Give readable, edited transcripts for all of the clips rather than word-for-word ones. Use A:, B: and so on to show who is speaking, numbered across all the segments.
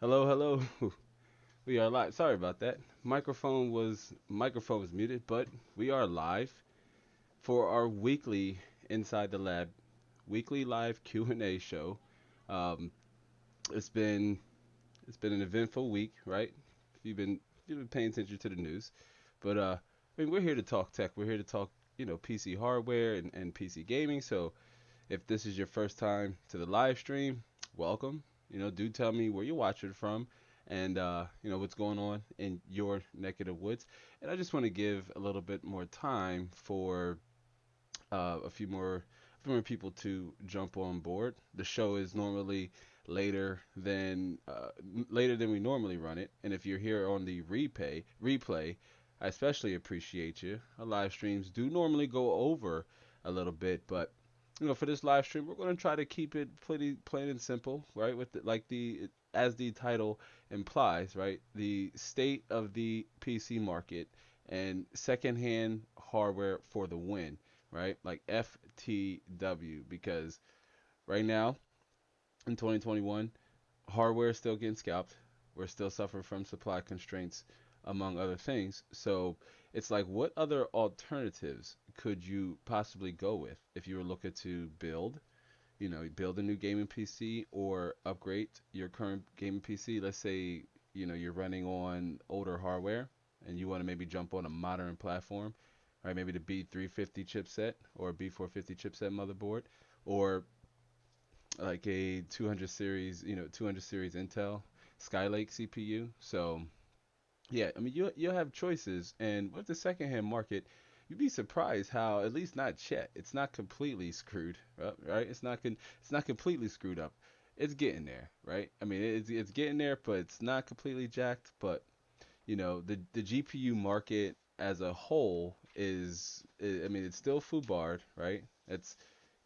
A: Hello, hello. We are live. Sorry about that. Microphone was muted, but we are live for our weekly Inside the Lab weekly live Q&A show. Um, it's been it's been an eventful week, right? If you've been paying attention to the news, but I mean we're here to talk tech. We're here to talk PC hardware and PC gaming. So if this is your first time to the live stream, welcome. Do tell me where you're watching from and what's going on in your neck of the woods. And I just want to give a little bit more time for a few more people to jump on board. The show is normally later than we normally run it. And if you're here on the replay, I especially appreciate you. Our live streams do normally go over a little bit, but for this live stream, we're going to try to keep it pretty plain and simple, right? As the title implies, right? The state of the PC market and secondhand hardware for the win, right? Like FTW, because right now in 2021, hardware is still getting scalped. We're still suffering from supply constraints, among other things. So it's like, what other alternatives could you possibly go with if you were looking to build a new gaming PC or upgrade your current gaming PC? Let's say, you're running on older hardware and you want to maybe jump on a modern platform, right? Maybe the B350 chipset or a B450 chipset motherboard, or like a 200 series Intel Skylake CPU. So yeah, I mean you have choices, and with the secondhand market, you'd be surprised how at least not yet. It's not completely screwed up, right? It's not completely screwed up. It's getting there, right? I mean it's getting there, but it's not completely jacked. But the GPU market as a whole I mean it's still foobarred, right? It's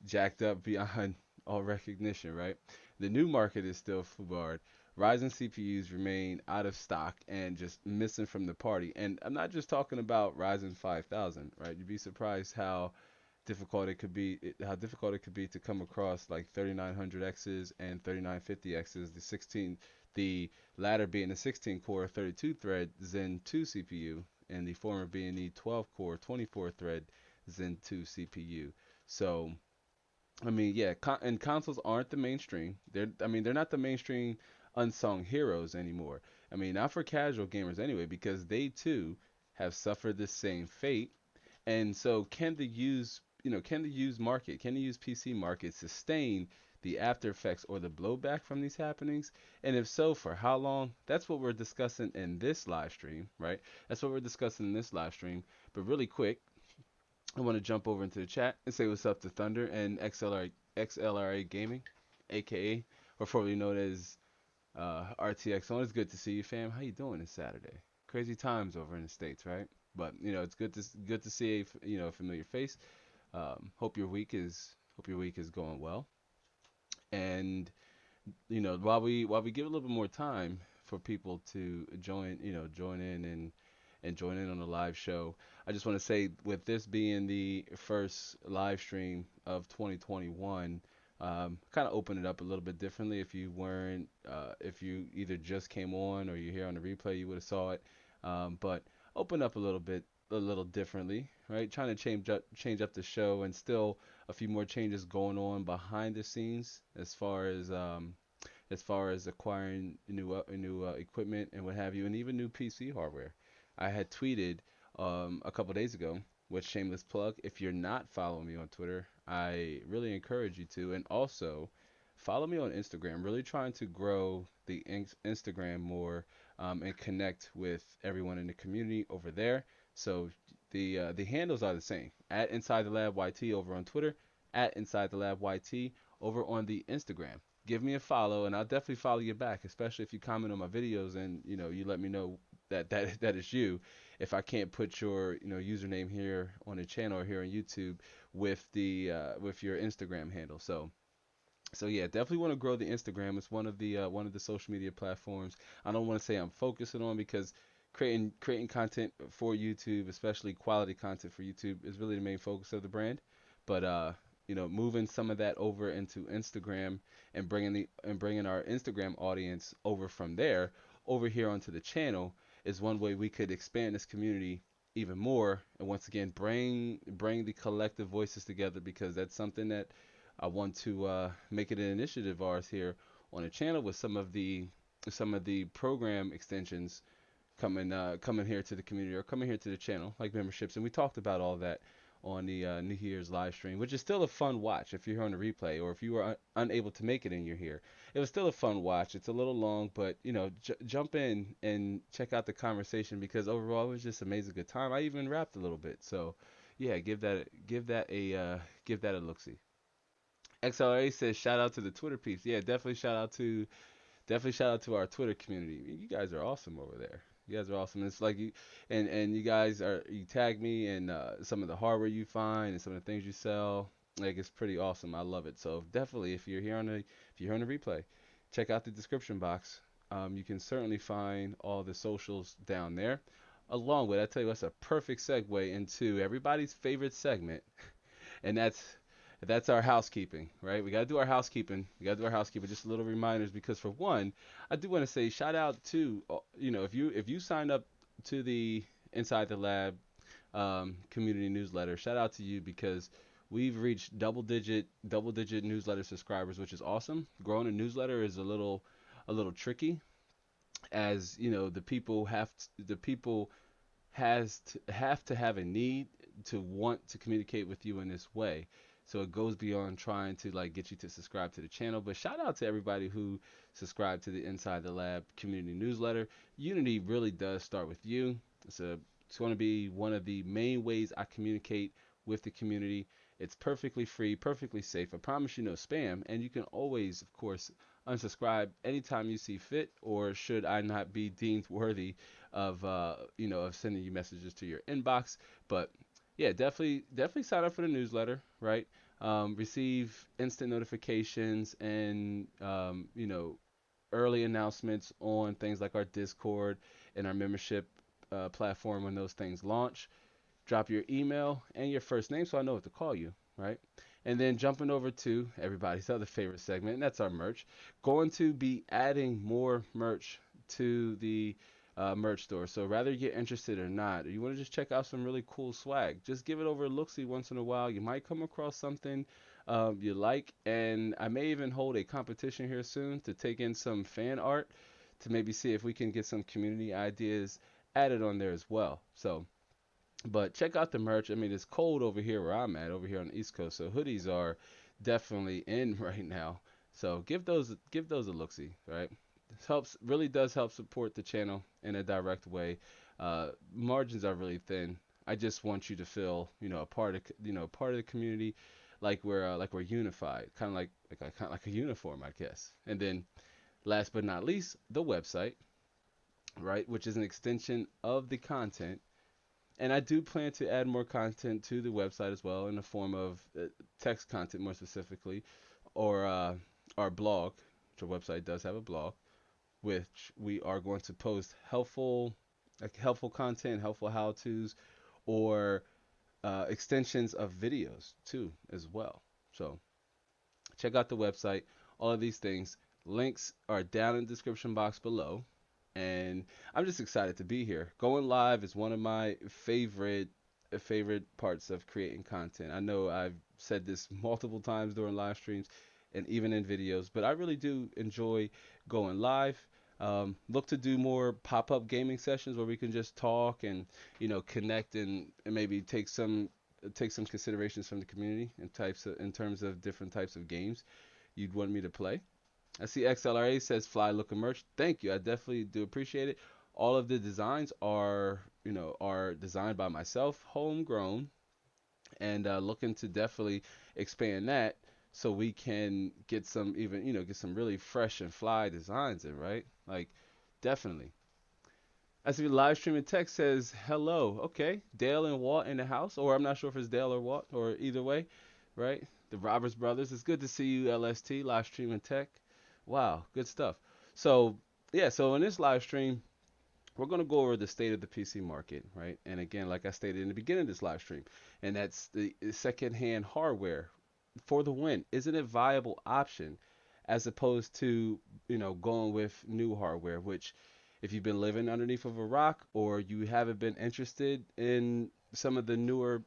A: jacked up beyond all recognition, right? The new market is still foobarred. Ryzen CPUs remain out of stock and just missing from the party. And I'm not just talking about Ryzen 5000, right? You'd be surprised how difficult it could be to come across like 3900Xs and 3950Xs, the latter being a 16 core 32 thread Zen 2 CPU and the former being the 12 core, 24 thread Zen 2 CPU. So, I mean, yeah, and consoles aren't the mainstream. They're not the mainstream unsung heroes anymore. I mean, not for casual gamers anyway, because they too have suffered the same fate. And so, can the used market, can the used PC market sustain the after effects or the blowback from these happenings? And if so, for how long? That's what we're discussing in this live stream, right? That's what we're discussing in this live stream. But really quick, I want to jump over into the chat and say what's up to Thunder and XLRA Gaming, aka or formerly known as RTX. So it's good to see you, fam. How you doing this Saturday? Crazy times over in the states, right? But it's good to see a familiar face. Hope your week is going well. And while we give a little bit more time for people to join in and join in on the live show, I just want to say, with this being the first live stream of 2021, kind of open it up a little bit differently. If you either just came on or you're here on the replay, you would have saw it. But open up a little differently, right? Trying to change up the show, and still a few more changes going on behind the scenes as far as acquiring new equipment and what have you, and even new PC hardware. I had tweeted a couple days ago, with shameless plug. If you're not following me on Twitter, I really encourage you to, and also follow me on Instagram. Really trying to grow the Instagram more, and connect with everyone in the community over there. So the handles are the same: at Inside the Lab YT over on Twitter, at Inside the Lab YT over on the Instagram. Give me a follow, and I'll definitely follow you back, especially if you comment on my videos and you let me know that is you. If I can't put your username here on the channel or here on YouTube with your Instagram handle. So yeah, definitely want to grow the Instagram. It's one of the social media platforms I don't want to say I'm focusing on, because creating content for YouTube, especially quality content for YouTube, is really the main focus of the brand. But moving some of that over into Instagram, and bringing our Instagram audience over from there over here onto the channel, is one way we could expand this community even more, and once again bring the collective voices together, because that's something that I want to make it an initiative of ours here on the channel, with some of the program extensions coming here to the community, or coming here to the channel, like memberships. And we talked about all that on the New Year's live stream, which is still a fun watch if you're here on the replay, or if you were unable to make it and you're here. It was still a fun watch. It's a little long, but jump in and check out the conversation, because overall it was just amazing good time. I even rapped a little bit, so yeah, give that a look see. XLA says shout out to the Twitter peeps. Yeah, definitely shout out to our Twitter community. You guys are awesome over there. You guys are awesome. It's like you you tag me and some of the hardware you find and some of the things you sell. Like, it's pretty awesome. I love it. So definitely, if you're on the replay, check out the description box. You can certainly find all the socials down there. Along with, I tell you, that's a perfect segue into everybody's favorite segment, and that's our housekeeping, right? We gotta do our housekeeping. Just little reminders, because for one, I do want to say shout out to if you signed up to the Inside the Lab community newsletter, shout out to you, because we've reached double digit newsletter subscribers, which is awesome. Growing a newsletter is a little tricky, as the people have to have a need to want to communicate with you in this way. So it goes beyond trying to like get you to subscribe to the channel. But shout out to everybody who subscribed to the Inside the Lab community newsletter. Unity really does start with you. It's going to be one of the main ways I communicate with the community. It's perfectly free, perfectly safe. I promise you no spam, and you can always, of course, unsubscribe anytime you see fit, or should I not be deemed worthy of sending you messages to your inbox. But yeah, definitely sign up for the newsletter, right? Receive instant notifications, and early announcements on things like our Discord and our membership platform when those things launch. Drop your email and your first name so I know what to call you, right? And then jumping over to everybody's other favorite segment, and that's our merch. Going to be adding more merch to the merch store. So rather you get interested or not, or you want to just check out some really cool swag, just give it over a look-see once in a while. You might come across something you like, and I may even hold a competition here soon to take in some fan art to maybe see if we can get some community ideas added on there as well. So, but check out the merch. I mean, it's cold over here where I'm at, over here on the East Coast, so hoodies are definitely in right now. So give those a look see, right? This helps really does help support the channel in a direct way. Margins are really thin. I just want you to feel, a part of, part of the community, like we're unified, kind of like a uniform, I guess. And then last but not least, the website, right, which is an extension of the content. And I do plan to add more content to the website as well in the form of text content, more specifically, or our blog, which our website does have a blog, which we are going to post helpful content, helpful how-tos, or extensions of videos too, as well. So check out the website. All of these things, links are down in the description box below. And I'm just excited to be here. Going live is one of my favorite parts of creating content. I know I've said this multiple times during live streams and even in videos, but I really do enjoy going live. Look to do more pop-up gaming sessions where we can just talk and connect and maybe take some considerations from the community in terms of different types of games you'd want me to play. I see XLRA says fly looking merch. Thank you. I definitely do appreciate it. All of the designs are designed by myself, homegrown, and looking to definitely expand that so we can get some even, get some really fresh and fly designs in, right? Like, definitely. I see live streaming text says hello. Okay, Dale and Walt in the house, or I'm not sure if it's Dale or Walt, or either way, right? The Roberts brothers. It's good to see you, LST live streaming tech. Wow, good stuff. So yeah, so in this live stream, we're going to go over the state of the PC market, right? And again, like I stated in the beginning of this live stream, and that's the secondhand hardware for the win. Is it a viable option as opposed to, going with new hardware, which if you've been living underneath of a rock or you haven't been interested in some of the newer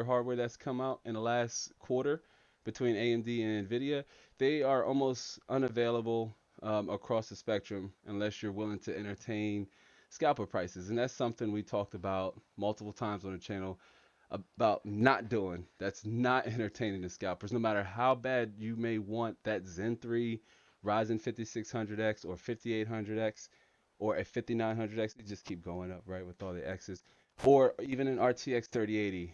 A: hardware that's come out in the last quarter between AMD and Nvidia, they are almost unavailable across the spectrum unless you're willing to entertain scalper prices. And that's something we talked about multiple times on the channel about not doing. That's not entertaining the scalpers. No matter how bad you may want that Zen 3 Ryzen 5600X or 5800X or a 5900X, they just keep going up, right, with all the X's. Or even an RTX 3080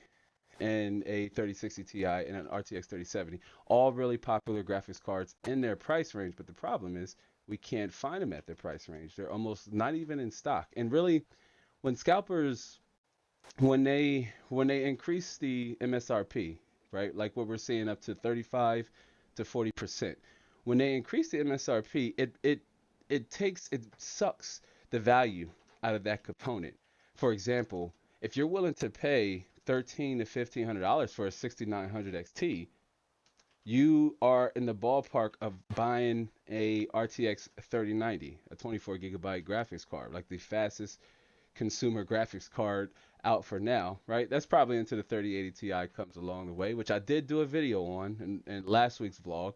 A: and a 3060 Ti and an RTX 3070. All really popular graphics cards in their price range, but the problem is we can't find them at their price range. They're almost not even in stock. And really, when scalpers when they increase the MSRP, right? Like what we're seeing up to 35 to 40%. When they increase the MSRP, it sucks the value out of that component. For example, if you're willing to pay $1,300 to $1,500 for a 6900 XT, you are in the ballpark of buying a RTX 3090, a 24 gigabyte graphics card, like the fastest consumer graphics card out for now, right? That's probably until the 3080 Ti comes along the way, which I did do a video on in last week's vlog.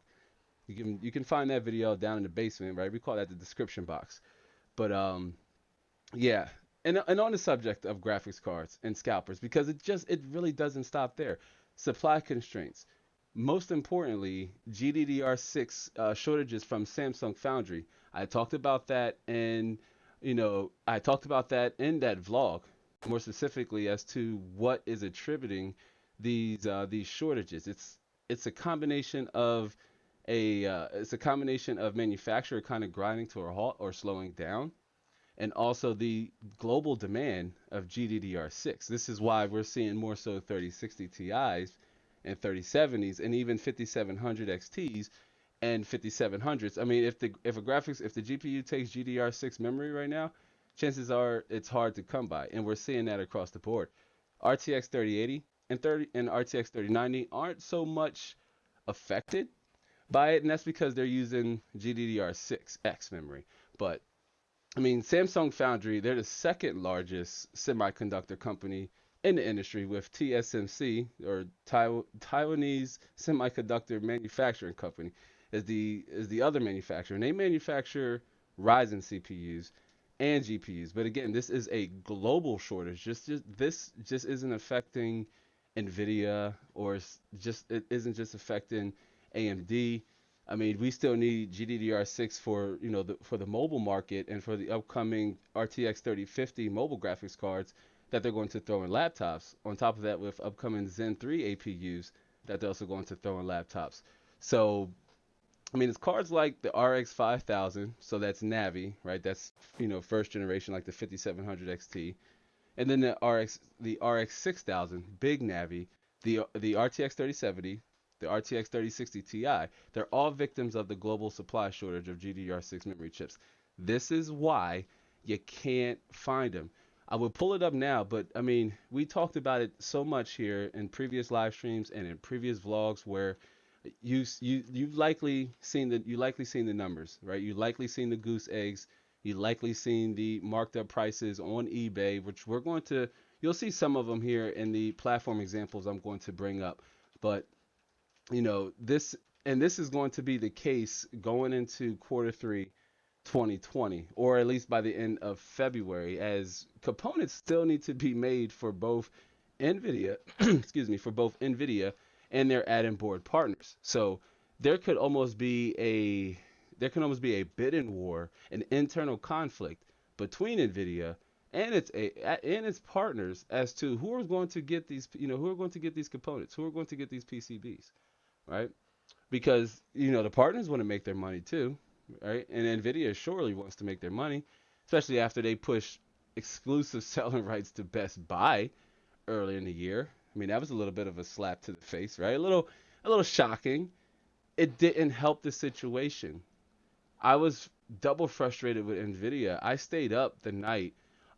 A: You can find that video down in the basement, right? We call that the description box. But yeah. And on the subject of graphics cards and scalpers, because it really doesn't stop there. Supply constraints. Most importantly, GDDR6 shortages from Samsung Foundry. I talked about that in that vlog, more specifically as to what is attributing these shortages. It's a combination of manufacturer kind of grinding to a halt or slowing down, and also the global demand of GDDR6. This is why we're seeing more so 3060 Ti's and 3070s and even 5700 XTs and 5700s. I mean, if the GPU takes GDR6 memory right now, chances are it's hard to come by, and we're seeing that across the board. RTX 3080 and RTX 3090 aren't so much affected by it, and that's because they're using GDDR6X memory. But I mean, Samsung Foundry, they're the second largest semiconductor company in the industry with TSMC, or Taiwanese Semiconductor Manufacturing Company, is the other manufacturer. And they manufacture Ryzen CPUs and GPUs. But again, this is a global shortage. This just isn't affecting Nvidia, or just it isn't just affecting AMD. I mean, we still need GDDR6 for for the mobile market and for the upcoming RTX 3050 mobile graphics cards that they're going to throw in laptops. On top of that, with upcoming Zen 3 APUs that they're also going to throw in laptops. So, I mean, it's cards like the RX 5000, so that's Navi, right? That's first generation, like the 5700 XT, and then the RX 6000, big Navi, the RTX 3070, the RTX 3060 Ti. They're all victims of the global supply shortage of GDDR6 memory chips. This is why you can't find them. I would pull it up now, but I mean, we talked about it so much here in previous live streams and in previous vlogs where you've likely seen the numbers, right? You likely seen the goose eggs. You likely seen the marked up prices on eBay, which you'll see some of them here in the platform examples I'm going to bring up. But this is going to be the case going into quarter three 2020, or at least by the end of February, as components still need to be made for both NVIDIA, excuse me, for both NVIDIA and their add-in board partners. So there could almost be a there can almost be a bidding war, an internal conflict between NVIDIA and its partners as to who are going to get these components, who are going to get these PCBs, right? Because the partners want to make their money too, right? And Nvidia surely wants to make their money, especially after they push exclusive selling rights to Best Buy early in the year. I mean, that was a little bit of a slap to the face, right? A little shocking. It didn't help the situation. I was double frustrated with Nvidia. I stayed up the night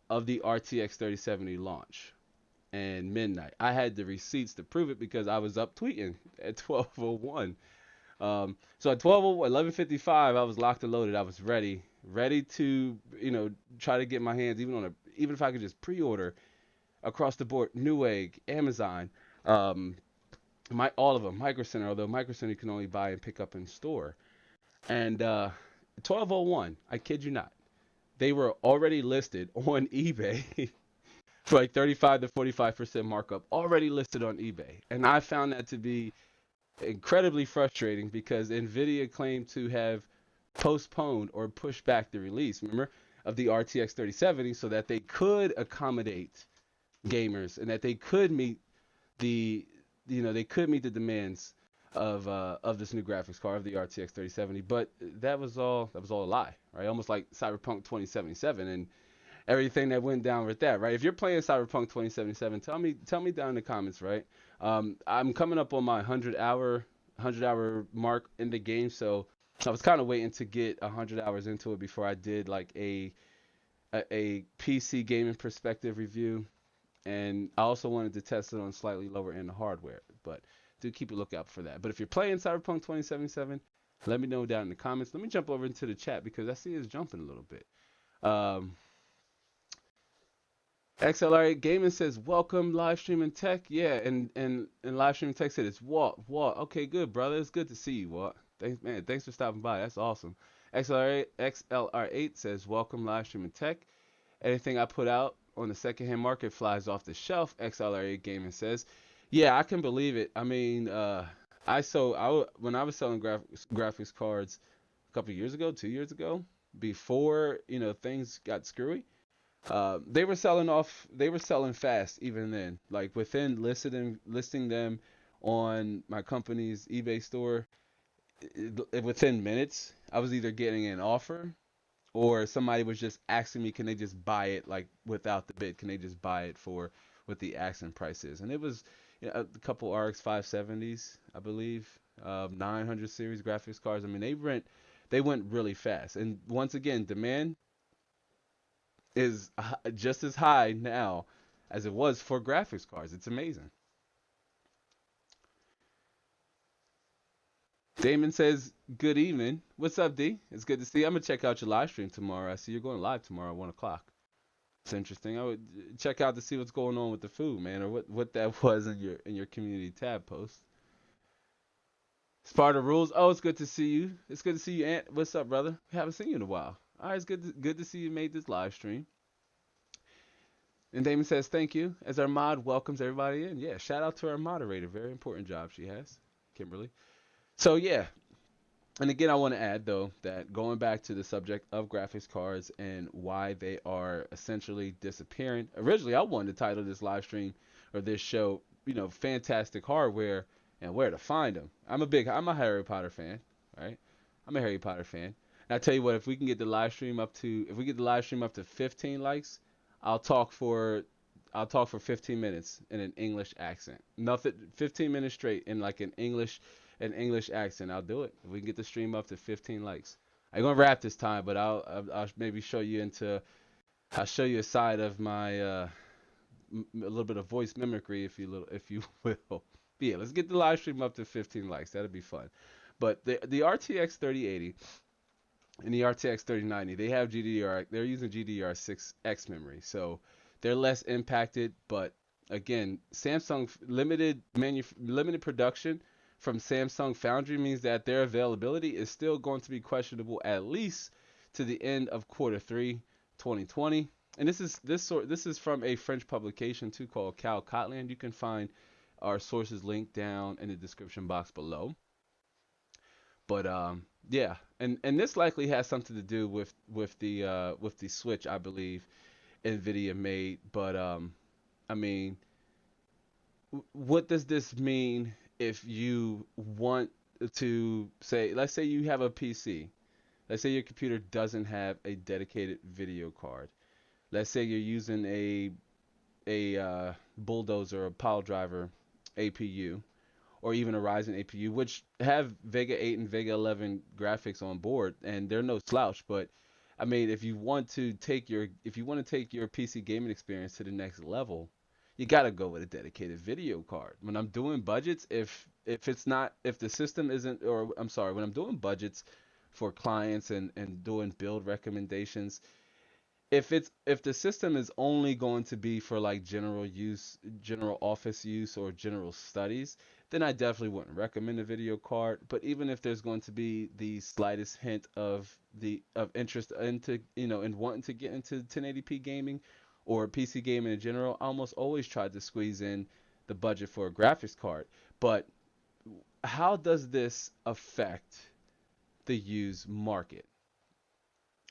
A: of the RTX 3070 launch and midnight. I had the receipts to prove it because I was up tweeting at 12:01. So at 11:55, I was locked and loaded. I was ready to try to get my hands even if I could just pre-order across the board, Newegg, Amazon, um, all of them, Micro Center. Although Micro Center you can only buy and pick up in store. And 12:01, I kid you not, they were already listed on eBay for like 35 to 45% markup, already listed on eBay. And I found that to be incredibly frustrating because Nvidia claimed to have postponed or pushed back the release, remember, of the RTX 3070 so that they could accommodate gamers and that the they could meet the demands of this new graphics card, of the RTX 3070. But that was all a lie, right? Almost like Cyberpunk 2077 and everything that went down with that, right? If you're playing Cyberpunk 2077, tell me down in the comments, right? I'm coming up on my 100 hour mark in the game, so I was kind of waiting to get 100 hours into it before I did like a PC gaming perspective review, and I also wanted to test it on slightly lower end hardware, but do keep a lookout for that. But if you're playing Cyberpunk 2077, let me know down in the comments. Let me jump over into the chat because I see it's jumping a little bit. Um, XLR Gaming says, "Welcome, live streaming tech." Yeah, and live streaming tech said it's Walt. Walt. Okay, good, brother. It's good to see you, Walt. Thanks, man. Thanks for stopping by. That's awesome. XLR8 says, "Welcome, live streaming tech. Anything I put out on the secondhand market flies off the shelf." XLR8 Gaming says, "Yeah, I can believe it. I mean, when I was selling graphics cards a couple of years ago, 2 years ago, before things got screwy." They were selling fast even then. Like within listing them on my company's eBay store, within minutes, I was either getting an offer or somebody was just asking me, can they just buy it like without the bid? Can they just buy it for what the asking price is? And it was a couple RX 570s, I believe, 900 series graphics cards. I mean, they went really fast. And once again, demand is just as high now as it was for graphics cards. It's amazing. Damon says, "Good evening. What's up, D? It's good to see you. I'm gonna check out your live stream tomorrow. I see you're going live tomorrow at 1 o'clock. It's interesting. I would check out to see what's going on with the food, man, or what that was in your community tab post. It's part of the rules. Oh, it's good to see you. It's good to see you, Ant. What's up, brother? We haven't seen you in a while. All right, it's good to see you made this live stream. And Damon says, "Thank you." As our mod welcomes everybody in. Yeah, shout out to our moderator. Very important job she has, Kimberly. So yeah, and again, I want to add though that going back to the subject of graphics cards and why they are essentially disappearing. Originally, I wanted to title this live stream or this show, fantastic hardware and where to find them. I'm a Harry Potter fan, right? I'm a Harry Potter fan. And I tell you what, if we get the live stream up to 15 likes, I'll talk for I'll talk for 15 minutes in an English accent. Nothing, 15 minutes straight in like an English accent. I'll do it. If we can get the stream up to 15 likes. I'm gonna rap this time, but I'll maybe I'll show you a side of my a little bit of voice mimicry if you will. But yeah, let's get the live stream up to 15 likes. That'll be fun. But the RTX 3080 and the RTX 3090, they have GDDR. They're using GDDR6X memory, so they're less impacted. But again, Samsung limited production from Samsung Foundry means that their availability is still going to be questionable at least to the end of quarter 3, 2020. And this is from a French publication too called Cal Kotland. You can find our sources linked down in the description box below. But yeah, and this likely has something to do with the switch I believe Nvidia made. But I mean, what does this mean if you want to say, let's say you have a PC, let's say your computer doesn't have a dedicated video card, let's say you're using a bulldozer, a pile driver APU, or even a Ryzen APU, which have Vega 8 and Vega 11 graphics on board, and they're no slouch. But I mean, if you want to take your PC gaming experience to the next level, you gotta go with a dedicated video card. When I'm doing budgets, if the system isn't, or I'm sorry, when I'm doing budgets for clients and doing build recommendations, if the system is only going to be for like general use, general office use, or general studies, then I definitely wouldn't recommend a video card. But even if there's going to be the slightest hint of interest into in wanting to get into 1080p gaming or PC gaming in general, I almost always try to squeeze in the budget for a graphics card. But how does this affect the used market,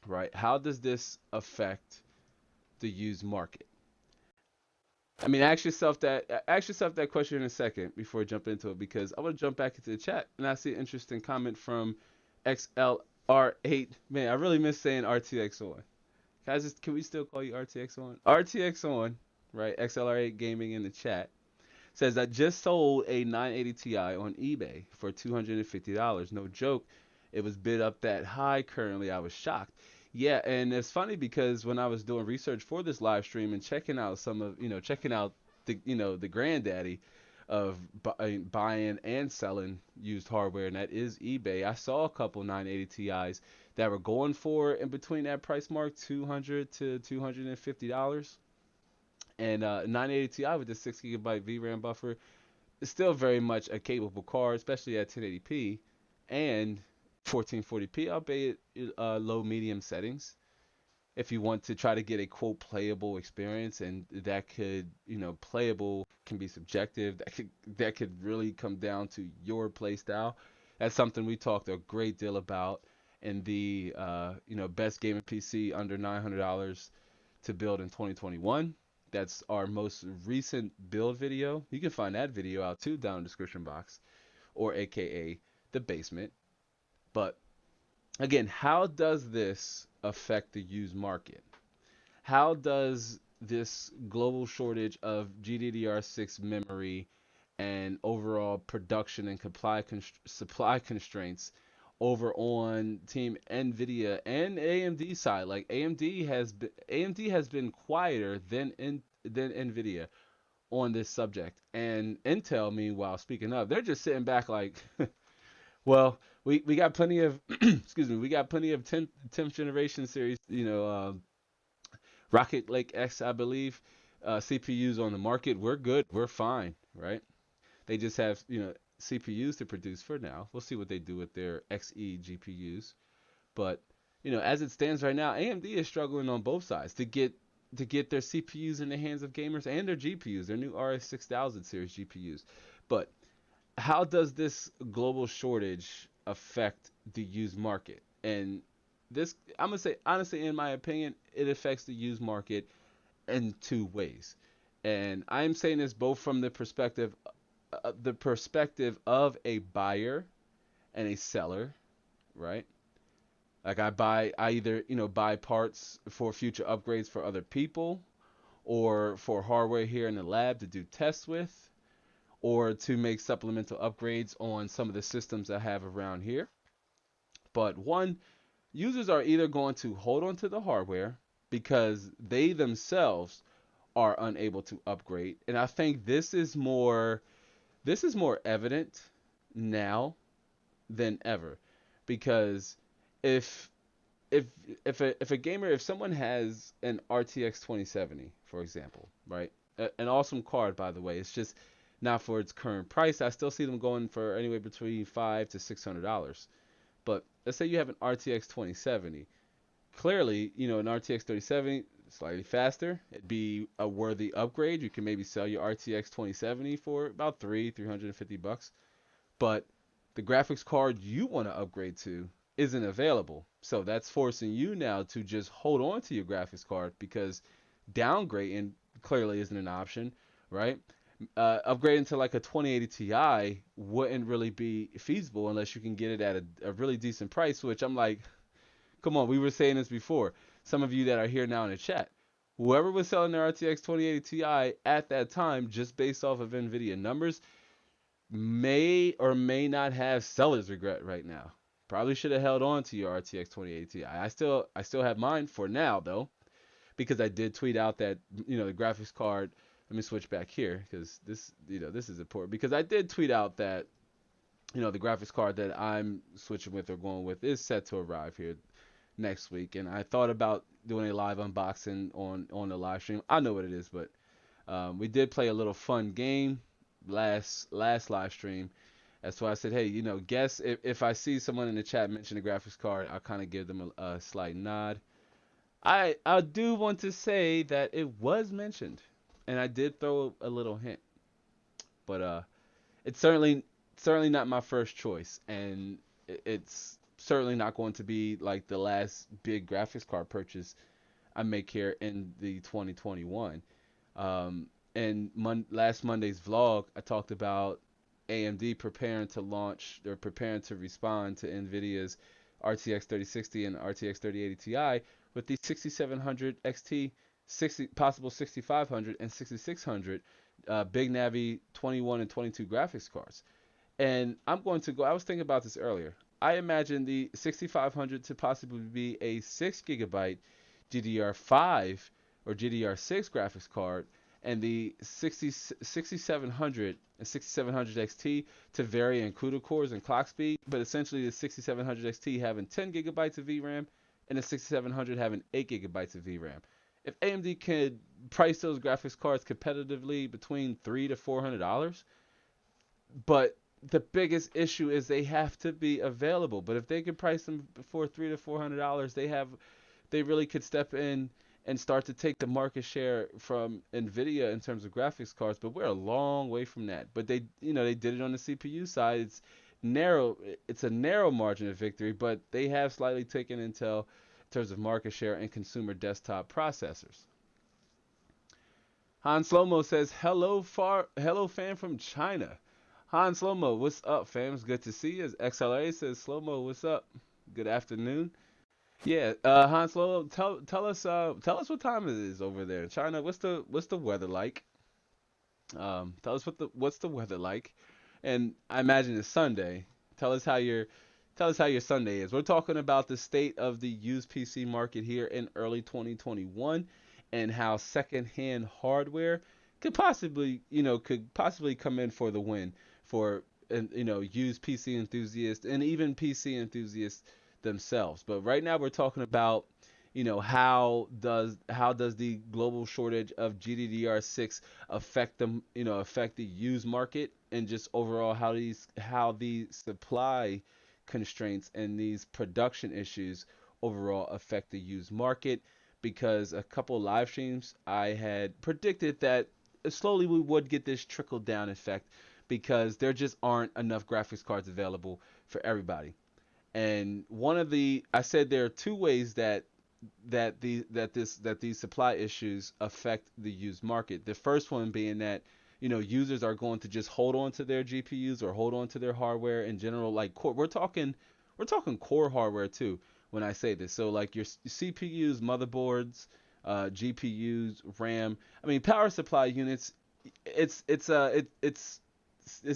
A: right? How does this affect the used market? I mean, ask yourself that question in a second before I jump into it, because I want to jump back into the chat and I see an interesting comment from XLR8. Man, I really miss saying RTX on. Guys, can we still call you RTX on? RTX on, right? XLR8 Gaming in the chat says I just sold a 980 Ti on eBay for $250. No joke. It was bid up that high currently. I was shocked. Yeah, and it's funny because when I was doing research for this live stream and checking out checking out the granddaddy of buying and selling used hardware, and that is eBay. I saw a couple 980 Ti's that were going for in between that price mark, 200 to $250. And 980 Ti with the 6 GB VRAM buffer is still very much a capable card, especially at 1080p and 1440p, albeit low medium settings. If you want to try to get a quote playable experience, and that could, playable can be subjective. That could really come down to your play style. That's something we talked a great deal about in the best gaming PC under $900 to build in 2021. That's our most recent build video. You can find that video out too down in the description box, or AKA the basement. But again, how does this affect the used market? How does this global shortage of GDDR6 memory and overall production and supply constraints over on Team Nvidia and AMD side? Like AMD has been quieter than Nvidia on this subject, and Intel, meanwhile, speaking of, they're just sitting back like, Well, we got plenty of excuse me, we got plenty of 10th generation series, Rocket Lake X, I believe, CPUs on the market. We're good. We're fine, right? They just have, CPUs to produce for now. We'll see what they do with their XE GPUs. But, as it stands right now, AMD is struggling on both sides to get their CPUs in the hands of gamers and their GPUs, their new RX 6000 series GPUs. But how does this global shortage affect the used market? And this, I'm gonna say honestly, in my opinion, it affects the used market in two ways. And I'm saying this both from the perspective of a buyer and a seller, right? Like I either buy parts for future upgrades for other people, or for hardware here in the lab to do tests with, or to make supplemental upgrades on some of the systems I have around here. But one, users are either going to hold on to the hardware because they themselves are unable to upgrade. And I think this is more evident now than ever, because if if if someone has an RTX 2070, for example, right? An awesome card, by the way. It's just not for its current price. I still see them going for anywhere between $500 to $600. But let's say you have an RTX 2070. Clearly, an RTX 3070 slightly faster. It'd be a worthy upgrade. You can maybe sell your RTX 2070 for about 350 bucks. But the graphics card you want to upgrade to isn't available. So that's forcing you now to just hold on to your graphics card, because downgrading clearly isn't an option, right? Upgrading to like a 2080 Ti wouldn't really be feasible unless you can get it at a really decent price, which I'm like, come on, we were saying this before. Some of you that are here now in the chat, whoever was selling their RTX 2080 Ti at that time, just based off of NVIDIA numbers, may or may not have seller's regret right now. Probably should have held on to your RTX 2080 Ti. I still have mine for now though, because I did tweet out that the graphics card. Let me switch back here because this is important, because I did tweet out that the graphics card that I'm switching with or going with is set to arrive here next week, and I thought about doing a live unboxing on the live stream. I know what it is, but we did play a little fun game last live stream. That's why I said, hey, guess if I see someone in the chat mention the graphics card, I'll kind of give them a slight nod. I do want to say that it was mentioned, and I did throw a little hint, but it's certainly not my first choice, and it's certainly not going to be like the last big graphics card purchase I make here in the 2021. And last Monday's vlog, I talked about AMD preparing to launch, or preparing to respond to NVIDIA's RTX 3060 and RTX 3080 Ti with the 6700 XT, 60, possible 6500 and 6600 Big Navi 21 and 22 graphics cards. And I'm going to go, I was thinking about this earlier. I imagine the 6500 to possibly be a 6 gigabyte DDR5 or GDR6 graphics card, and the 6700 and 6700 XT to vary in CUDA cores and clock speed, but essentially the 6700 XT having 10 gigabytes of VRAM and the 6700 having 8 gigabytes of VRAM. If AMD could price those graphics cards competitively between $300 to $400, but the biggest issue is they have to be available. But if they can price them for $300 to $400, they really could step in and start to take the market share from Nvidia in terms of graphics cards. But we're a long way from that. But they did it on the CPU side. It's narrow. It's a narrow margin of victory, but they have slightly taken Intel in terms of market share and consumer desktop processors. Han Slomo says, hello fan from China. Han Slomo, what's up, fam? It's good to see you. As XLA says, Slomo, what's up? Good afternoon. Yeah, Han Slomo, tell us what time it is over there in China. What's the weather like? Tell us what's the weather like, and I imagine it's Sunday. Tell us how your tell us how your Sunday is. We're talking about the state of the used PC market here in early 2021, and how secondhand hardware could possibly come in for the win for and used PC enthusiasts and even PC enthusiasts themselves. But right now we're talking about how does the global shortage of GDDR6 affect them, affect the used market, and just overall how the supply constraints and these production issues overall affect the used market. Because a couple live streams I had predicted that slowly we would get this trickle down effect, because there just aren't enough graphics cards available for everybody. And I said there are two ways that these supply issues affect the used market. The first one being that users are going to just hold on to their GPUs or hold on to their hardware in general. Like we're talking core hardware too when I say this. So like your CPUs, motherboards, GPUs, RAM. I mean, power supply units. It's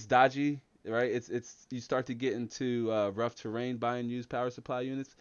A: dodgy, right? It's you start to get into rough terrain buying used power supply units.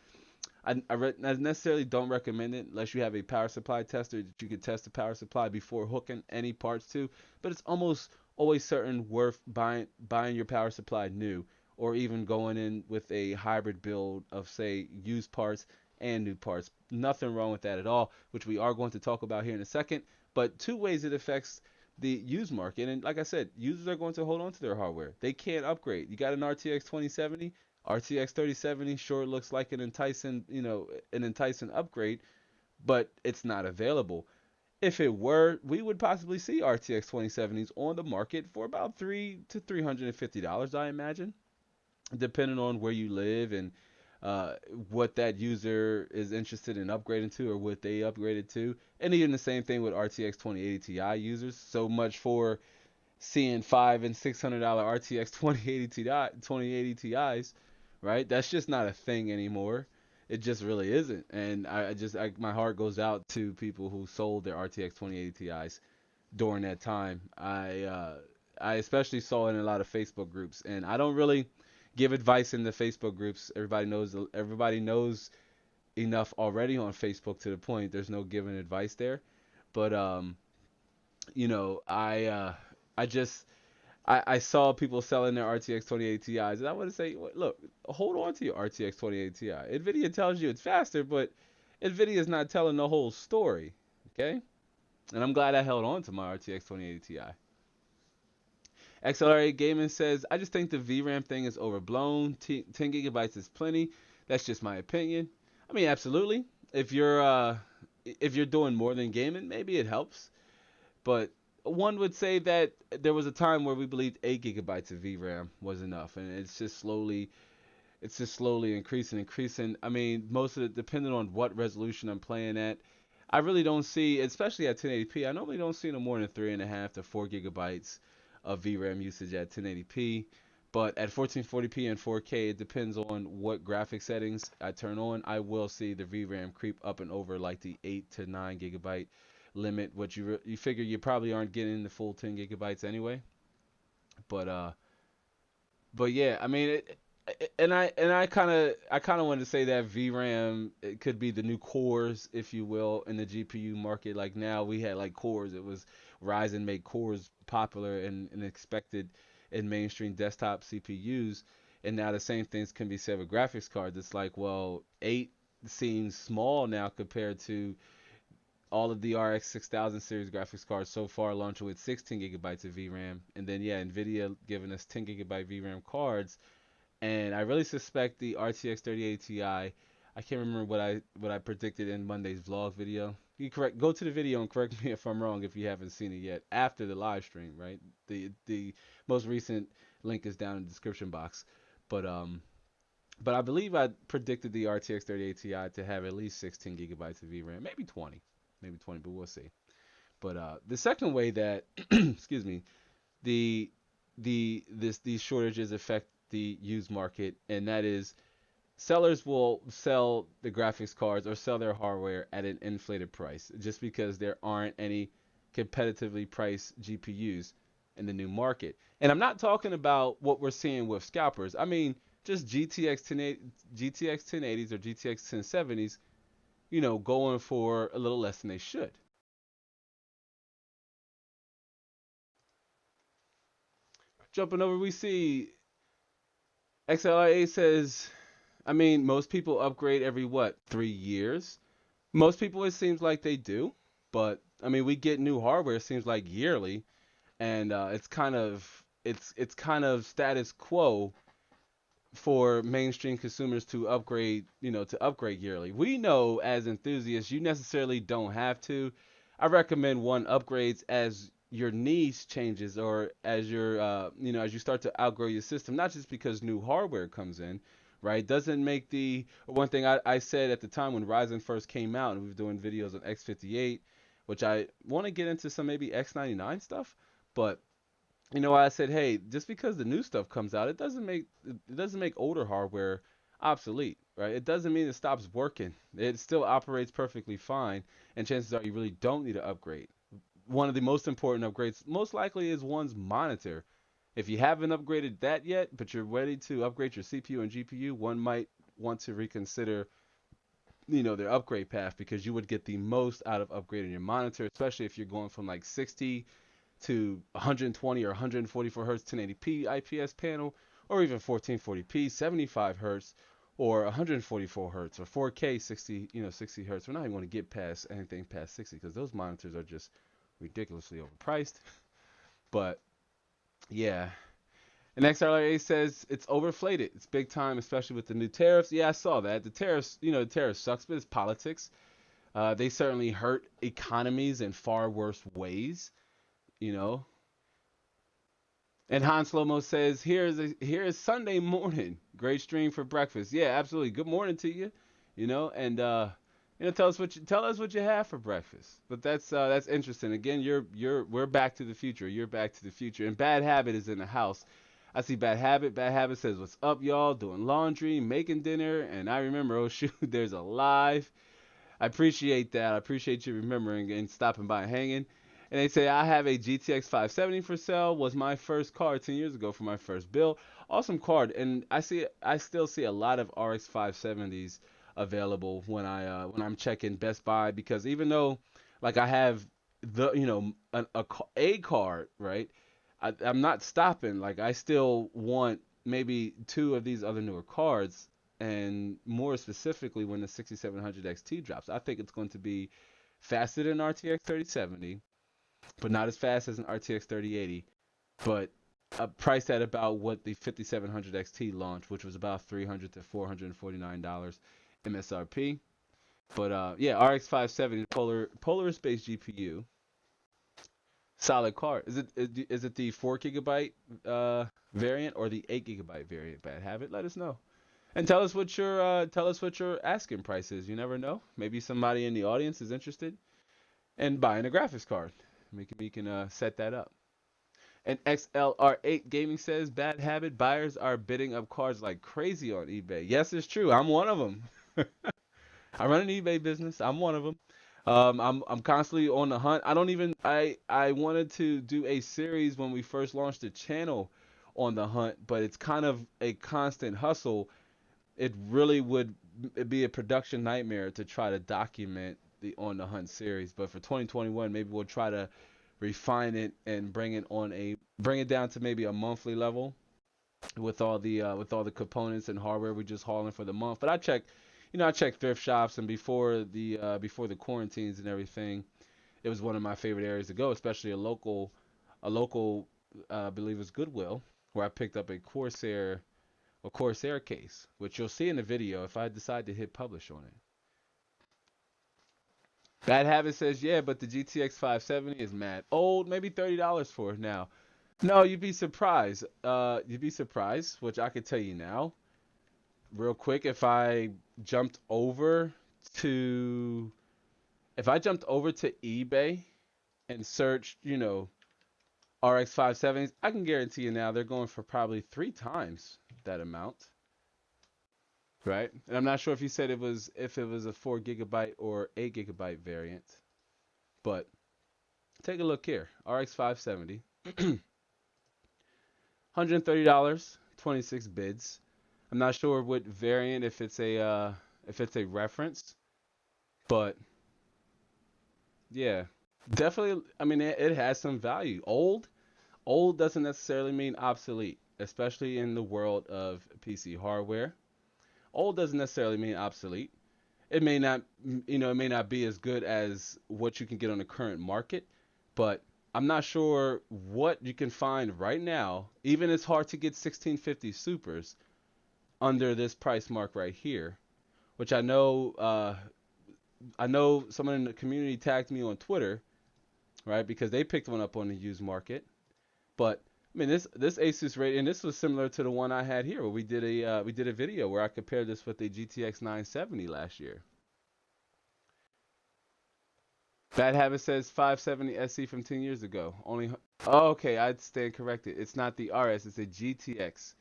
A: I necessarily don't recommend it unless you have a power supply tester that you can test the power supply before hooking any parts to. But it's almost always certain worth buying your power supply new, or even going in with a hybrid build of, say, used parts and new parts. Nothing wrong with that at all, which we are going to talk about here in a second. But two ways it affects the used market, and like I said, users are going to hold on to their hardware. They can't upgrade. You got an RTX 2070, RTX 3070 sure looks like an enticing upgrade, but it's not available. If it were, we would possibly see RTX 2070s on the market for about $300 to $350, I imagine, depending on where you live and uh, what that user is interested in upgrading to or what they upgraded to. And even the same thing with RTX 2080 Ti users. So much for seeing $500 and $600 RTX 2080 Ti's, right? That's just not a thing anymore. It just really isn't. And my heart goes out to people who sold their RTX 2080 Ti's during that time. I especially saw it in a lot of Facebook groups, and I don't really give advice in the Facebook groups. Everybody knows enough already on Facebook to the point there's no giving advice there. But I just I saw people selling their RTX 2080 Ti's, and I want to say, look, hold on to your RTX 2080 Ti. Nvidia tells you it's faster, but Nvidia is not telling the whole story. Okay, and I'm glad I held on to my RTX 2080 Ti. XLR8 Gaming says, I just think the VRAM thing is overblown. 10 gigabytes is plenty. That's just my opinion. I mean, absolutely. If you're doing more than gaming, maybe it helps. But one would say that there was a time where we believed 8 gigabytes of VRAM was enough, and it's just slowly increasing. I mean, most of it depending on what resolution I'm playing at. I really don't see, especially at 1080p. I normally don't see no more than 3.5 to 4 gigabytes of VRAM usage at 1080p. But at 1440p and 4K, it depends on what graphic settings I turn on. I will see the VRAM creep up and over like the 8 to 9 gigabyte limit. What you figure you probably aren't getting the full 10 gigabytes anyway. But yeah, I mean, and I kind of wanted to say that VRAM, it could be the new cores, if you will, in the GPU market. Like now we had like cores. It was Ryzen made cores popular and expected in mainstream desktop CPUs, and now the same things can be said with graphics cards. It's like, well, 8 seems small now compared to all of the RX 6000 series graphics cards so far launching with 16 gigabytes of VRAM, and then yeah, Nvidia giving us 10 gigabyte VRAM cards. And I really suspect the RTX 3080 Ti. I can't remember what I predicted in Monday's vlog video. Go to the video and correct me if I'm wrong if you haven't seen it yet after the live stream, right? The most recent link is down in the description box. But but I believe I predicted the RTX 3080 Ti to have at least 16 gigabytes of VRAM, maybe 20, but we'll see. But the second way that excuse me, the these shortages affect the used market, and that is sellers will sell the graphics cards or sell their hardware at an inflated price just because there aren't any competitively priced GPUs in the new market. And I'm not talking about what we're seeing with scalpers. I mean just GTX 1080, GTX 1080s or GTX 1070s, going for a little less than they should. Jumping over, we see XLIA says, I mean, most people upgrade every what, 3 years? Most people, it seems like they do, but I mean, we get new hardware. It seems like yearly, and it's kind of status quo for mainstream consumers to upgrade, to upgrade yearly. We know as enthusiasts, you necessarily don't have to. I recommend one upgrades as your needs changes or as as you start to outgrow your system, not just because new hardware comes in, right? Doesn't make the one thing I said at the time when Ryzen first came out and we were doing videos on X58, which I want to get into some maybe X99 stuff, but I said, hey, just because the new stuff comes out, it doesn't make older hardware obsolete, right? It doesn't mean it stops working. It still operates perfectly fine, and chances are you really don't need to upgrade. One of the most important upgrades, most likely, is one's monitor. If you haven't upgraded that yet, but you're ready to upgrade your CPU and GPU, one might want to reconsider, their upgrade path because you would get the most out of upgrading your monitor, especially if you're going from like 60 to 120 or 144 hertz 1080p IPS panel, or even 1440p 75 hertz, or 144 hertz or 4K 60 hertz. We're not even going to get past anything past 60 because those monitors are just ridiculously overpriced. But yeah. And XRLA says it's overflated. It's big time, especially with the new tariffs. Yeah, I saw that. The tariffs sucks, but it's politics. They certainly hurt economies in far worse ways. You know, And Han Slomo says, "Here is Sunday morning. Great stream for breakfast. Yeah, absolutely. Good morning to you. And tell us what you have for breakfast. But that's interesting. Again, we're back to the future. You're back to the future. And Bad Habit is in the house. I see Bad Habit. Bad Habit says, "What's up, y'all? Doing laundry, making dinner." And I remember, oh shoot, there's a live. I appreciate that. I appreciate you remembering and stopping by and hanging. And they say I have a GTX 570 for sale. Was my first card 10 years ago for my first build. Awesome card. And I still see a lot of RX 570s available when I'm checking Best Buy, because even though like I have the a card, right? I'm not stopping. Like, I still want maybe two of these other newer cards, and more specifically when the 6700 XT drops. I think it's going to be faster than RTX 3070, but not as fast as an RTX 3080, but priced at about what the 5700 XT launched, which was about $300 to $449 MSRP. But yeah, RX 570 Polaris based GPU, solid card. Is it the 4 GB variant or the 8 GB variant? Bad Habit. Let us know. And tell us what your asking price is. You never know. Maybe somebody in the audience is interested in buying a graphics card. We can set that up. And XLR8 Gaming says, Bad Habit buyers are bidding up cards like crazy on eBay. Yes, it's true. I'm one of them. I run an eBay business. I'm one of them. I'm constantly on the hunt. I wanted to do a series when we first launched the channel on the hunt, but it's kind of a constant hustle. It really would be a production nightmare to try to document the On the Hunt series. But for 2021, maybe we'll try to refine it and bring it down to maybe a monthly level with all the components and hardware we just hauling for the month. But I check thrift shops, and before the quarantines and everything, it was one of my favorite areas to go, especially a local I believe it was Goodwill, where I picked up a Corsair case, which you'll see in the video if I decide to hit publish on it. Bad Habit says, yeah, but the GTX 570 is mad old, maybe $30 for it now. No, you'd be surprised. You'd be surprised, which I could tell you now, real quick. Jumped over to, if I jumped over to eBay and searched, RX 570s, I can guarantee you now they're going for probably 3 times that amount. Right? And I'm not sure if it was a 4 GB or 8 GB variant, but take a look here. RX 570, $130, 26 bids. I'm not sure what variant, if it's a reference, but yeah, definitely. I mean, it has some value. Old doesn't necessarily mean obsolete. especially in the world of PC hardware. Old doesn't necessarily mean obsolete. It may not, it may not be as good as what you can get on the current market, but I'm not sure what you can find right now. Even it's hard to get 1650 supers under this price mark right here, which I know someone in the community tagged me on Twitter, right? Because they picked one up on the used market. But I mean, this Asus rating, this was similar to the one I had here, where we did a video where I compared this with the GTX 970 last year. Bad Habit says 570 SE from 10 years ago. Only. Oh, okay, I'd stand corrected. It's not the RS, it's a GTX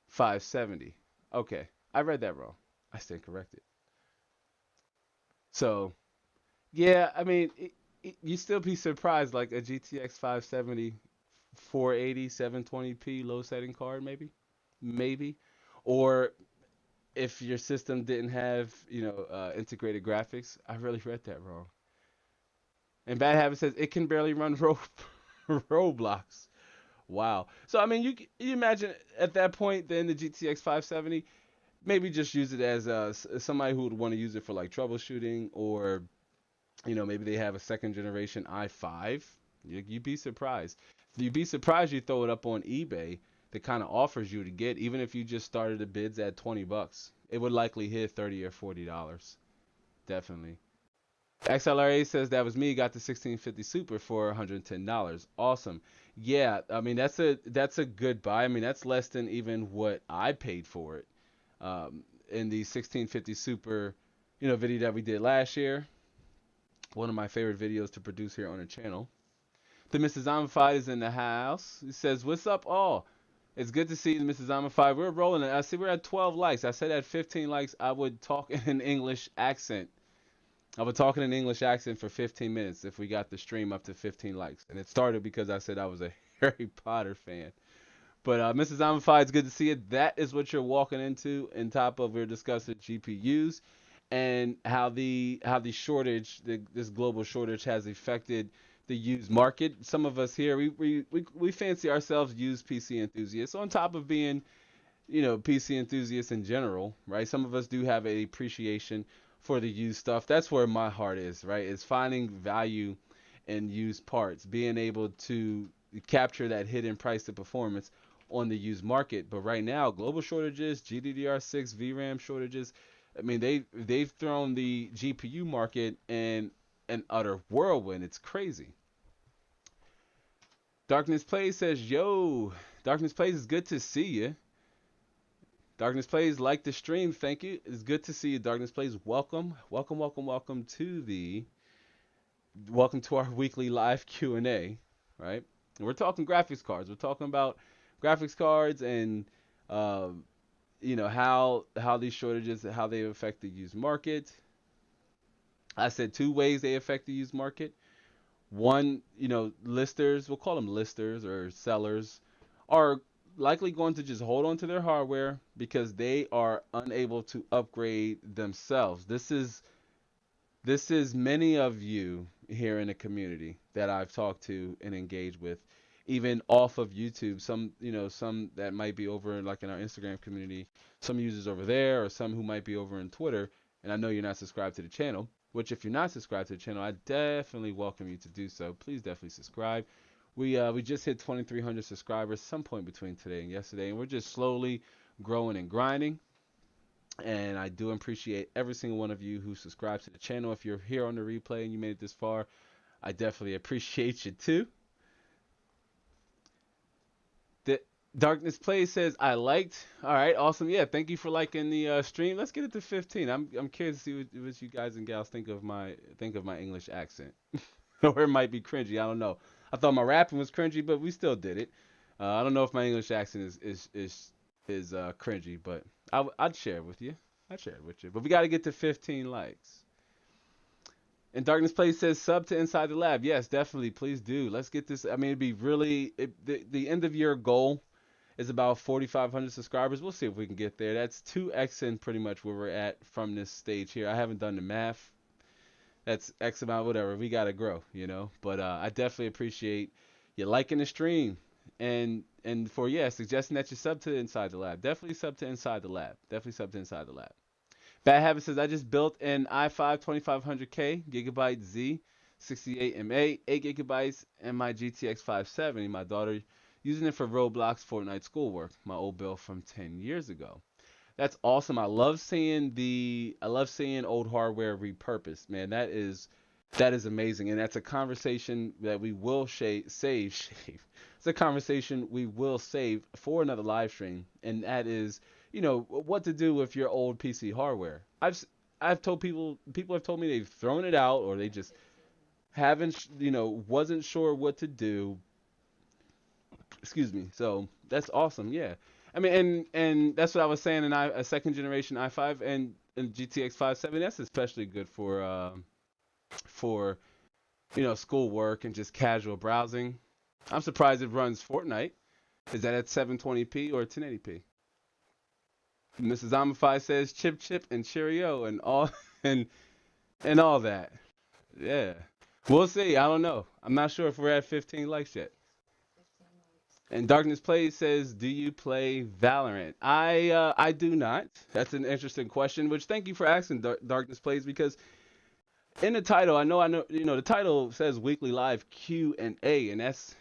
A: 570. Okay, I read that wrong. I stand corrected. So yeah, I mean, you still be surprised, like a GTX 570, 480, 720p low setting card, maybe, or if your system didn't have, integrated graphics. I really read that wrong. And Bad Habit says it can barely run Roblox. Wow. So I mean, you imagine at that point, then the GTX 570, maybe just use it as somebody who would want to use it for like troubleshooting, or maybe they have a second generation i5. You'd be surprised. You'd be surprised you throw it up on eBay, the kind of offers you to get, even if you just started the bids at $20. It would likely hit 30 or $40. Definitely. XLRA says that was me. Got the 1650 Super for $110. Awesome. Yeah, I mean that's a good buy. I mean that's less than even what I paid for it. In the 1650 Super, video that we did last year. One of my favorite videos to produce here on the channel. The Mrs. Zombified is in the house. He says, "What's up, all? It's good to see you, Mrs. Zombified. We're rolling it. I see we're at 12 likes. I said at 15 likes, I would talk in an English accent. I would talk in an English accent for 15 minutes if we got the stream up to 15 likes. And it started because I said I was a Harry Potter fan. But Mrs. Zombified, it's good to see it. That is what you're walking into. On top of, we're discussing GPUs and how the shortage, this global shortage, has affected the used market. Some of us here, we fancy ourselves used PC enthusiasts. On top of being, PC enthusiasts in general, right? Some of us do have a appreciation for the used stuff. That's where my heart is, right? Is finding value in used parts, being able to capture that hidden price to performance on the used market. But right now, global shortages, GDDR6, VRAM shortages. I mean, they've thrown the GPU market in an utter whirlwind. It's crazy. Darkness Plays says, "Yo, Darkness Plays, is good to see you." Darkness Plays, like the stream. Thank you. It's good to see you, Darkness Plays. Welcome, welcome, welcome, welcome to our weekly live Q&A. Right? And we're talking graphics cards. We're talking about graphics cards and uh, how these shortages, how they affect the used market. I said two ways they affect the used market. One, listers, we'll call them listers or sellers, are likely going to just hold on to their hardware because they are unable to upgrade themselves. This is many of you here in the community that I've talked to and engaged with, even off of YouTube. Some that might be over like in our Instagram community, some users over there, or some who might be over in Twitter. And I know you're not subscribed to the channel, which if you're not subscribed to the channel, I definitely welcome you to do so. Please definitely subscribe. We just hit 2,300 subscribers some point between today and yesterday, and we're just slowly growing and grinding. And I do appreciate every single one of you who subscribes to the channel. If you're here on the replay and you made it this far, I definitely appreciate you too. The Darkness Play says I liked. All right, awesome. Yeah, thank you for liking the stream. Let's get it to 15. I'm curious to see what you guys and gals think of my English accent, or it might be cringy. I don't know. I thought my rapping was cringy, but we still did it. I don't know if my English accent is cringy, but I'd share it with you. I'd share it with you. But we got to get to 15 likes. And Darkness Place says sub to Inside the Lab. Yes, definitely. Please do. Let's get this. I mean, it'd be really the end of year goal is about 4,500 subscribers. We'll see if we can get there. That's 2x in pretty much where we're at from this stage here. I haven't done the math. That's X amount, whatever. We got to grow, But I definitely appreciate you liking the stream. And for suggesting that you sub to Inside the Lab. Definitely sub to Inside the Lab. Definitely sub to Inside the Lab. Bad Habit says I just built an i5 2500K gigabyte Z 68MA 8 gigabytes and my GTX 570. My daughter using it for Roblox, Fortnite, schoolwork. My old bill from 10 years ago. That's awesome. I love seeing old hardware repurposed. Man, that is amazing, and that's a conversation that we will save. It's a conversation we will save for another live stream, and that is, what to do with your old PC hardware. I've told people have told me they've thrown it out or they just haven't, wasn't sure what to do. Excuse me. So that's awesome. Yeah. I mean, and that's what I was saying. A second generation i5 and GTX 570. That's especially good for schoolwork and just casual browsing. I'm surprised it runs Fortnite. Is that at 720p or 1080p? Mrs. Amify says chip chip and cheerio and all and and all that. Yeah. We'll see. I don't know. I'm not sure if we're at 15 likes yet. And Darkness Plays says, "Do you play Valorant?" I do not. That's an interesting question. Which thank you for asking, Darkness Plays, because in the title, I know, the title says Weekly Live Q&A, and that's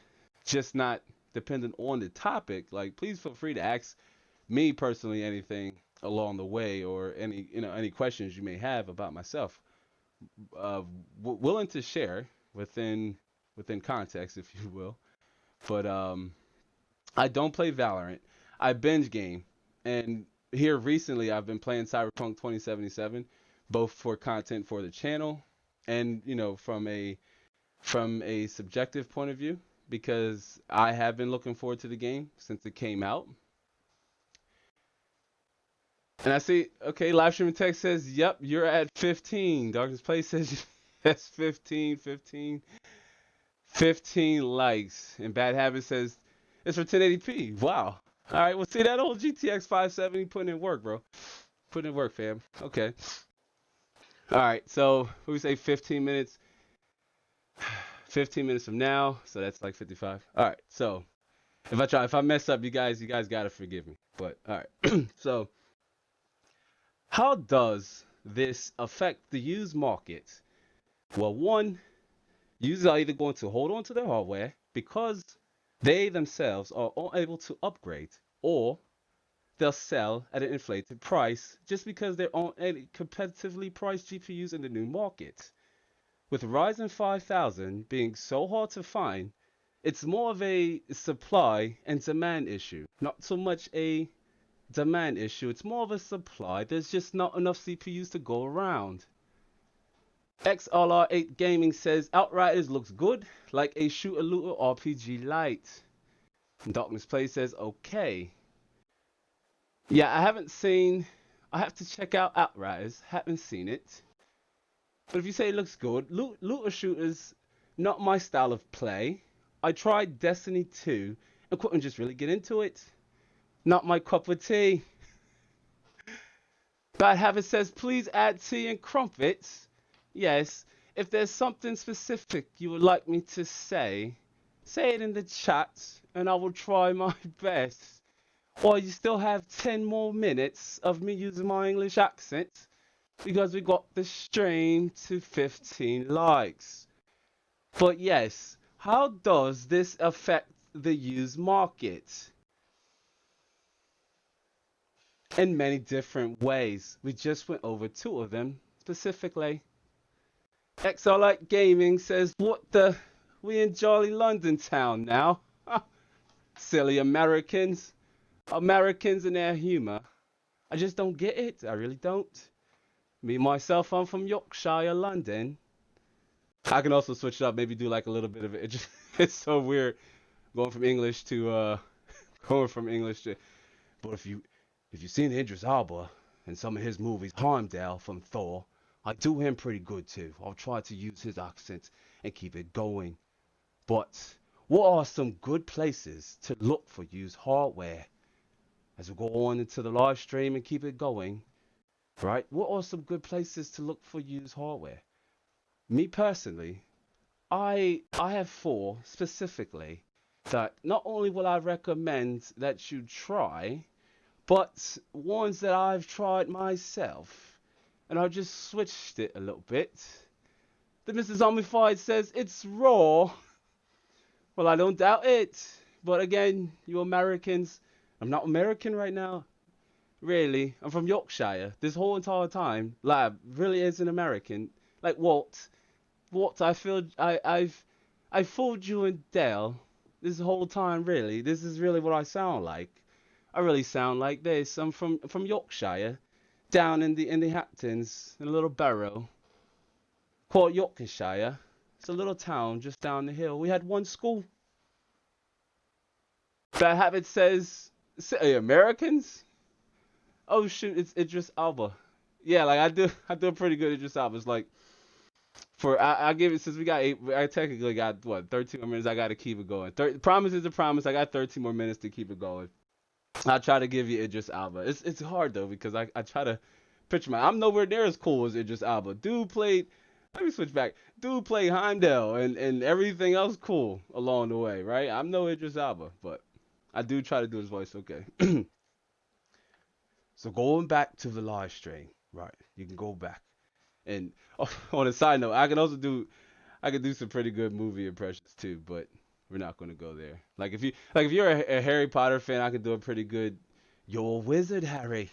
A: just not dependent on the topic. Like, please feel free to ask me personally anything along the way, or any questions you may have about myself. Uh, Willing to share within context, if you will. But I don't play Valorant. I binge game, and here recently I've been playing Cyberpunk 2077, both for content for the channel, and from a subjective point of view, because I have been looking forward to the game since it came out. And I see, okay, live streaming text says, "Yep, you're at 15." Darkest Place says, "Yes, 15, 15, 15 likes." And Bad Habit says, "It's for 1080p." Wow. All right, well, see that old GTX 570 putting in work, bro. Putting in work, fam. Okay. All right, so we say 15 minutes. 15 minutes from now, so that's like 55. All right, so if I mess up, you guys gotta forgive me. But all right, so how does this affect the used market? Well, one, users are either going to hold on to their hardware because they themselves are unable to upgrade, or they'll sell at an inflated price just because there aren't any competitively priced GPUs in the new market. With Ryzen 5000 being so hard to find, it's more of a supply and demand issue. Not so much a demand issue, it's more of a supply. There's just not enough CPUs to go around. XLR8 Gaming says Outriders looks good, like a shooter looter RPG light. Darkness Play says okay. Yeah, I have to check out Outriders, haven't seen it. But if you say it looks good, looter shooters, not my style of play. I tried Destiny 2 and couldn't just really get into it. Not my cup of tea. Bad Habit says, please add tea and crumpets. Yes, if there's something specific you would like me to say it in the chat and I will try my best. Or you still have 10 more minutes of me using my English accent, because we got the stream to 15 likes. But yes, how does this affect the used market? In many different ways. We just went over two of them specifically. XRLite Gaming says, what the? We in Jolly London town now. Silly Americans. Americans and their humor. I just don't get it. I really don't. Me, myself, I'm from Yorkshire, London. I can also switch it up, maybe do like a little bit of it. It's so weird going from English to going from English to. But if you've seen Idris Elba and some of his movies, Heimdall from Thor, I do him pretty good too. I'll try to use his accent and keep it going. But what are some good places to look for used hardware? As we go on into the live stream and keep it going, right? What are some good places to look for used hardware? Me personally, I have four specifically. that not only will I recommend that you try, but ones that I've tried myself. And I just switched it a little bit. The Mr. Zombified says it's raw. Well, I don't doubt it. But again, you Americans, I'm not American right now. Really, I'm from Yorkshire. This whole entire time, Lab really is an American. Like Walt. Walt, I fooled you and Dale this whole time. Really, this is really what I sound like. I really sound like this. I'm from Yorkshire, down in the Hamptons, in a little borough called Yorkshire. It's a little town just down the hill. We had one school. Bad Habit says, say Americans? Oh shoot, it's Idris Alba. Yeah, like I do a pretty good Idris Alba. It's like I give it since we got eight. I technically got what 13 more minutes. I got to keep it going. Promise is a promise. I got 13 more minutes to keep it going. I'll try to give you Idris Alba. It's hard though because I try to picture I'm nowhere near as cool as Idris Alba. Dude played. Let me switch back. Dude played Heimdall and everything else cool along the way, right? I'm no Idris Alba, but I do try to do his voice okay. So going back to the live stream, right? You can go back and on a side note, I could do some pretty good movie impressions too, but we're not going to go there. Like if you're a Harry Potter fan, I could do a pretty good "You're a wizard, Harry."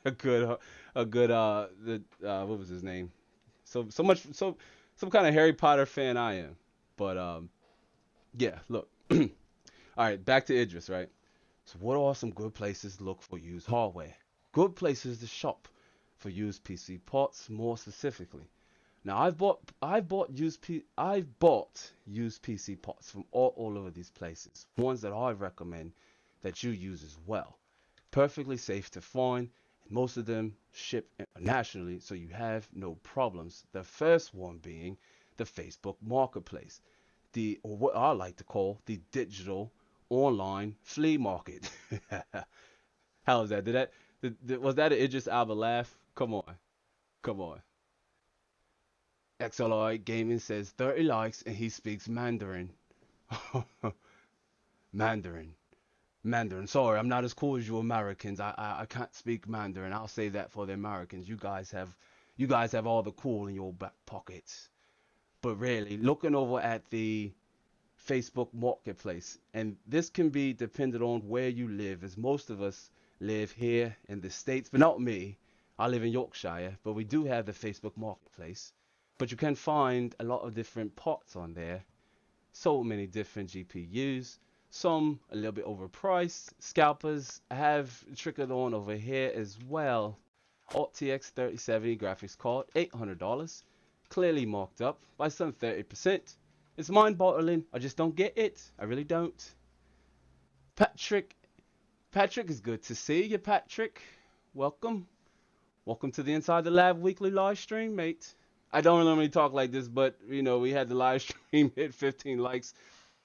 A: A good what was his name? So some kind of Harry Potter fan I am. But yeah, look. All right, back to Idris, right? So what are some good places to look for used hardware? Good places to shop for used PC parts, more specifically. Now I've bought used PC parts from all over these places. Ones that I recommend that you use as well. Perfectly safe to find, and most of them ship internationally, so you have no problems. The first one being the Facebook Marketplace, or what I like to call the digital online flea market. How was that? Was that an Idris Alba laugh? Come on, come on. XLI Gaming says 30 likes and he speaks Mandarin. Mandarin. Mandarin. Sorry, I'm not as cool as you Americans. I can't speak Mandarin. I'll say that for the Americans. You guys have all the cool in your back pockets. But really, looking over at the Facebook Marketplace, and this can be dependent on where you live, as most of us live here in the States, but not me. I live in Yorkshire, but we do have the Facebook Marketplace. But you can find a lot of different parts on there. So many different GPUs, some a little bit overpriced. Scalpers have trickled on over here as well. RTX 3070 graphics card, $800, clearly marked up by some 30%. It's mind-boggling. I just don't get it. I really don't. Patrick, Patrick is good to see you, Patrick. Welcome. Welcome to the Inside the Lab weekly live stream, mate. I don't normally talk like this, but we had the live stream hit 15 likes,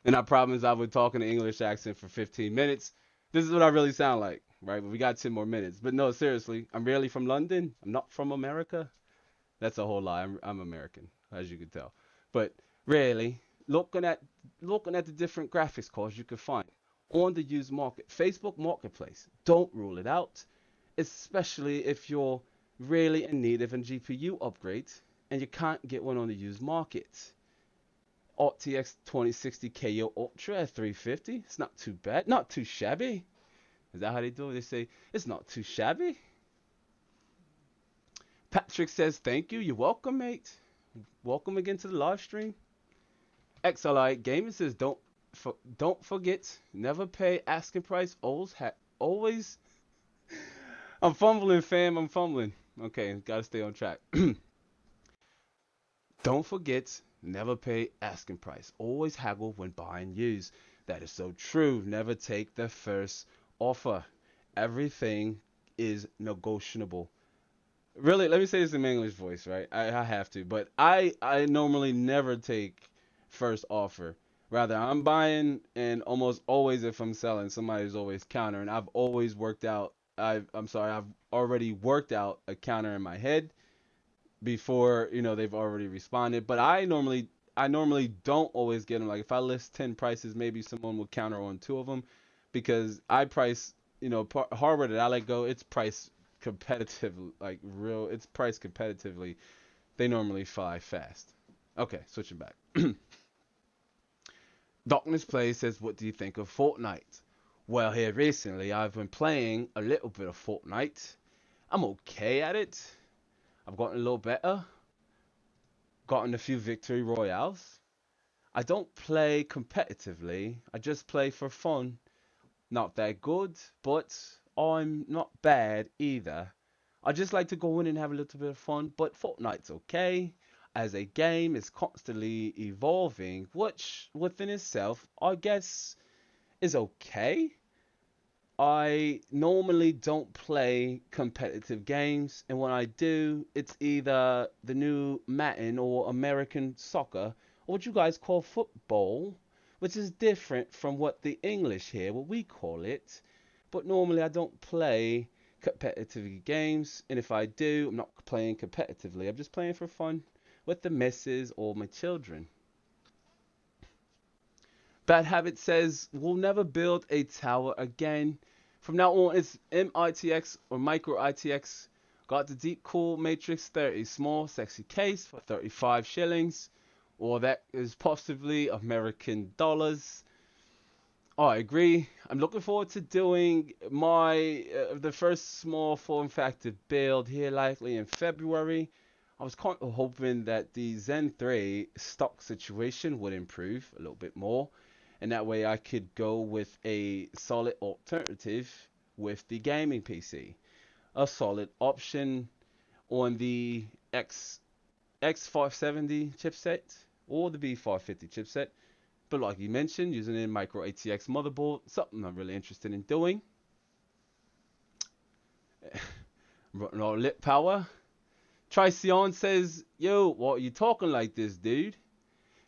A: and I promised I would talk in an English accent for 15 minutes. This is what I really sound like, right? But we got 10 more minutes. But no, seriously, I'm really from London. I'm not from America. That's a whole lie. I'm American, as you can tell. But really, looking at the different graphics cards you can find on the used market, Facebook Marketplace. Don't rule it out, especially if you're really in need of a GPU upgrade and you can't get one on the used market. RTX 2060 KO Ultra at 350. It's not too bad, not too shabby. Is that how they do it? They say it's not too shabby. Patrick says thank you. You're welcome, mate. Welcome again to the live stream. XLI Gaming says don't forget, never pay asking price. Always. I'm fumbling, fam. I'm fumbling. Okay, gotta stay on track. Don't forget, never pay asking price. Always haggle when buying used. That is so true. Never take the first offer. Everything is negotiable. Really, let me say this in my English voice, right? I have to, but I normally never take first offer. Rather, I'm buying, and almost always if I'm selling, somebody's always countering. I've already worked out a counter in my head before they've already responded. But I normally don't always get them. Like if I list 10 prices, maybe someone will counter on two of them because I price, hardware that I let go, it's priced competitive, like real, it's priced competitively. They normally fly fast. Okay, switching back. Darkness Play says, what do you think of Fortnite? Well, here recently I've been playing a little bit of Fortnite. I'm okay at it. I've gotten a little better. Gotten a few victory royales. I don't play competitively. I just play for fun. Not that good, but I'm not bad either. I just like to go in and have a little bit of fun, but Fortnite's okay. As a game, it's constantly evolving, which within itself, I guess, is okay. I normally don't play competitive games, and when I do, it's either the new Madden or American soccer, or what you guys call football, which is different from what the English here, what we call it. But normally I don't play competitive games, and if I do, I'm not playing competitively. I'm just playing for fun with the missus or my children. Bad Habit says we'll never build a tower again. From now on, it's MITX or Micro ITX. Got the Deep Cool Matrix 30 small sexy case for 35 shillings, or that is possibly American dollars. Oh, I agree. I'm looking forward to doing my the first small form factor build here, likely in February. I was kind of hoping that the Zen 3 stock situation would improve a little bit more, and that way I could go with a solid alternative with the gaming PC, a solid option on the X570 chipset or the B550 chipset. But like you mentioned, using a micro ATX motherboard, something I'm really interested in doing. Running all lip power. Triceon says, "Yo, what are you talking like this, dude?"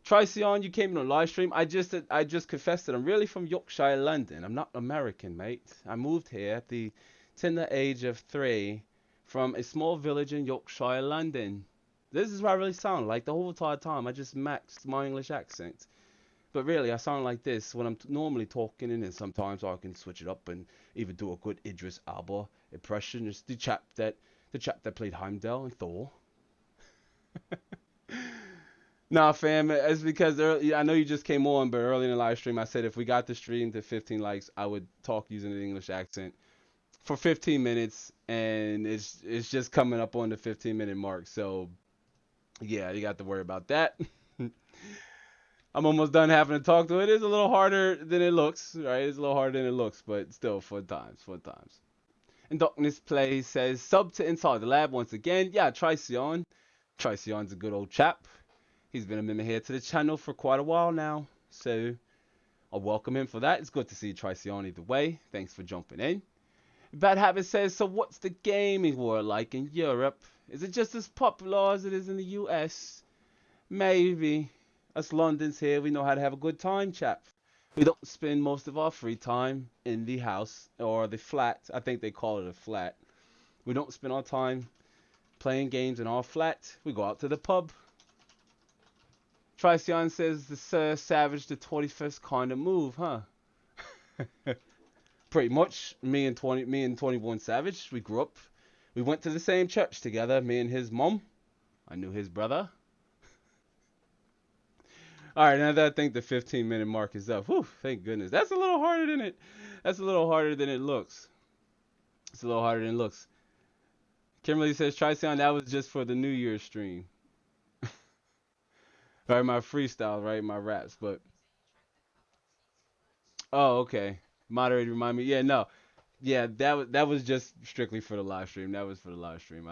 A: Triceon, you came in on live stream. I just confessed that I'm really from Yorkshire, London. I'm not American, mate. I moved here at the tender age of 3 from a small village in Yorkshire, London. This is what I really sound like the whole entire time. I just maxed my English accent. But really, I sound like this when I'm normally talking, and then sometimes I can switch it up and even do a good Idris Elba impression. It's the chap that played Heimdall and Thor. Nah, fam, it's because I know you just came on, but early in the live stream, I said if we got the stream to 15 likes, I would talk using an English accent for 15 minutes, and it's just coming up on the 15-minute mark. So yeah, you got to worry about that. I'm almost done having to talk to it. It is a little harder than it looks, right? It's a little harder than it looks, but still, fun times, fun times. And Darkness Play says, sub to Inside the Lab once again. Yeah, Triceon. Triceon's a good old chap. He's been a member here to the channel for quite a while now, so I'll welcome him for that. It's good to see Triceon either way. Thanks for jumping in. Bad Habit says, so what's the gaming world like in Europe? Is it just as popular as it is in the US? Maybe. Us Londons here, we know how to have a good time, chap. We don't spend most of our free time in the house or the flat. I think they call it a flat. We don't spend our time playing games in our flat. We go out to the pub. Triceon says the Sir Savage the 21st kind of move, huh? Pretty much. Me and 21 Savage, we grew up. We went to the same church together, me and his mom. I knew his brother. All right, now that I think the 15-minute mark is up. Whew, thank goodness. That's a little harder than it. That's a little harder than it looks. It's a little harder than it looks. Kimberly says, Triceon, that was just for the New Year's stream. Right, my freestyle, right, my raps. But oh, okay. Moderator, remind me. Yeah, no, yeah, that was just strictly for the live stream. That was for the live stream.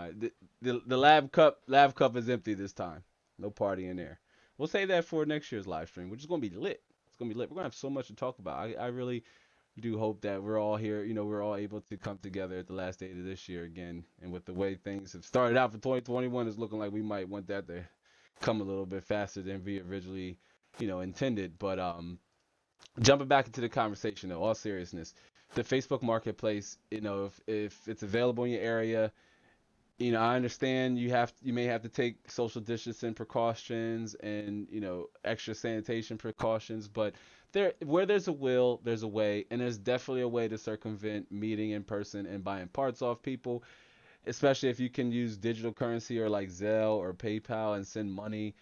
A: The lab cup is empty this time. No party in there. We'll save that for next year's live stream, which is gonna be lit. It's gonna be lit. We're gonna have so much to talk about. I really do hope that we're all here. We're all able to come together at the last day of this year again. And with the way things have started out for 2021, it's looking like we might want that to come a little bit faster than we originally, intended. But jumping back into the conversation, though, all seriousness, the Facebook Marketplace, if it's available in your area, I understand you may have to take social distancing precautions and extra sanitation precautions, but where there's a will, there's a way, and there's definitely a way to circumvent meeting in person and buying parts off people, especially if you can use digital currency or like Zelle or PayPal and send money,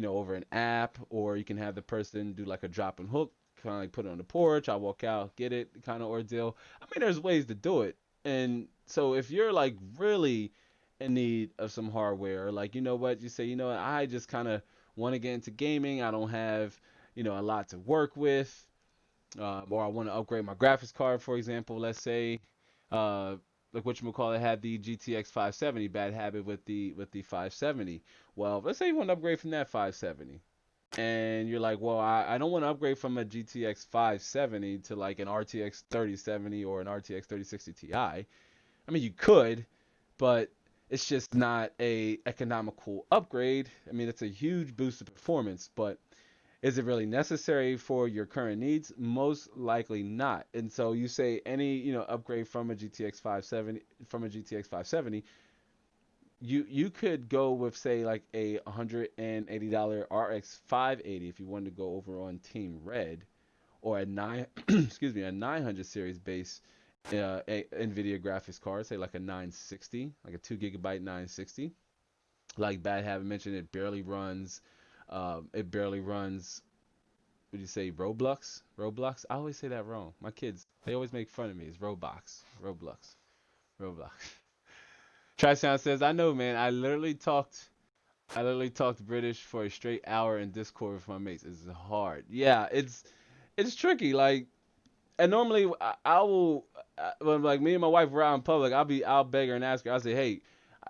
A: over an app, or you can have the person do like a drop and hook, kind of like put it on the porch, I walk out, get it kind of ordeal. I mean, there's ways to do it. And so if you're like really in need of some hardware, like you say, I just kind of want to get into gaming. I don't have, a lot to work with, or I want to upgrade my graphics card, for example. Let's say, uh, like what you call it, had the GTX 570, bad habit with the 570. Well, let's say you want to upgrade from that 570, and you're like, well, I don't want to upgrade from a GTX 570 to like an RTX 3070 or an RTX 3060 Ti. I mean, you could, but it's just not a economical upgrade. I mean, it's a huge boost of performance, but is it really necessary for your current needs? Most likely not. And so you say any, upgrade from a GTX 570 you could go with say like a $180 RX 580 if you wanted to go over on Team Red, or a nine excuse me, a 900 series base a Nvidia graphics card, say like a 960, like a 2 gigabyte 960. Like Bad Habit mentioned, it barely runs. It barely runs. Would you say Roblox? Roblox? I always say that wrong. My kids, they always make fun of me. It's Roblox. Roblox. Roblox. Trisound says, I know, man. I literally talked British for a straight hour in Discord with my mates. It's hard. Yeah, it's tricky. Like, and normally I will, when like me and my wife were out in public, I'll beg her and ask her. I say, hey,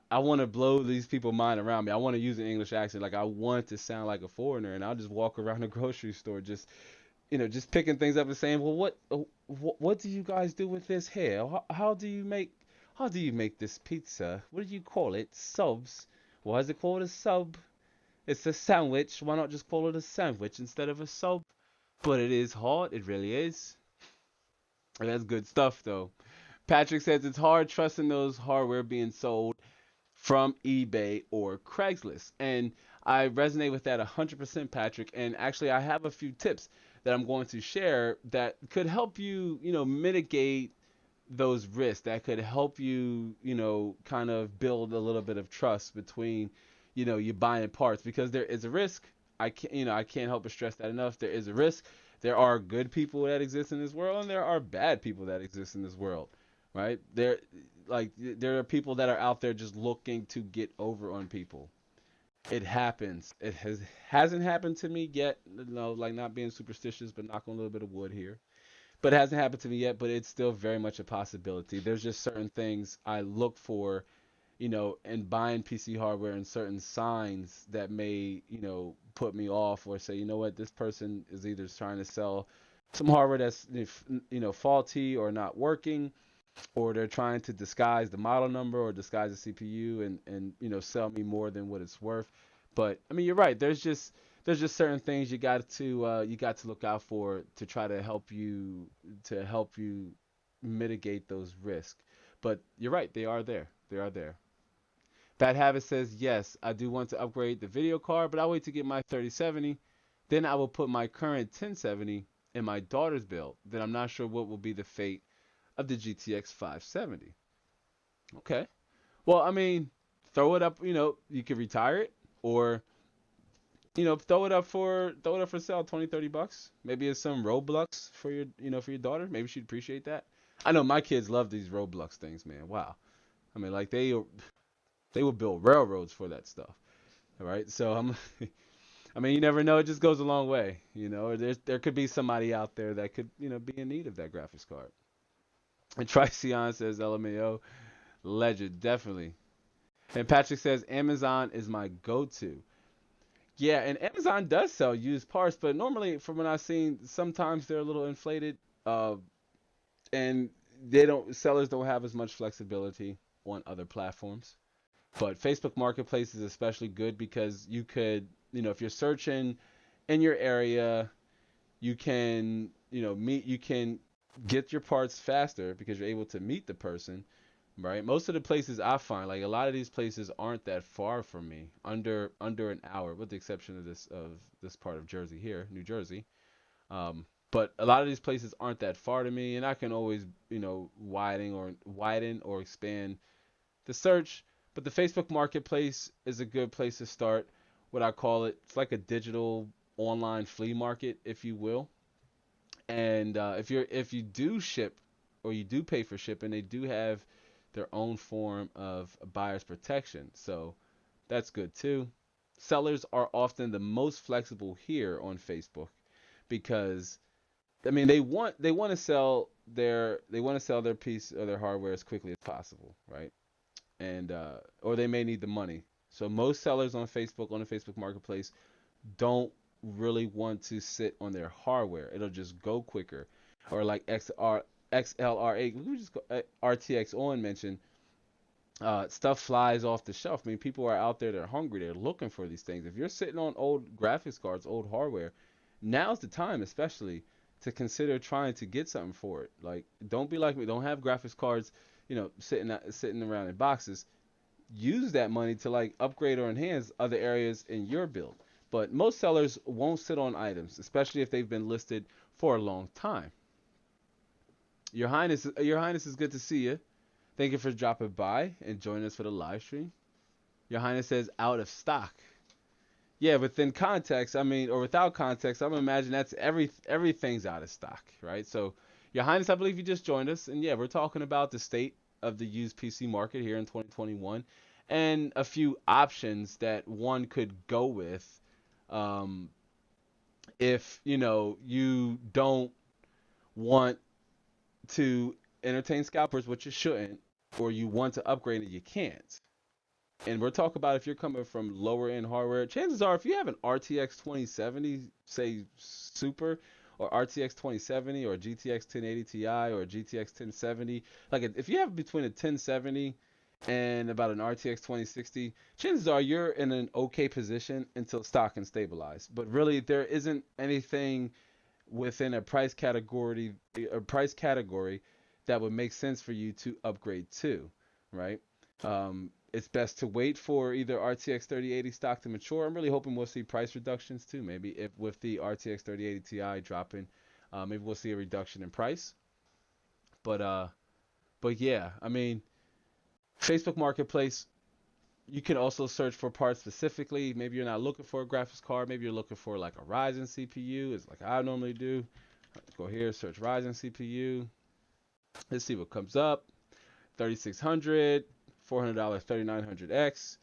A: I want to blow these people's mind around me. I want to use an English accent. Like I want to sound like a foreigner, and I'll just walk around the grocery store, just picking things up and saying, well, what do you guys do with this here? How do you make this pizza? What do you call it? Subs? Why is it called a sub? It's a sandwich. Why not just call it a sandwich instead of a sub? But it is hard. It really is. And that's good stuff, though. Patrick says it's hard trusting those hardware being sold from eBay or Craigslist. And I resonate with that 100%, Patrick. And actually, I have a few tips that I'm going to share that could help you, mitigate those risks, that could help you, kind of build a little bit of trust between, you buying parts, because there is a risk. I can't help but stress that enough. There is a risk. There are good people that exist in this world, and there are bad people that exist in this world, right? There are people that are out there just looking to get over on people. It happens. Hasn't happened to me yet. Like not being superstitious, but knock on a little bit of wood here. But it hasn't happened to me yet. But it's still very much a possibility. There's just certain things I look for, in buying PC hardware, and certain signs that may, put me off, or say, what, this person is either trying to sell some hardware that's, faulty or not working, or they're trying to disguise the model number or disguise the CPU, and sell me more than what it's worth. But I mean, you're right. There's just certain things you got to look out for to try to help you mitigate those risks. But you're right. They are there. They are there. Bad Habit says, yes, I do want to upgrade the video card, but I'll wait to get my 3070. Then I will put my current 1070 in my daughter's build. Then I'm not sure what will be the fate of the GTX 570. Okay. Well, I mean, throw it up. You could retire it, or throw it up for sale, 20, $30. Maybe it's some Roblox for your daughter. Maybe she'd appreciate that. I know my kids love these Roblox things, man. Wow. I mean, like they will build railroads for that stuff. All right. So I mean, you never know. It just goes a long way. There could be somebody out there that could, be in need of that graphics card. And Triceon says LMAO, legend, definitely. And Patrick says Amazon is my go-to. Yeah, and Amazon does sell used parts, but normally, from what I've seen, sometimes they're a little inflated, uh, and sellers don't have as much flexibility on other platforms. But Facebook Marketplace is especially good because you could, if you're searching in your area, you can, you can get your parts faster because you're able to meet the person right? Most of the places I find, like a lot of these places aren't that far from me, under an hour, with the exception of this part of Jersey here, New Jersey. But a lot of these places aren't that far to me, and I can always, widen or expand the search. But the Facebook Marketplace is a good place to start. What I call it, it's like a digital online flea market, if you will. And if you do ship or you do pay for shipping, they do have their own form of buyer's protection. So that's good too. Sellers are often the most flexible here on Facebook because I mean they want to sell their piece of their hardware as quickly as possible, right? And or they may need the money. So most sellers on the Facebook Marketplace don't really want to sit on their hardware. It'll just go quicker. Or like XLR8, we just go, RTX on mentioned, stuff flies off the shelf. I mean, people are out there, they're hungry, they're looking for these things. If you're sitting on old graphics cards, old hardware, now's the time, especially, to consider trying to get something for it. Like, don't be like me. Don't have graphics cards, sitting around in boxes. Use that money to like upgrade or enhance other areas in your build. But most sellers won't sit on items, especially if they've been listed for a long time. Your Highness is good to see you. Thank you for dropping by and joining us for the live stream. Your Highness says out of stock. Yeah, within context, I mean, or without context, I'm imagining that's everything's out of stock, right? So, Your Highness, I believe you just joined us, and yeah, we're talking about the state of the used PC market here in 2021, and a few options that one could go with, um, if you don't want to entertain scalpers, which you shouldn't, or you want to upgrade and you can't. And we're talking about if you're coming from lower end hardware, chances are if you have an RTX 2070, say Super, or RTX 2070, or GTX 1080 Ti, or GTX 1070, like if you have between a 1070 and about an RTX 2060, chances are you're in an okay position until stock can stabilize. But really, there isn't anything within a price category that would make sense for you to upgrade to, right? It's best to wait for either RTX 3080 stock to mature. I'm really hoping we'll see price reductions too. Maybe if with the RTX 3080 Ti dropping, maybe we'll see a reduction in price. But yeah, I mean, Facebook Marketplace. You can also search for parts specifically. Maybe you're not looking for a graphics card. Maybe you're looking for like a Ryzen CPU. It's like I normally do. Go here, search Ryzen CPU. Let's see what comes up. 3600, $400 3900X,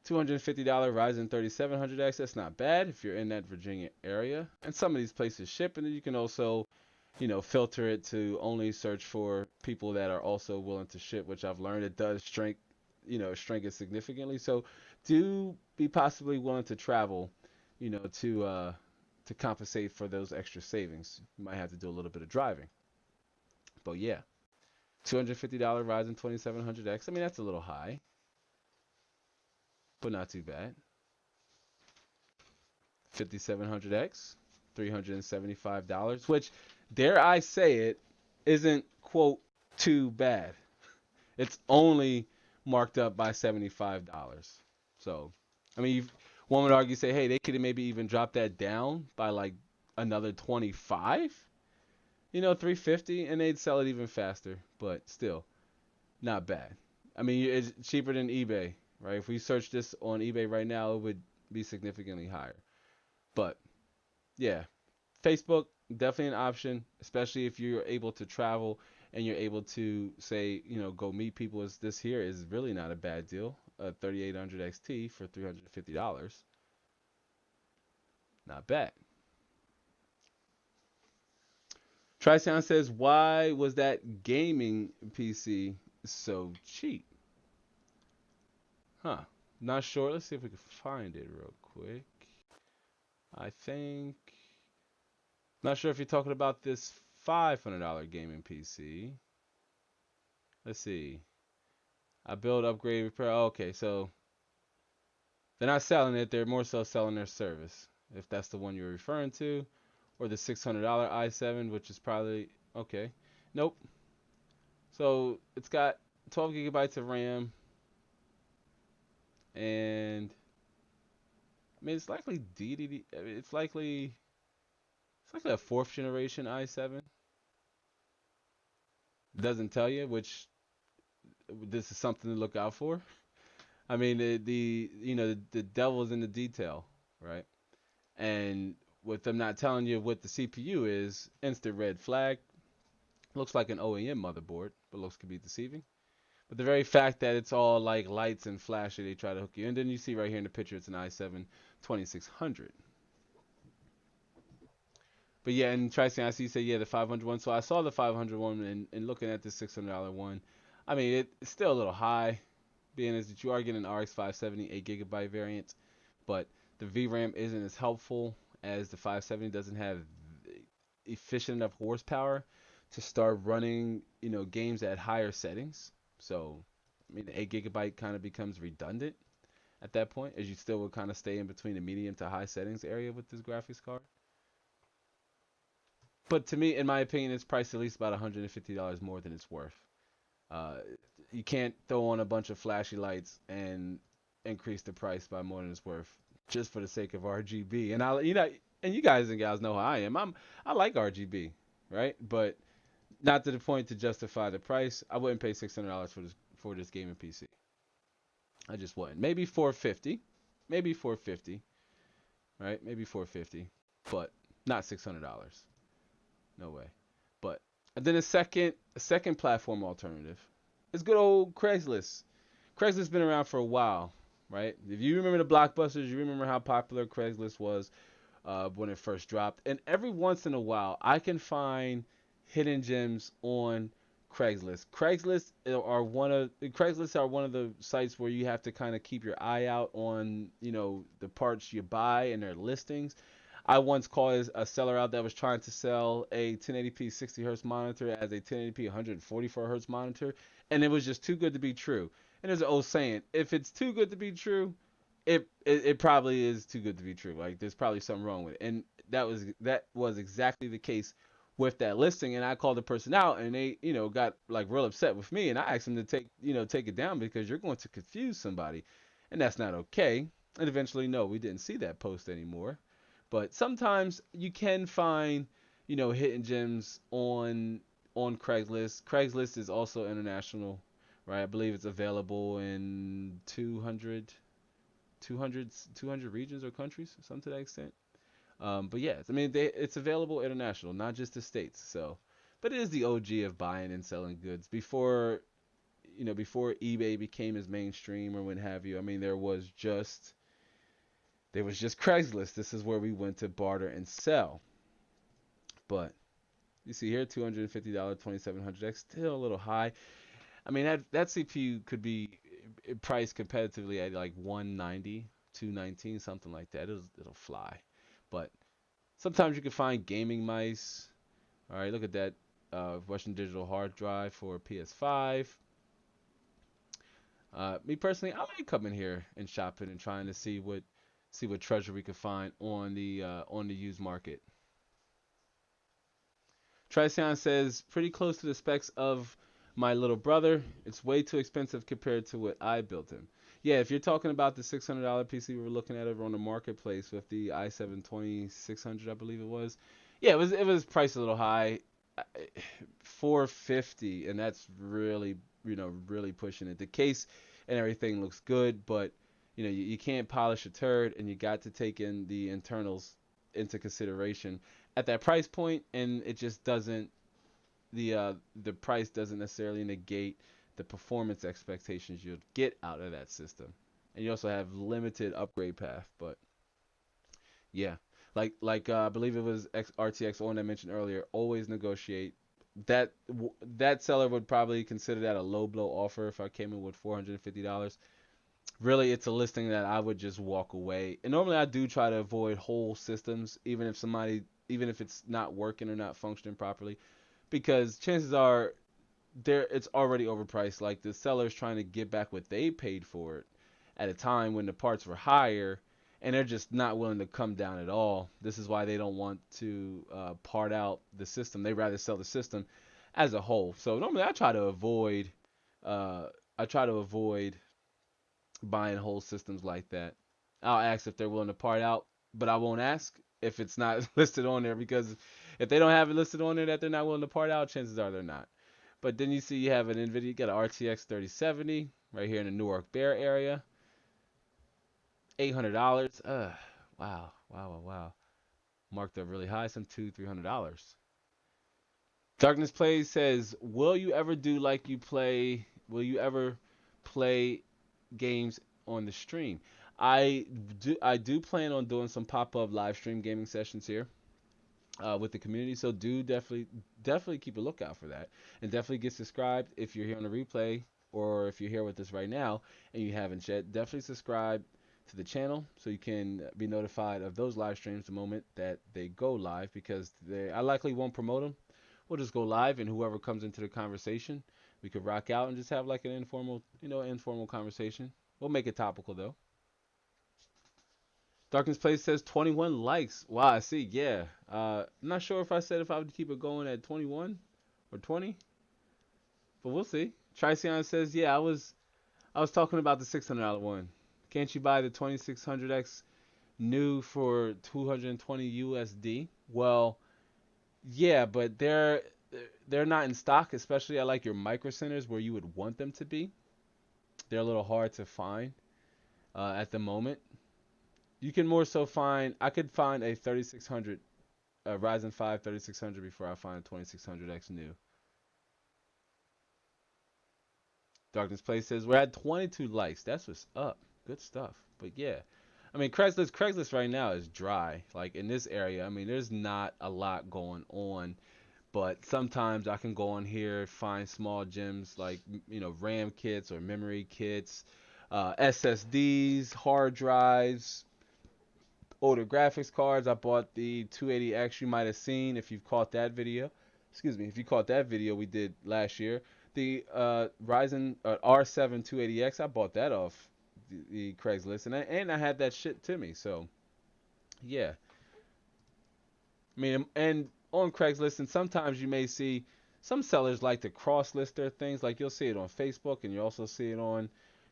A: $250 Ryzen 3700X. That's not bad if you're in that Virginia area. And some of these places ship, and then you can also, filter it to only search for people that are also willing to ship, which I've learned it does shrink it significantly. So do be possibly willing to travel, to compensate for those extra savings. You might have to do a little bit of driving. But yeah, $250 Ryzen 2700X. I mean, that's a little high, but not too bad. 5700X, $375, which, dare I say it, isn't, quote, too bad. It's only marked up by $75. So, I mean, one would argue, say, hey, they could have maybe even dropped that down by like another 25, 350, and they'd sell it even faster. But still, not bad. I mean, it's cheaper than eBay, right? If we search this on eBay right now, it would be significantly higher. But yeah, Facebook definitely an option, especially if you're able to travel and you're able to say, go meet people. As this here is really not a bad deal. A 3800 XT for $350. Not bad. Trisound says, why was that gaming PC so cheap? Huh. Not sure. Let's see if we can find it real quick. I think. Not sure if you're talking about this $500 gaming PC. Let's see. I build, upgrade, repair. Oh, okay, so they're not selling it. They're more so selling their service, if that's the one you're referring to, or the $600 i7, which is probably okay. Nope. So it's got 12 gigabytes of RAM, and I mean it's likely DDD. I mean, it's likely a fourth generation i7. Doesn't tell you, which this is something to look out for. I mean the devil's in the detail, right? And with them not telling you what the CPU is, instant red flag. Looks like an OEM motherboard, but looks could be deceiving. But the very fact that it's all like lights and flashy, they try to hook you. And then you see right here in the picture, it's an i7 2600. But yeah, and Tricy, I see you say, yeah, the 500 one. So I saw the 500 one and looking at the $600 one. I mean, it's still a little high, being as that you are getting an RX 570 8 GB variant, but the VRAM isn't as helpful as the 570 doesn't have efficient enough horsepower to start running, games at higher settings. So, I mean, the 8 GB kind of becomes redundant at that point, as you still would kind of stay in between the medium to high settings area with this graphics card. But to me, in my opinion, it's priced at least about $150 more than it's worth. Uh, you can't throw on a bunch of flashy lights and increase the price by more than it's worth just for the sake of RGB. And and you guys and gals know how I am. I like RGB, right? But not to the point to justify the price. I wouldn't pay $600 for this gaming PC. I just wouldn't. Maybe 450, maybe 450, right? Maybe 450, but not $600. No way. But and then a second platform alternative is good old Craigslist. Craigslist's been around for a while, right? If you remember the blockbusters, you remember how popular Craigslist was when it first dropped. And every once in a while, I can find hidden gems on Craigslist. Craigslist are one of the sites where you have to kind of keep your eye out on the parts you buy and their listings. I once called a seller out that was trying to sell a 1080p 60 hertz monitor as a 1080p 144 hertz monitor, and it was just too good to be true. And there's an old saying: if it's too good to be true, it probably is too good to be true. Like there's probably something wrong with it. And that was exactly the case with that listing. And I called the person out, and they got like real upset with me. And I asked them to take it down because you're going to confuse somebody, and that's not okay. And eventually, no, we didn't see that post anymore. But sometimes you can find, hidden gems on Craigslist. Craigslist is also international, right? I believe it's available in 200 regions or countries, something to that extent. But yes, I mean, it's available international, not just the states. So, but it is the OG of buying and selling goods before eBay became as mainstream or what have you. I mean, there was just Craigslist. This is where we went to barter and sell. But you see here, $250, 2700X, still a little high. I mean, that CPU could be priced competitively at like 190, 219, something like that. It'll fly. But sometimes you can find gaming mice. All right, look at that Western Digital hard drive for PS5. Me personally, I might come in here and shop it and trying to see what treasure we could find on the used market. Triceon says pretty close to the specs of my little brother. It's way too expensive compared to what I built him. Yeah, if you're talking about the $600 PC we were looking at over on the marketplace with the i7 2600, I believe it was. Yeah, it was priced a little high, 450, and that's really really pushing it. The case and everything looks good, but you can't polish a turd, and you got to take in the internals into consideration at that price point, and it just doesn't the price doesn't necessarily negate the performance expectations you'll get out of that system. And you also have limited upgrade path, but yeah, I believe it was RTX on I mentioned earlier. Always negotiate. That seller would probably consider that a low blow offer if I came in with $450. Really, it's a listing that I would just walk away. And normally I do try to avoid whole systems, even if it's not working or not functioning properly, because chances are it's already overpriced. Like the seller's trying to get back what they paid for it at a time when the parts were higher, and they're just not willing to come down at all. This is why they don't want to part out the system. They rather sell the system as a whole. So normally I try to avoid Uh, I try to avoid buying whole systems like that. I'll ask if they're willing to part out, but I won't ask if it's not listed on there because if they don't have it listed on there that they're not willing to part out, chances are they're not. But then you see you have an NVIDIA, you got an RTX 3070 right here in the Newark Bear area, $800. Wow, wow, wow, wow. Marked up really high, some $300. Darkness Plays says, "Will you ever do like you play? Will you ever play games on the stream?" I do plan on doing some pop-up live stream gaming sessions here with the community. So do definitely keep a lookout for that, and definitely get subscribed if you're here on the replay or if you're here with us right now and you haven't yet. Definitely subscribe to the channel so you can be notified of those live streams the moment that they go live because I likely won't promote them. We'll just go live and whoever comes into the conversation, we could rock out and just have like an informal, informal conversation. We'll make it topical though. Darkness Place says 21 likes. Wow, I see. Yeah. I'm not sure if I said if I would keep it going at 21 or 20, but we'll see. Tricion says, yeah, I was talking about the $600 one. Can't you buy the 2600X new for 220 USD? Well, yeah, but they're not in stock, especially at like your micro centers where you would want them to be. They're a little hard to find at the moment. You can more so find. I could find a 3600 Ryzen 5 3600 before I find a 2600X new. Darkness Place says we're at 22 likes. That's what's up. Good stuff. But yeah, I mean Craigslist right now is dry. Like in this area, I mean there's not a lot going on. But sometimes I can go on here find small gems like RAM kits or memory kits, SSDs, hard drives, older graphics cards. I bought the 280X you might have seen if you've caught that video. Excuse me, if you caught that video we did last year. The Ryzen R7 280X, I bought that off the Craigslist, and I had that shit to me. So yeah, I mean, and on Craigslist, and sometimes you may see some sellers like to cross list their things. Like you'll see it on Facebook, and you also see it on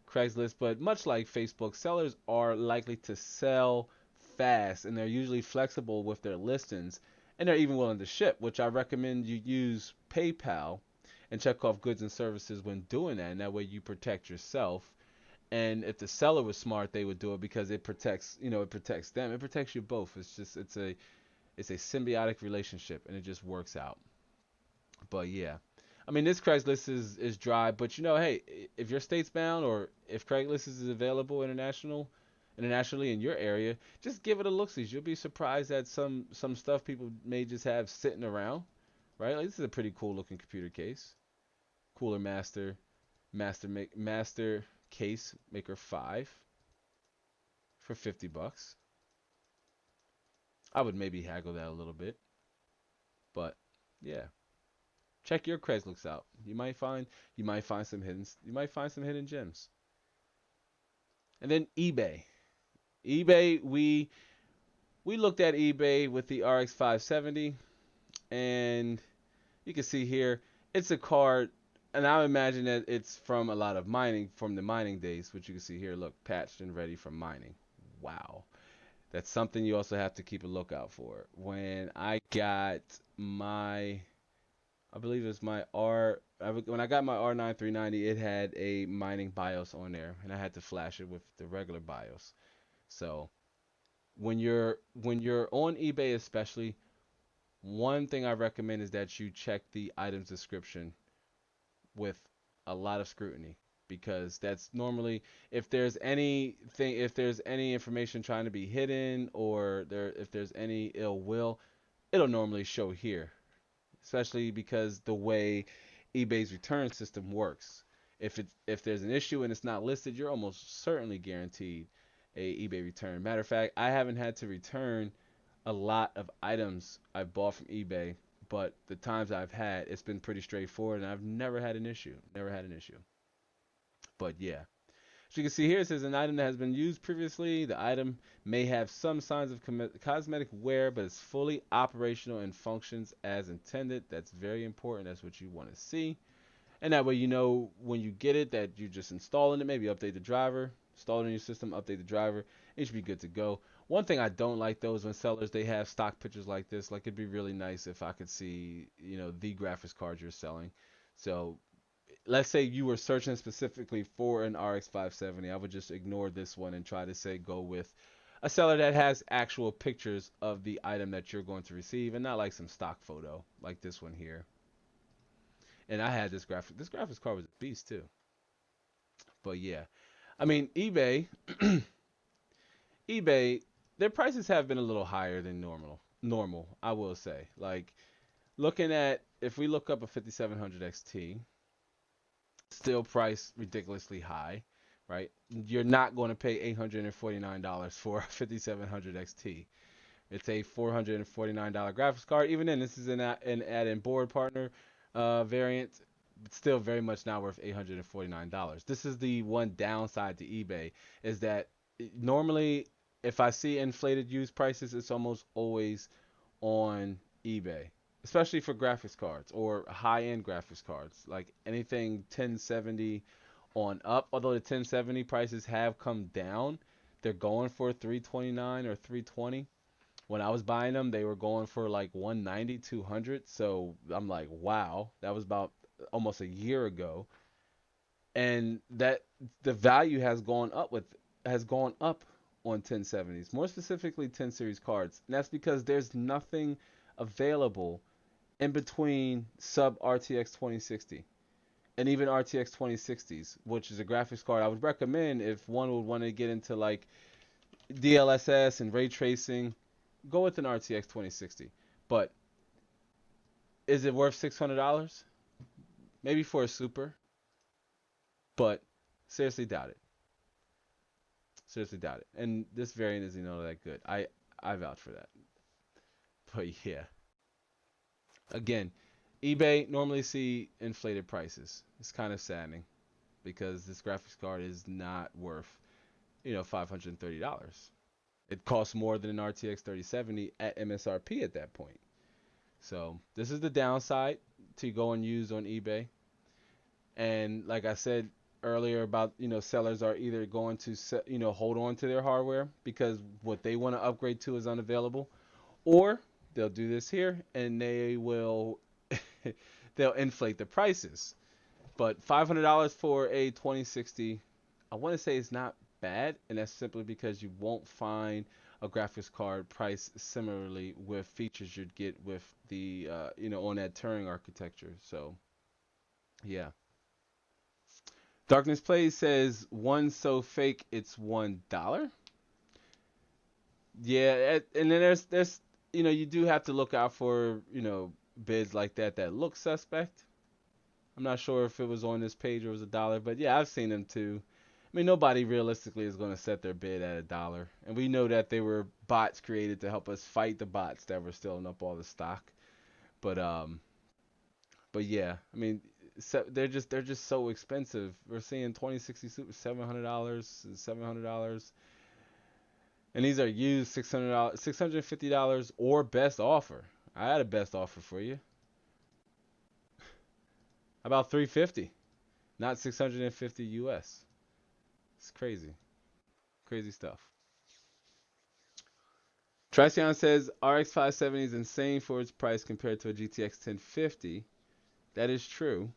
A: Craigslist. But much like Facebook, sellers are likely to sell fast, and they're usually flexible with their listings, and they're even willing to ship. Which I recommend you use PayPal and check off goods and services when doing that, and that way you protect yourself. And if the seller was smart, they would do it because it protects them. It protects you both. It's a symbiotic relationship, and it just works out. But yeah, I mean this Craigslist is dry, but hey, if you're states bound or if Craigslist is available internationally in your area, just give it a look. See, you'll be surprised at some stuff people may just have sitting around, right? Like, this is a pretty cool looking computer case, Cooler Master Case Maker 5 for $50. I would maybe haggle that a little bit, but yeah. Check your Craigslist out. You might find some hidden gems. And then eBay. eBay, we looked at eBay with the RX 570, and you can see here it's a card, and I imagine that it's from a lot of mining from the mining days, which you can see here. Look, patched and ready for mining. Wow, that's something you also have to keep a lookout for. When I got my I believe it's my when I got my R9 390, it had a mining BIOS on there, and I had to flash it with the regular BIOS. So when you're on eBay, especially, one thing I recommend is that you check the item's description with a lot of scrutiny because that's normally if there's any information trying to be hidden or if there's any ill will, it'll normally show here, especially because the way eBay's return system works. If there's an issue and it's not listed, you're almost certainly guaranteed a eBay return. Matter of fact, I haven't had to return a lot of items I've bought from eBay, but the times I've had, it's been pretty straightforward, and I've never had an issue. Never had an issue. But yeah, as you can see here, it says an item that has been used previously. The item may have some signs of cosmetic wear, but it's fully operational and functions as intended. That's very important. That's what you want to see. And that way, you know, when you get it, that you're just installing it. Maybe update the driver, install it in your system, update the driver. It should be good to go. One thing I don't like though is when sellers they have stock pictures like this. Like it'd be really nice if I could see, you know, the graphics card you're selling. So let's say you were searching specifically for an RX 570. I would just ignore this one and try to say go with a seller that has actual pictures of the item that you're going to receive and not like some stock photo like this one here. And I had this graphic. This graphics card was a beast too. But yeah, I mean eBay, their prices have been a little higher than normal. Normal, I will say. Like looking at if we look up a 5700 XT, still priced ridiculously high, right? You're not going to pay $849 for a 5700 XT. It's a $449 graphics card. Even then, this is an add-in board partner variant. It's still very much not worth $849. This is the one downside to eBay is that normally if I see inflated used prices, it's almost always on eBay, especially for graphics cards or high-end graphics cards, like anything 1070 on up. Although the 1070 prices have come down, they're going for 329 or 320. When I was buying them, they were going for like 190, 200. So I'm like, wow, that was about almost a year ago, and that the value has gone up on 1070s, more specifically 10 series cards. And that's because there's nothing available in between sub RTX 2060 and even RTX 2060s, which is a graphics card I would recommend if one would want to get into like DLSS and ray tracing. Go with an RTX 2060. But is it worth $600? Maybe for a super, but seriously doubt it. Seriously doubt it. And this variant isn't that good. I vouch for that. But yeah, again, eBay normally see inflated prices. It's kind of saddening because this graphics card is not worth, $530. It costs more than an RTX 3070 at MSRP at that point. So this is the downside to go and use on eBay. And like I said earlier about, sellers are either going to, hold on to their hardware because what they want to upgrade to is unavailable, or they'll do this here and they will they'll inflate the prices. But $500 for a 2060, I want to say it's not bad, and that's simply because you won't find a graphics card priced similarly with features you'd get with the on that Turing architecture. So yeah. Darkness Plays says one so fake it's $1. Yeah, and then there's you do have to look out for bids like that look suspect. I'm not sure if it was on this page or it was $1, but yeah, I've seen them too. I mean, nobody realistically is going to set their bid at $1, and we know that they were bots created to help us fight the bots that were stealing up all the stock. But but yeah, I mean, they're just so expensive. We're seeing 2060 Super $700, $700, and these are used $600, $650 or best offer. I had a best offer for you, about 350, not 650 US. It's crazy, crazy stuff. Triceon says RX 570 is insane for its price compared to a GTX 1050. That is true.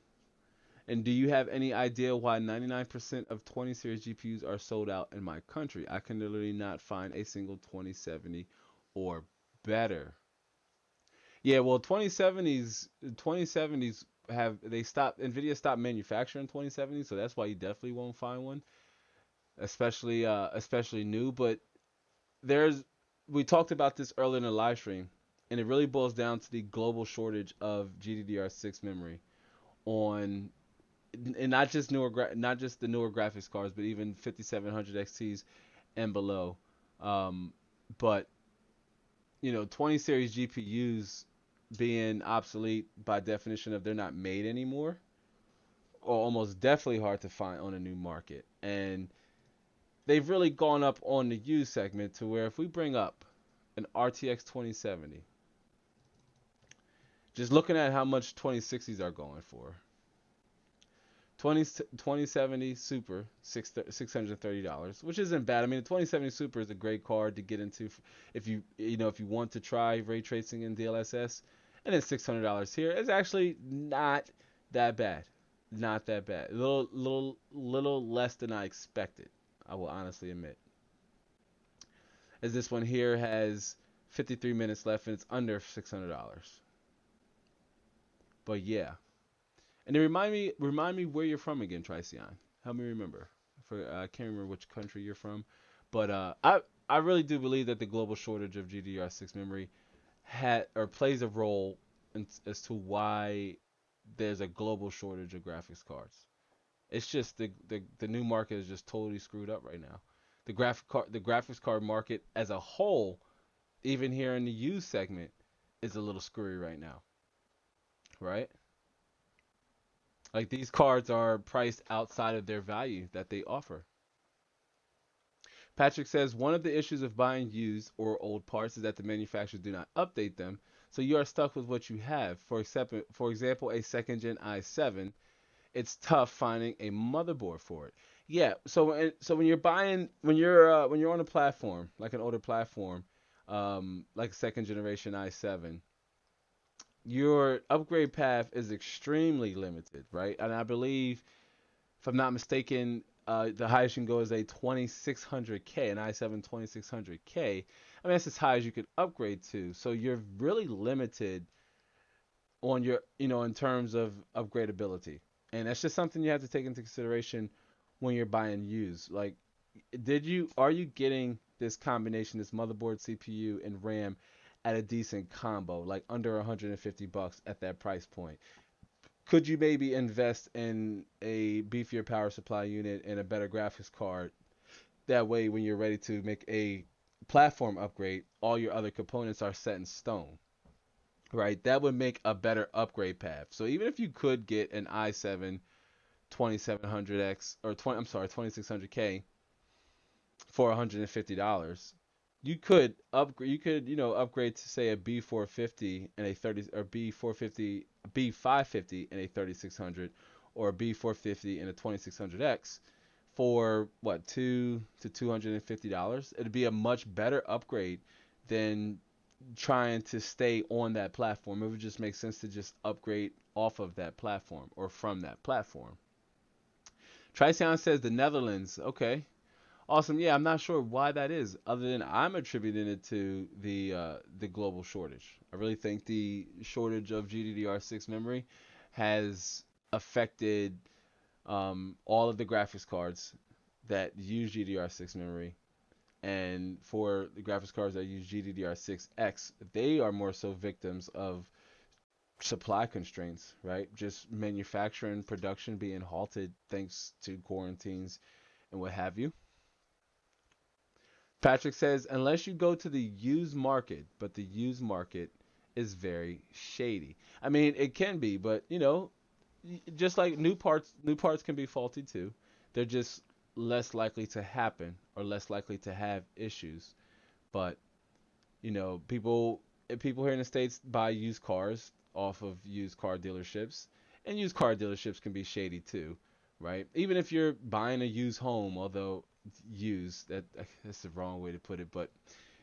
A: And do you have any idea why 99% of 20 series GPUs are sold out in my country? I can literally not find a single 2070 or better. Yeah, well, 2070s have they stopped Nvidia stopped manufacturing 2070s, so that's why you definitely won't find one, especially new. But there's we talked about this earlier in the live stream, and it really boils down to the global shortage of GDDR6 memory on, and not just the newer graphics cards, but even 5700 XTs and below. Um, but 20 series GPUs being obsolete by definition of they're not made anymore, or almost definitely hard to find on a new market. And they've really gone up on the used segment to where if we bring up an RTX 2070, just looking at how much 2060s are going for, 2070 Super, $630, which isn't bad. I mean, the 2070 Super is a great card to get into if if you want to try ray tracing in DLSS, and then $600 here is actually not that bad, not that bad. A little less than I expected. I will honestly admit, as this one here has 53 minutes left and it's under $600. But yeah, and then remind me where you're from again, Tricion. Help me remember. For I can't remember which country you're from, but I really do believe that the global shortage of GDDR6 memory had or plays a role as to why there's a global shortage of graphics cards. It's just the new market is just totally screwed up right now. The graphics card market as a whole, even here in the used segment, is a little screwy right now, right? Like these cards are priced outside of their value that they offer. Patrick says one of the issues of buying used or old parts is that the manufacturers do not update them, so you are stuck with what you have. For example, a second gen i7, it's tough finding a motherboard for it. Yeah, so when you're buying when you're on a platform like an older platform, like a second generation i7, your upgrade path is extremely limited, right? And I believe, if I'm not mistaken, the highest you can go is a 2600K, an i7 2600K. I mean, that's as high as you could upgrade to. So you're really limited on your, in terms of upgradability. And that's just something you have to take into consideration when you're buying used. Like, are you getting this combination, this motherboard, CPU, and RAM at a decent combo, like under 150 bucks at that price point? Could you maybe invest in a beefier power supply unit and a better graphics card? That way, when you're ready to make a platform upgrade, all your other components are set in stone, right? That would make a better upgrade path. So even if you could get an i7 2700X or 20, I'm sorry, 2600K for $150, you could upgrade. You could upgrade to say a B450 and a 30 or B450 B550 and a 3600, or a B450 and a 2600X for what, $200 to $250. It'd be a much better upgrade than trying to stay on that platform. It would just make sense to just upgrade off of that platform or from that platform. Triceon says the Netherlands. Okay. Awesome. Yeah, I'm not sure why that is, other than I'm attributing it to the global shortage. I really think the shortage of GDDR6 memory has affected all of the graphics cards that use GDDR6 memory, and for the graphics cards that use GDDR6X, they are more so victims of supply constraints, right? Just manufacturing production being halted thanks to quarantines and what have you. Patrick says, unless you go to the used market, but the used market is very shady. I mean, it can be, but just like new parts can be faulty too. They're just less likely to happen or less likely to have issues. But people here in the States buy used cars off of used car dealerships, and used car dealerships can be shady too, right? Even if you're buying a used home, although used, that's the wrong way to put it, but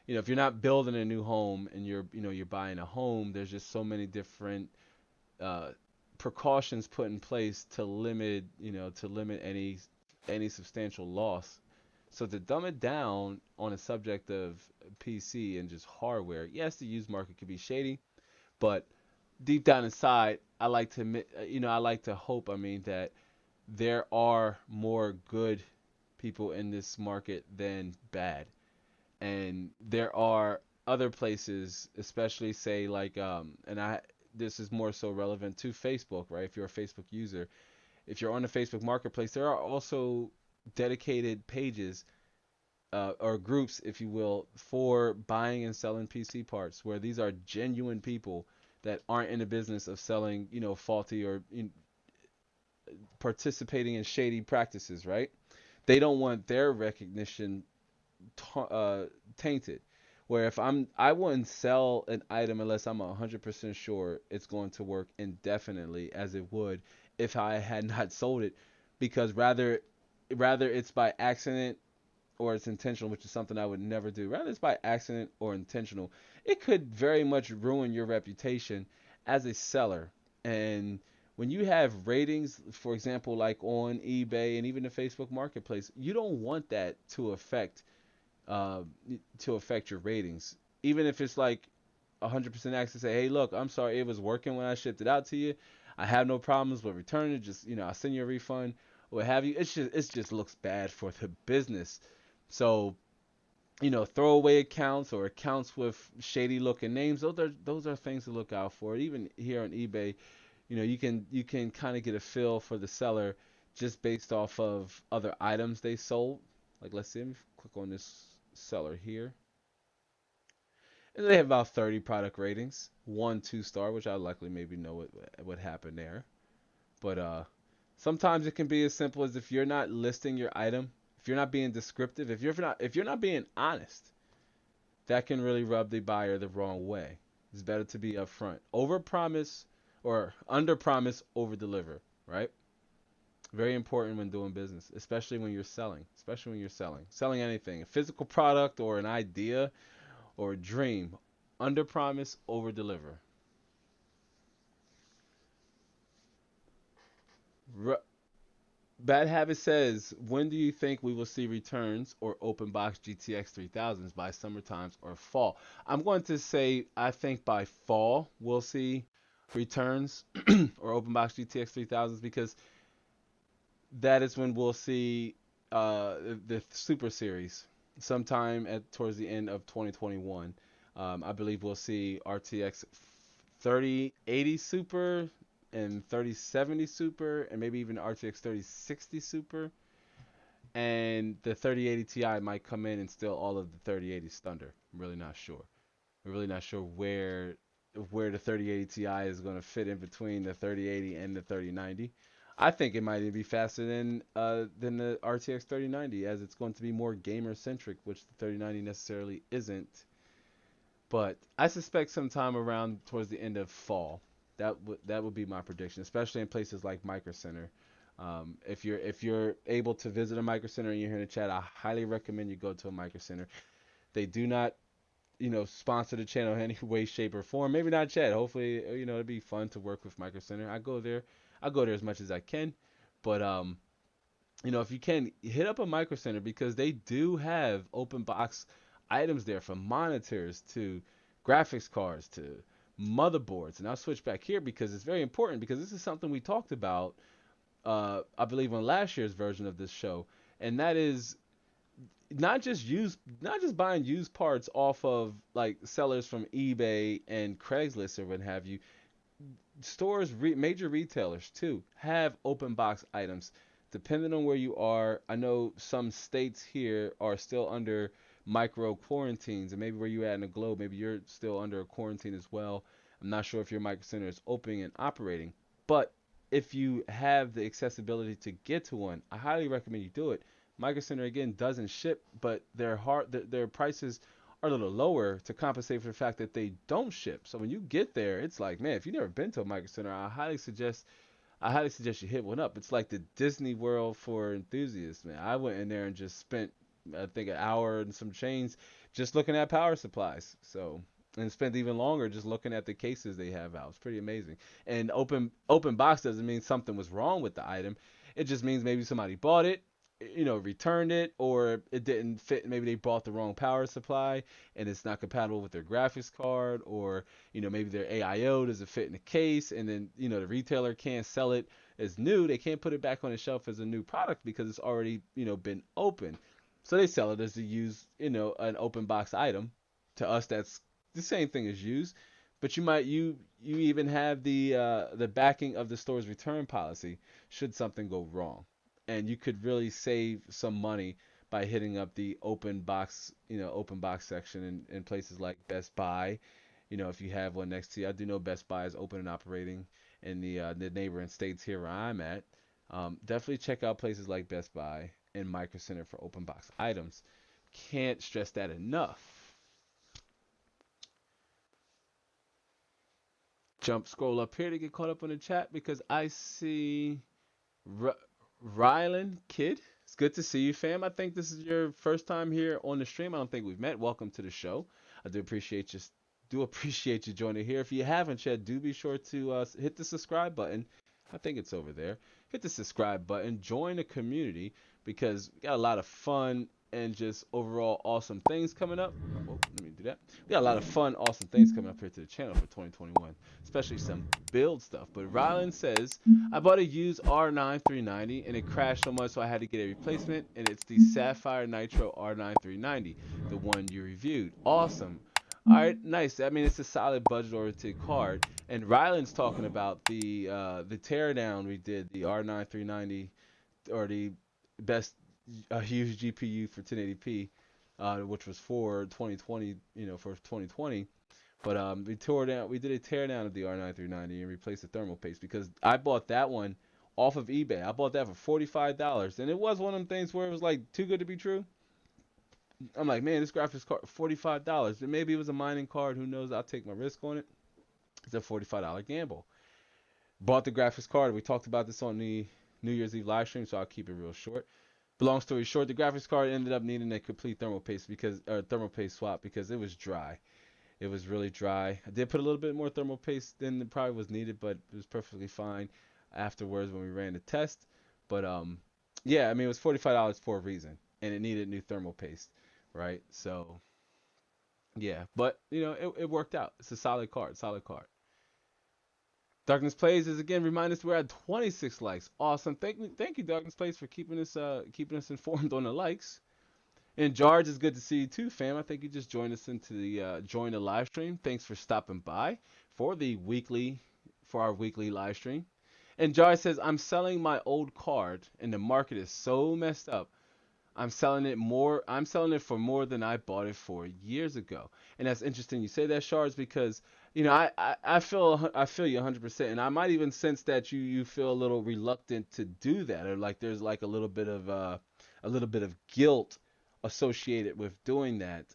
A: if you're not building a new home and you're buying a home, there's just so many different uh, precautions put in place to limit any substantial loss. So to dumb it down on a subject of PC and just hardware, yes, the used market could be shady, but deep down inside, I like to hope, I mean, that there are more good people in this market than bad. And there are other places, especially say like and I this is more so relevant to Facebook, right? If you're a Facebook user, if you're on the Facebook marketplace, there are also dedicated pages, or groups, if you will, for buying and selling PC parts, where these are genuine people that aren't in the business of selling, faulty or participating in shady practices, right? They don't want their recognition tainted. Where if I wouldn't sell an item unless I'm 100% sure it's going to work indefinitely, as it would if I had not sold it because rather it's by accident or it's intentional, which is something I would never do. Rather it's by accident or intentional, it could very much ruin your reputation as a seller. And when you have ratings, for example, like on eBay and even the Facebook Marketplace, you don't want that uh, to affect your ratings. Even if it's like 100% access, say, hey, look, I'm sorry, it was working when I shipped it out to you. I have no problems with returning it. Just I'll send you a refund, or what have you. It just looks bad for the business. So throwaway accounts or accounts with shady looking names. Those are things to look out for. Even here on eBay, you can kind of get a feel for the seller just based off of other items they sold. Like let's see, let me click on this seller here. And they have about 30 product ratings, 1 2 star, which I likely maybe know what happened there. But sometimes it can be as simple as if you're not listing your item, if you're not being descriptive, if you're not being honest, that can really rub the buyer the wrong way. It's better to be upfront. Over promise or under promise, over deliver, right? Very important when doing business, especially when you're selling, selling anything, a physical product or an idea or a dream. Under promise, over deliver. Bad Habit says, when do you think we will see returns or open box GTX 3000s by summer times or fall? I'm going to say I think by fall we'll see returns or open box GTX 3000s because that is when we'll see the Super Series sometime at towards the end of 2021. I believe we'll see RTX 3080 Super and 3070 Super and maybe even RTX 3060 Super. And the 3080 Ti might come in and steal all of the 3080's thunder. I'm really not sure. We're really not sure where the 3080 Ti is going to fit in between the 3080 and the 3090. I think it might even be faster than the RTX 3090, as it's going to be more gamer centric, which the 3090 necessarily isn't. But I suspect sometime around towards the end of fall, that would be my prediction, especially in places like Micro Center. If you're able to visit a Micro Center and you're here in the chat, I highly recommend you go to a Micro Center. They do not sponsor the channel in any way, shape, or form. Maybe not Chad. Hopefully, it'd be fun to work with Micro Center. I go there as much as I can, but if you can hit up a Micro Center because they do have open box items there from monitors to graphics cards to motherboards. And I'll switch back here because it's very important because this is something we talked about, I believe, on last year's version of this show, and that is not just buying used parts off of like sellers from eBay and Craigslist or what have you. Stores, major retailers too, have open box items. Depending on where you are, I know some states here are still under micro quarantines, and maybe where you at in the globe, maybe you're still under a quarantine as well. I'm not sure if your micro center is opening and operating, but if you have the accessibility to get to one, I highly recommend you do it. Micro Center again doesn't ship, but their prices are a little lower to compensate for the fact that they don't ship. So when you get there, it's like, man, if you've never been to a Micro Center, I highly suggest you hit one up. It's like the Disney World for enthusiasts, man. I went in there and just spent, I think, an hour and some change just looking at power supplies. So, and spent even longer just looking at the cases they have out. It's pretty amazing. And open box doesn't mean something was wrong with the item. It just means maybe somebody bought it, returned it, or it didn't fit. Maybe they bought the wrong power supply and it's not compatible with their graphics card, or maybe their AIO doesn't fit in the case, and then the retailer can't sell it as new. They can't put it back on the shelf as a new product because it's already been open. So they sell it as a used, an open box item. To us, that's the same thing as used, but you even have the backing of the store's return policy should something go wrong, and you could really save some money by hitting up the open box section in places like Best Buy. If you have one next to you, I do know Best Buy is open and operating in the neighboring states here where I'm at. Definitely check out places like Best Buy and Micro Center for open box items. Can't stress that enough. Scroll up here to get caught up on the chat because I see Rylan Kid, it's good to see you, fam. I think this is your first time here on the stream. I don't think we've met. Welcome to the show. I do appreciate you joining here. If you haven't yet, do be sure to hit the subscribe button. I think it's over there. Hit the subscribe button. Join the community because we got a lot of fun and just overall awesome things coming up. Oh, let me do that. We got a lot of fun, awesome things coming up here to the channel for 2021, especially some build stuff. But Rylan says I bought a used R9 390 and it crashed so much so I had to get a replacement, and it's the Sapphire Nitro R9 390, the one you reviewed. Awesome. All right, nice. I mean, it's a solid budget-oriented card. And Ryland's talking about the teardown we did, the R9 390, or the best used GPU for 1080p, which was for 2020, for 2020. But we did a tear down of the R9 390 and replaced the thermal paste because I bought that one off of eBay. I bought that for $45, and it was one of them things where it was like too good to be true. I'm like, man, this graphics card $45. And maybe it was a mining card. Who knows? I'll take my risk on it. It's a $45 gamble. Bought the graphics card. We talked about this on the New Year's Eve live stream, so I'll keep it real short. But long story short, the graphics card ended up needing a complete thermal paste swap because it was dry. It was really dry. I did put a little bit more thermal paste than probably was needed, but it was perfectly fine afterwards when we ran the test. But yeah, I mean it was $45 for a reason, and it needed new thermal paste, right? So yeah, but it worked out. It's a solid card, solid card. Darkness Plays is again remind us we're at 26 likes. Awesome. Thank you, Darkness Plays, for keeping us informed on the likes. And George, it's good to see you too, fam. I think you just joined us into the join the live stream. Thanks for stopping by for our weekly live stream. And George says, I'm selling my old card and the market is so messed up. I'm selling it for more than I bought it for years ago. And that's interesting you say that, Shards, because I feel you 100%, and I might even sense that you feel a little reluctant to do that, or like there's like a little bit of guilt associated with doing that.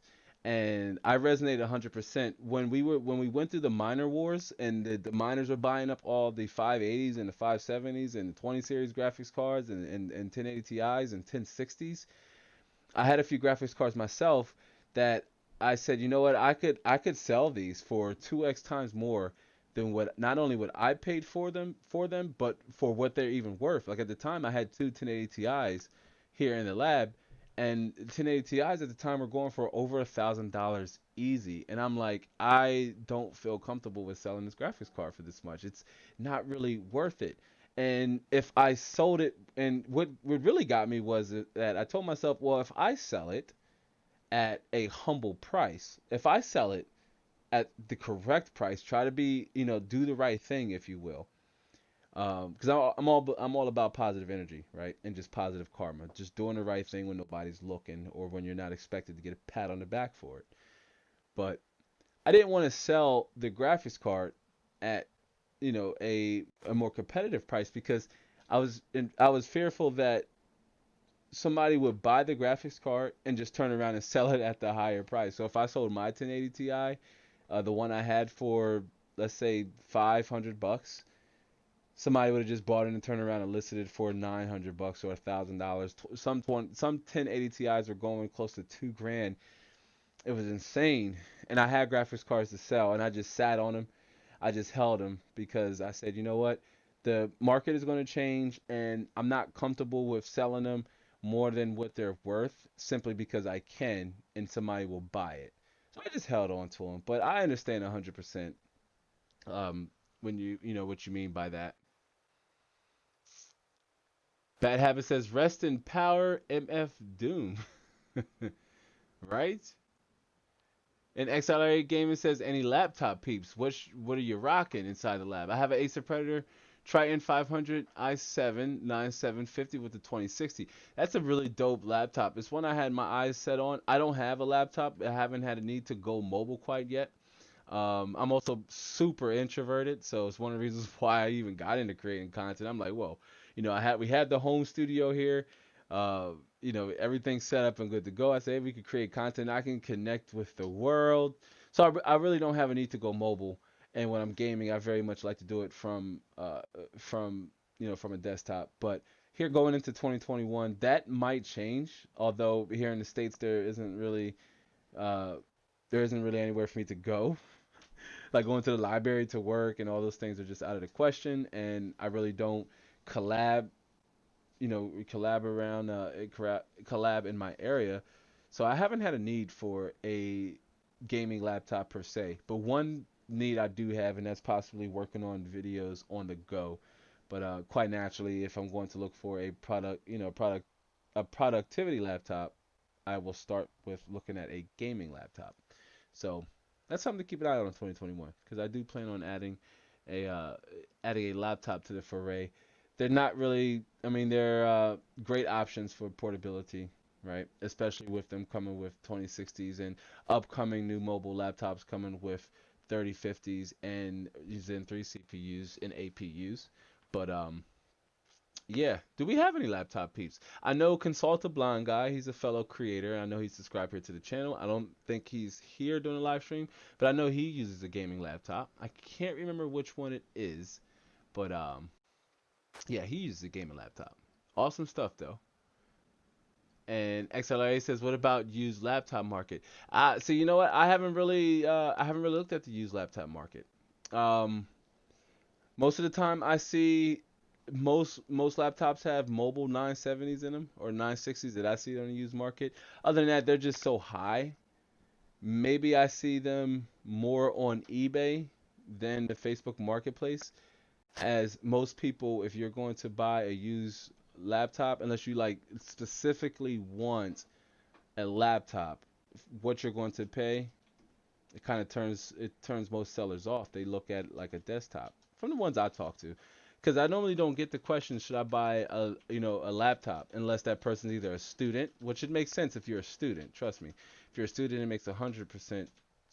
A: And I resonate 100% when we went through the miner wars and the miners were buying up all the 580s and the 570s and the 20 series graphics cards and 1080 Ti's and 1060s. I had a few graphics cards myself that I said, you know what, I could sell these for 2x times more than what not only what I paid for them, but for what they're even worth. Like at the time, I had two 1080 Ti's here in the lab, and 1080 Ti's at the time were going for over $1,000 easy. And I'm like, I don't feel comfortable with selling this graphics card for this much. It's not really worth it. And if I sold it, and what really got me was that I told myself, well, if I sell it at a humble price, if I sell it at the correct price, try to be, do the right thing, if you will. Because I'm all about positive energy, right, and just positive karma, just doing the right thing when nobody's looking or when you're not expected to get a pat on the back for it. But I didn't want to sell the graphics card at a more competitive price because I was fearful that somebody would buy the graphics card and just turn around and sell it at the higher price. So if I sold my 1080 Ti, the one I had for let's say $500, somebody would have just bought it and turned around and listed it for $900 or $1,000. Some 1080 Ti's were going close to 2 grand. It was insane, and I had graphics cards to sell, and I just sat on them. I just held them because I said, you know what, the market is going to change, and I'm not comfortable with selling them more than what they're worth simply because I can, and somebody will buy it. So I just held on to them. But I understand 100% when you know what you mean by that. Bad Habit says, rest in power, MF Doom. Right? And XLRA Gaming says, any laptop peeps? What are you rocking inside the lab? I have an Acer Predator Triton 500 i7 9750 with the 2060. That's a really dope laptop. It's one I had my eyes set on. I don't have a laptop. I haven't had a need to go mobile quite yet. I'm also super introverted, so it's one of the reasons why I even got into creating content. I'm like, whoa, we had the home studio here, uh, everything's set up and good to go. I said, hey, we could create content. I can connect with the world, so I really don't have a need to go mobile. And when I'm gaming, I very much like to do it from a desktop. But here going into 2021, that might change. Although here in the states uh, there isn't really anywhere for me to go. Like going to the library to work and all those things are just out of the question. And I really don't collab, collab around, collab in my area. So I haven't had a need for a gaming laptop per se. But one need I do have, and that's possibly working on videos on the go. But quite naturally, if I'm going to look for a product, a productivity laptop, I will start with looking at a gaming laptop. So that's something to keep an eye on in 2021 because I do plan on a uh, adding a laptop to the foray. They're not really, I mean, they're great options for portability, right? Especially with them coming with 2060s and upcoming new mobile laptops coming with 3050s and using 3 CPUs and APUs. But yeah. Do we have any laptop peeps? I know Consult a Blind Guy. He's a fellow creator. I know he's subscribed here to the channel. I don't think he's here doing a live stream, but I know he uses a gaming laptop. I can't remember which one it is, but yeah, he uses a gaming laptop. Awesome stuff though. And XLRA says, "What about used laptop market?" So you know what? I haven't really looked at the used laptop market. Um, Most of the time, I see most laptops have mobile 970s in them or 960s that I see on the used market. Other than that, they're just so high. Maybe I see them more on eBay than the Facebook Marketplace. As most people, if you're going to buy a used laptop, unless you like specifically want a laptop, what you're going to pay, it turns most sellers off. They look at like a desktop from the ones I talk to, because I normally don't get the question, should I buy a laptop, unless that person's either a student, which it makes sense if you're a student. Trust me, if you're a student, it makes 100%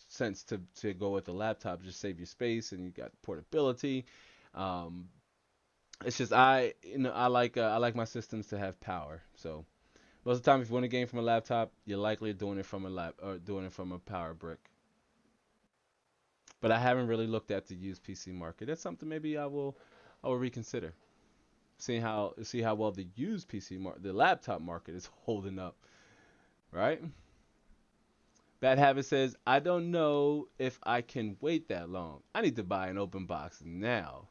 A: sense to go with a laptop. Just save you space and you got portability. Um, it's just I like my systems to have power. So most of the time, if you want a game from a laptop, you're likely doing it from a lap or doing it from a power brick. But I haven't really looked at the used PC market. That's something maybe I will reconsider. See how well the used the laptop market is holding up, right? Bad Habit says, "I don't know if I can wait that long. I need to buy an open box now."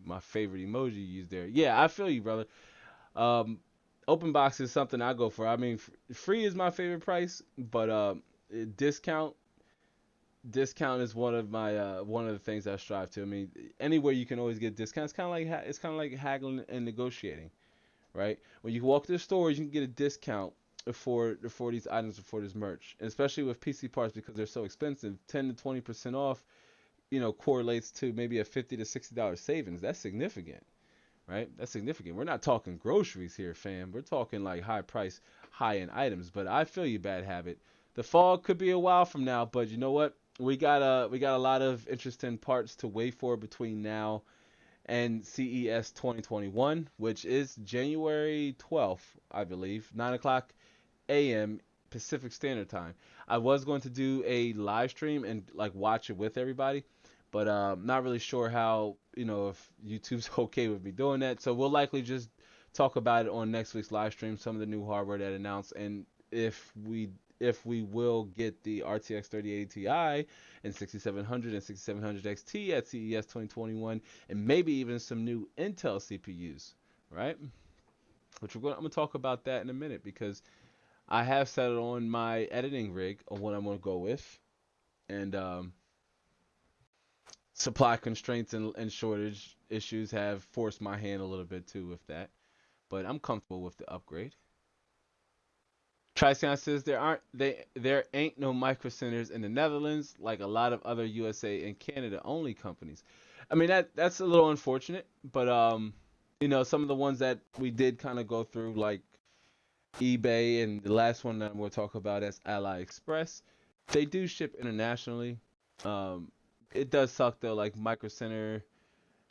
A: My favorite emoji used there. Yeah, I feel you, brother. Um, Open box is something I go for. I mean, free is my favorite price, but discount discount is one of the things I strive to. I mean, anywhere you can always get discounts. It's kind of like haggling and negotiating, right? When you walk to the stores, you can get a discount for these items for this merch, and especially with PC parts because they're so expensive. 10 to 20% off, correlates to maybe a $50 to $60 savings. That's significant, right? That's significant. We're not talking groceries here, fam. We're talking like high price, high end items. But I feel you, Bad Habit. The fall could be a while from now, but you know what? We got a lot of interesting parts to wait for between now and CES 2021, which is January 12th, I believe, 9 o'clock a.m. Pacific Standard Time. I was going to do a live stream and like watch it with everybody, but not really sure how, if YouTube's okay with me doing that. So we'll likely just talk about it on next week's live stream, some of the new hardware that announced, and if we will get the RTX 3080 Ti and 6700 and 6700 XT at CES 2021, and maybe even some new Intel CPUs, right? I'm gonna talk about that in a minute because I have settled on my editing rig on what I'm gonna go with, and supply constraints and shortage issues have forced my hand a little bit too with that. But I'm comfortable with the upgrade. Tricia says there ain't no micro centers in the Netherlands like a lot of other USA and Canada only companies. I mean that's a little unfortunate, but some of the ones that we did kind of go through like eBay and the last one that I'm going to talk about is AliExpress. They do ship internationally. Um, it does suck though, like Micro Center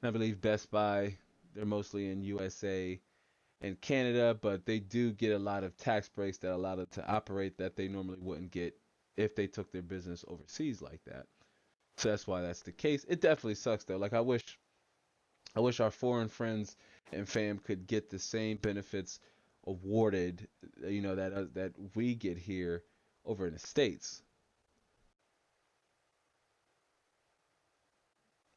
A: and I believe Best Buy. They're mostly in USA and Canada, but they do get a lot of tax breaks that allow them to operate that they normally wouldn't get if they took their business overseas like that. So that's why that's the case. It definitely sucks though. Like I wish our foreign friends and fam could get the same benefits awarded, that we get here over in the States.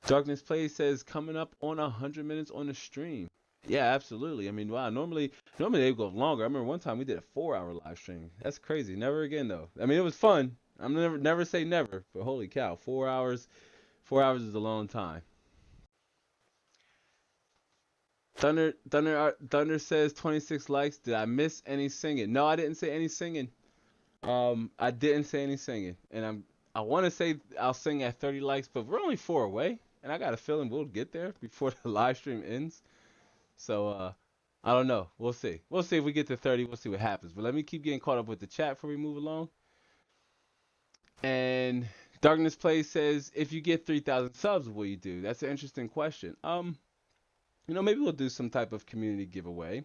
A: Darkness Play says coming up on 100 minutes on the stream. Yeah, absolutely. I mean, wow. Normally they go longer. I remember one time we did a 4-hour live stream. That's crazy. Never again though. I mean, it was fun. I'm never say never, but holy cow, 4 hours. 4 hours is a long time. Thunder says 26 likes. Did I miss any singing? No, I didn't say any singing. I didn't say any singing, and I want to say I'll sing at 30 likes, but we're only 4 away, and I got a feeling we'll get there before the live stream ends. So I don't know. We'll see. We'll see if we get to 30. We'll see what happens. But let me keep getting caught up with the chat before we move along. And Darkness Play says, if you get 3,000 subs, what will you do? That's an interesting question. Maybe we'll do some type of community giveaway.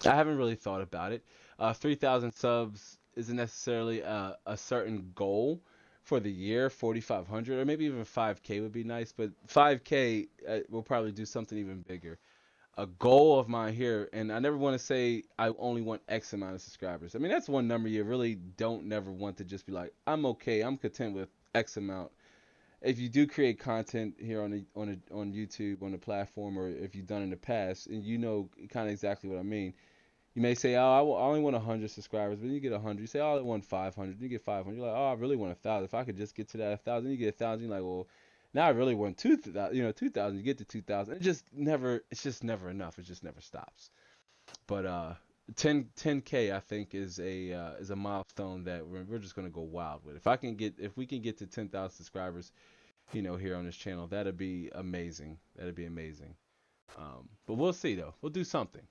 A: I haven't really thought about it. 3,000 subs isn't necessarily a certain goal for the year. 4,500 or maybe even 5K would be nice, but 5K we'll probably do something even bigger. A goal of mine here, and I never want to say I only want X amount of subscribers. I mean, that's one number you really don't never want to just be like, I'm okay, I'm content with X amount. If you do create content here on YouTube on the platform, or if you've done in the past, and you know kind of exactly what I mean. You may say, oh, I only want 100 subscribers, but then you get 100. You say, oh, I want 500. You get 500. You're like, oh, I really want 1,000. If I could just get to that 1,000, you get 1,000. You're like, well, now I really want 2,000. 2,000. You get to 2,000. It's just never enough. It just never stops. But 10K I think is a milestone that we're just gonna go wild with. If we can get to 10,000 subscribers, here on this channel, that'd be amazing. That'd be amazing. But we'll see though. We'll do something.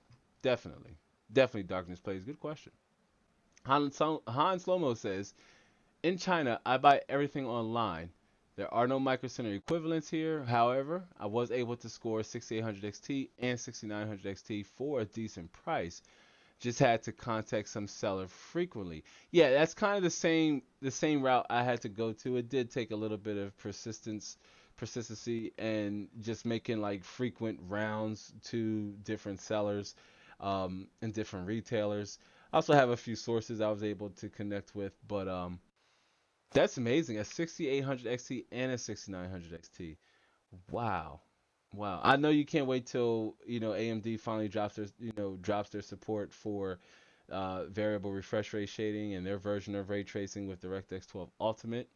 A: Definitely. Definitely Darkness Plays. Good question. Han Slomo says, in China, I buy everything online. There are no Micro Center equivalents here. However, I was able to score 6800 XT and 6900 XT for a decent price. Just had to contact some seller frequently. Yeah, that's kind of the same route I had to go to. It did take a little bit of persistency, and just making like frequent rounds to different sellers, and different retailers. I also have a few sources I was able to connect with, but that's amazing. A 6800 XT and a 6900 XT. Wow. Wow. I know you can't wait till, AMD finally drops their support for variable refresh rate shading and their version of ray tracing with DirectX 12 Ultimate.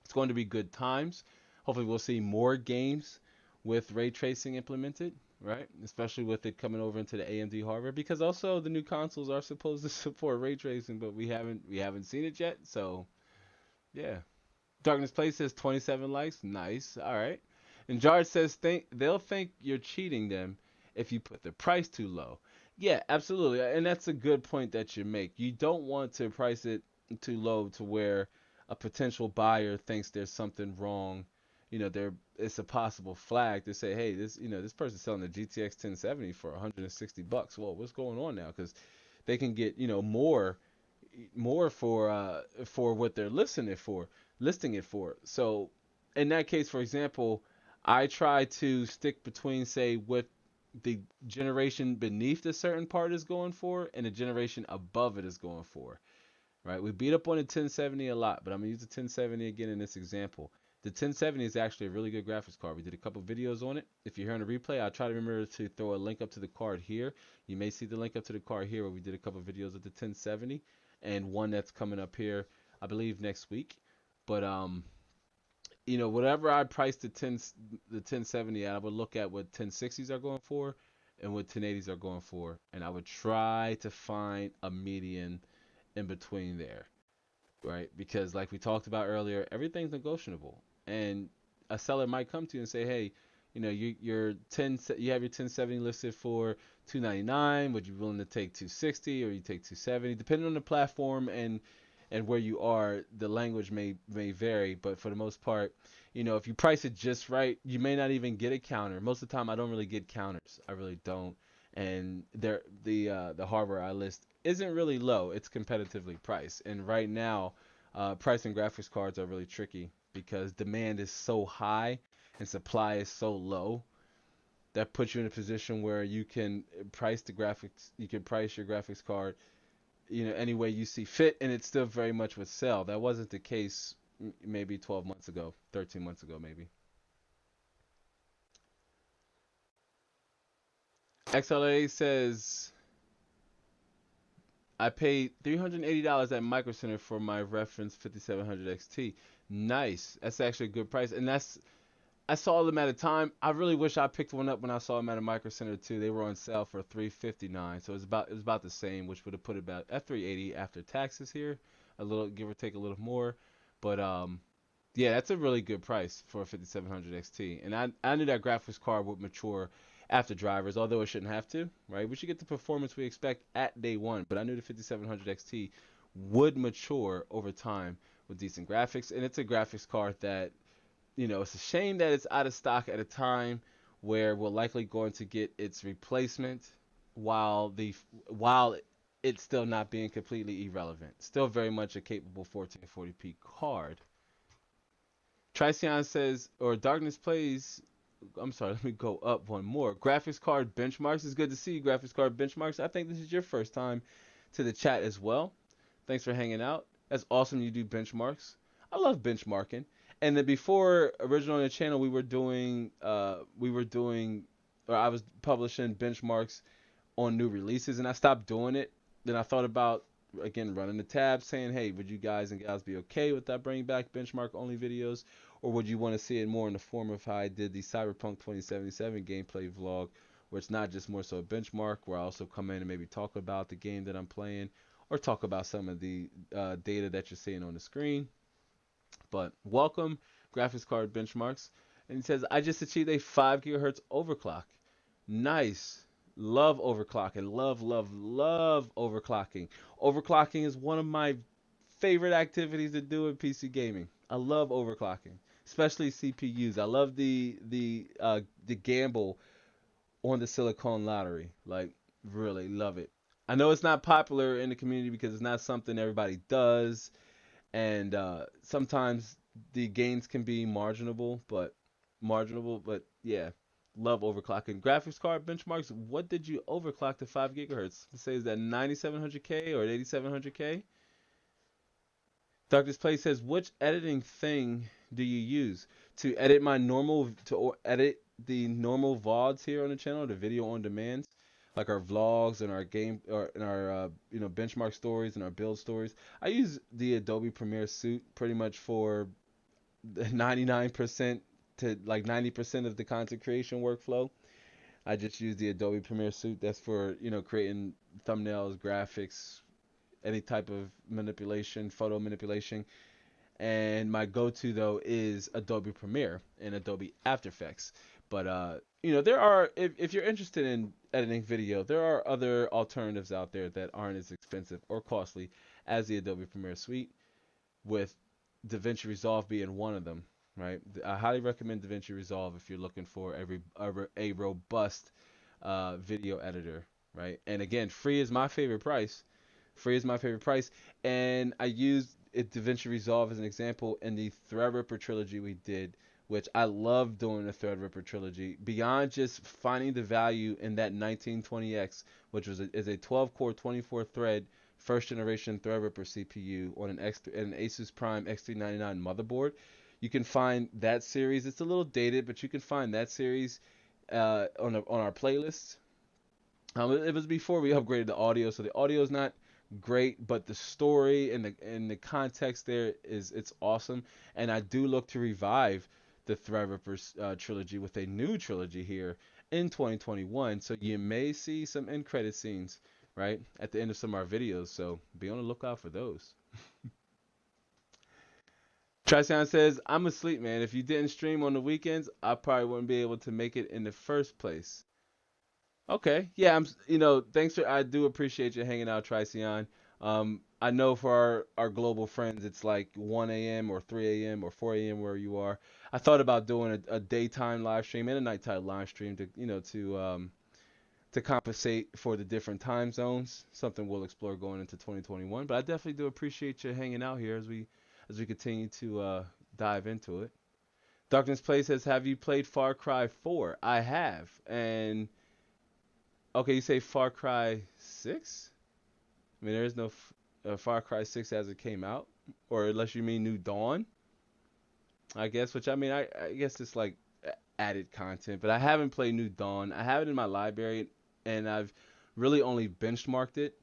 A: It's going to be good times. Hopefully we'll see more games with ray tracing implemented, right? Especially with it coming over into the AMD hardware, because also the new consoles are supposed to support ray tracing, but we haven't seen it yet. So, yeah. Darkness Play says 27 likes. Nice. All right. And Jar says they'll think you're cheating them if you put the price too low. Yeah, absolutely. And that's a good point that you make. You don't want to price it too low to where a potential buyer thinks there's something wrong. It's a possible flag to say, hey, this person's selling the GTX 1070 for 160 bucks. Well, what's going on now? Because they can get, more for what they're listing it for. So in that case, for example, I try to stick between, say, what the generation beneath a certain part is going for and the generation above it is going for. Right? We beat up on the 1070 a lot, but I'm gonna use the 1070 again in this example. The 1070 is actually a really good graphics card. We did a couple videos on it. If you're hearing a replay, I'll try to remember to throw a link up to the card here. You may see the link up to the card here where we did a couple videos of the 1070, and one that's coming up here, I believe, next week. But whatever I priced the 1070 at, I would look at what 1060s are going for and what 1080s are going for, and I would try to find a median in between there, right? Because like we talked about earlier, everything's negotiable, and a seller might come to you and say, hey, you have your 1070 listed for 299. Would you be willing to take 260, or you take 270? Depending on the platform and where you are, the language may vary, but for the most part, if you price it just right, you may not even get a counter. Most of the time, I don't really get counters. I really don't. And the hardware I list isn't really low. It's competitively priced. And right now, pricing graphics cards are really tricky because demand is so high and supply is so low. that puts you in a position where you can price the graphics, you can price your graphics card, any way you see fit, and it still very much would sell. That wasn't the case maybe 12 months ago, 13 months ago, maybe. XLA says I paid $380 at Micro Center for my reference 5700 XT. Nice. That's actually a good price, and I saw them at a time. I really wish I picked one up when I saw them at a Micro Center too. They were on sale for 359, so it was about the same, which would have put it about at 380 after taxes here, a little give or take a little more. But yeah, that's a really good price for a 5700 XT. And I knew that graphics card would mature after drivers, although it shouldn't have to, right? We should get the performance we expect at day one, but I knew the 5700 XT would mature over time with decent graphics, and it's a graphics card that it's a shame that it's out of stock at a time where we're likely going to get its replacement while it's still not being completely irrelevant. Still very much a capable 1440p card. Tricion says, or Darkness Plays, I'm sorry, let me go up one more. Graphics card benchmarks. It's good to see you, graphics card benchmarks. I think this is your first time to the chat as well. Thanks for hanging out. That's awesome you do benchmarks. I love benchmarking. And then before originally on the channel or I was publishing benchmarks on new releases, and I stopped doing it. Then I thought about again running the tab saying, hey, would you guys and gals be okay with that bringing back benchmark only videos, or would you want to see it more in the form of how I did the Cyberpunk 2077 gameplay vlog, where it's not just more so a benchmark, where I also come in and maybe talk about the game that I'm playing, or talk about some of the data that you're seeing on the screen. But welcome, graphics card benchmarks. And he says, I just achieved a 5 gigahertz overclock. Nice. Love overclocking. Love, love, love overclocking. Overclocking is one of my favorite activities to do in PC gaming. I love overclocking, especially CPUs. I love the gamble on the silicon lottery. Like, really love it. I know it's not popular in the community because it's not something everybody does, and sometimes the gains can be marginable, but yeah, love overclocking. Graphics card benchmarks. What did you overclock to 5 gigahertz? Say, is that 9700K or 8700K? Dr. Play says, which editing thing do you use to edit edit the normal VODs here on the channel, the video on demands, like our vlogs and our game or in our benchmark stories and our build stories? I use the Adobe Premiere Suite pretty much for 99% to like 90% of the content creation workflow. I just use the Adobe Premiere Suite. That's for creating thumbnails, graphics, any type of manipulation, photo manipulation. And my go-to though is Adobe Premiere and Adobe After Effects. But there are if you're interested in editing video, there are other alternatives out there that aren't as expensive or costly as the Adobe Premiere Suite, with DaVinci Resolve being one of them. Right, I highly recommend DaVinci Resolve if you're looking for a robust video editor. Right, and again, free is my favorite price. Free is my favorite price. And I used DaVinci Resolve as an example in the Threadripper trilogy we did, which I love doing the Threadripper trilogy. Beyond just finding the value in that 1920X, which is a 12-core, 24-thread, first generation Threadripper CPU on an Asus Prime X399 motherboard. You can find that series. It's a little dated, but you can find that series on our playlist. It was before we upgraded the audio, so the audio is not great, but the story and the context there it's awesome. And I do look to revive the Threadripper trilogy with a new trilogy here in 2021. So you may see some end credit scenes right at the end of some of our videos. So be on the lookout for those. Tricion says, I'm asleep, man. If you didn't stream on the weekends, I probably wouldn't be able to make it in the first place. Okay. Yeah, thanks I do appreciate you hanging out, Tricion. I know for our global friends, it's like 1 a.m. or 3 a.m. or 4 a.m. where you are. I thought about doing a daytime live stream and a nighttime live stream to compensate for the different time zones. Something we'll explore going into 2021. But I definitely do appreciate you hanging out here as we continue to dive into it. Darkness Play says, "Have you played Far Cry 4?" I have, and okay, you say Far Cry 6? I mean, there is no Far Cry 6 as it came out, or unless you mean New Dawn, I guess. Which I mean, I guess it's like added content, but I haven't played New Dawn. I have it in my library, and I've really only benchmarked it.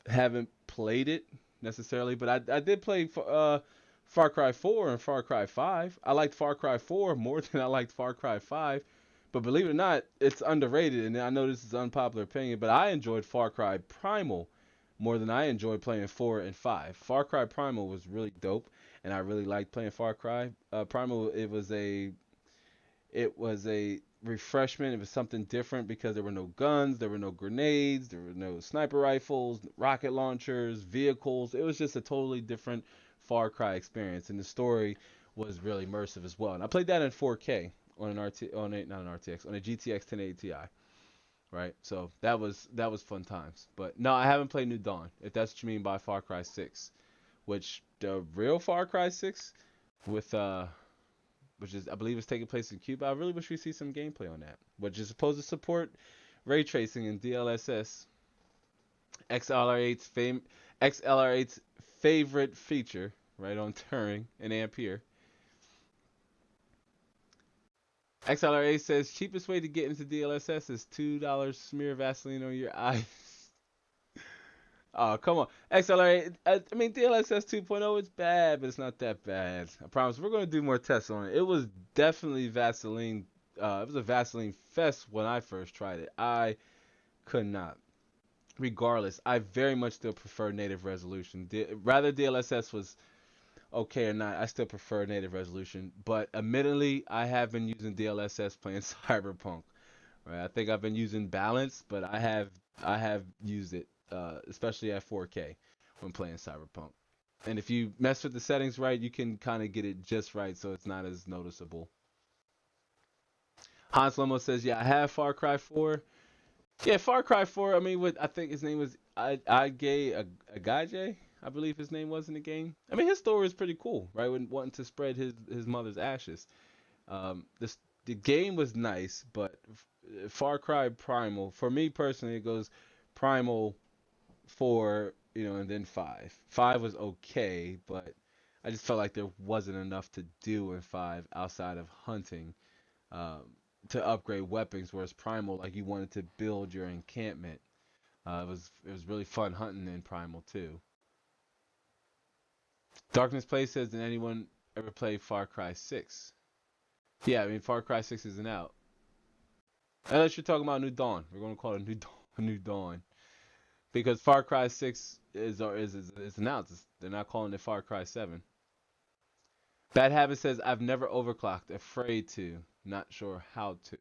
A: Haven't played it necessarily, but I did play Far Cry 4 and Far Cry 5. I liked Far Cry 4 more than I liked Far Cry 5. But believe it or not, it's underrated, and I know this is unpopular opinion, but I enjoyed Far Cry Primal more than I enjoyed playing 4 and 5. Far Cry Primal was really dope, and I really liked playing Far Cry Primal. It was a refreshment. It was something different because there were no guns, there were no grenades, there were no sniper rifles, rocket launchers, vehicles. It was just a totally different Far Cry experience, and the story was really immersive as well. And I played that in 4K on an RT on a not an RTX on a GTX 1080 Ti, right? So that was fun times. But no, I haven't played New Dawn. If that's what you mean by Far Cry 6, which the real Far Cry 6 with which is I believe is taking place in Cuba. I really wish we see some gameplay on that, which is supposed to support ray tracing and DLSS. XLR8's fame, XLR8's favorite feature, right on Turing and Ampere. XLR8 says cheapest way to get into DLSS is $2 smear Vaseline on your eyes. Oh, come on. XLR8, I mean, DLSS 2.0, it's bad, but it's not that bad. I promise. We're going to do more tests on it. It was definitely Vaseline. It was a Vaseline fest when I first tried it. I could not. Regardless, I very much still prefer native resolution. Rather DLSS was okay or not, I still prefer native resolution. But admittedly, I have been using DLSS playing Cyberpunk. Right? I think I've been using balance, but I have used it, especially at 4K when playing Cyberpunk. And if you mess with the settings right, you can kind of get it just right, so it's not as noticeable. Hans Lomo says, "Yeah, I have Far Cry 4." Yeah, Far Cry 4. I mean, I think his name was I Gay Agaje, I believe his name was in the game. I mean, his story is pretty cool, right? When wanting to spread his mother's ashes. The game was nice, but Far Cry Primal for me personally, it goes Primal 4, and then 5. 5 was okay, but I just felt like there wasn't enough to do in 5 outside of hunting um, to upgrade weapons. Whereas Primal, like you wanted to build your encampment. It was really fun hunting in Primal too. Darkness Play says, "Did anyone ever play Far Cry 6?" Yeah, I mean Far Cry 6 isn't out. Unless you're talking about New Dawn, we're going to call it New Dawn. New Dawn, because Far Cry 6 is announced. They're not calling it Far Cry 7. Bad Habit says, "I've never overclocked. Afraid to. Not sure how to."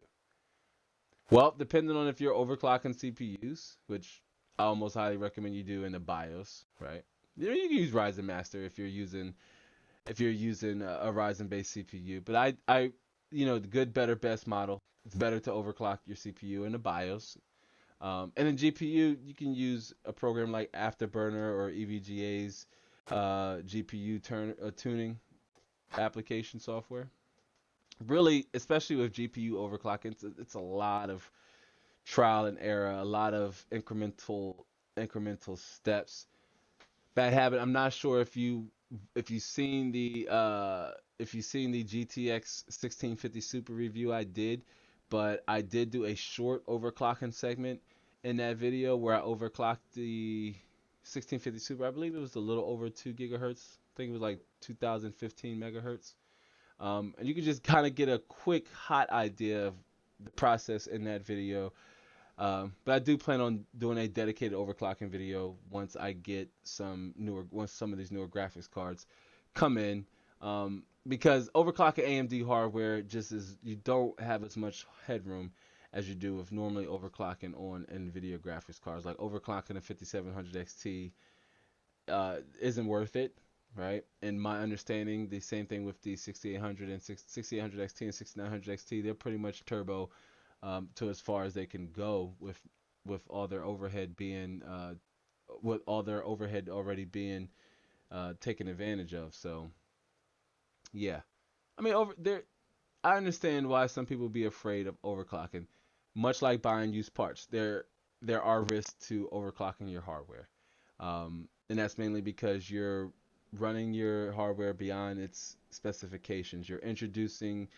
A: Well, depending on if you're overclocking CPUs, which I almost highly recommend you do in the BIOS, right? You can use Ryzen Master if you're using a Ryzen-based CPU. But the good, better, best model. It's better to overclock your CPU in the BIOS. And in GPU, you can use a program like Afterburner or EVGA's GPU tuning application software. Really, especially with GPU overclocking, it's a lot of trial and error, a lot of incremental steps. Bad Habit. I'm not sure if you've seen the GTX 1650 Super review I did, but I did do a short overclocking segment in that video where I overclocked the 1650 Super. I believe it was a little over 2 gigahertz. I think it was like 2015 megahertz. And you can just kind of get a quick hot idea of the process in that video. But I do plan on doing a dedicated overclocking video once some of these newer graphics cards come in. Because overclocking AMD hardware just is, you don't have as much headroom as you do with normally overclocking on NVIDIA graphics cards. Like overclocking a 5700 XT isn't worth it, right? In my understanding, the same thing with the 6800 and 6800 XT and 6900 XT. They're pretty much turbo to as far as they can go with all their overhead being with all their overhead already being taken advantage of. So yeah. I mean, over there, I understand why some people be afraid of overclocking. Much like buying used parts, there are risks to overclocking your hardware, and that's mainly because you're running your hardware beyond its specifications. You're introducing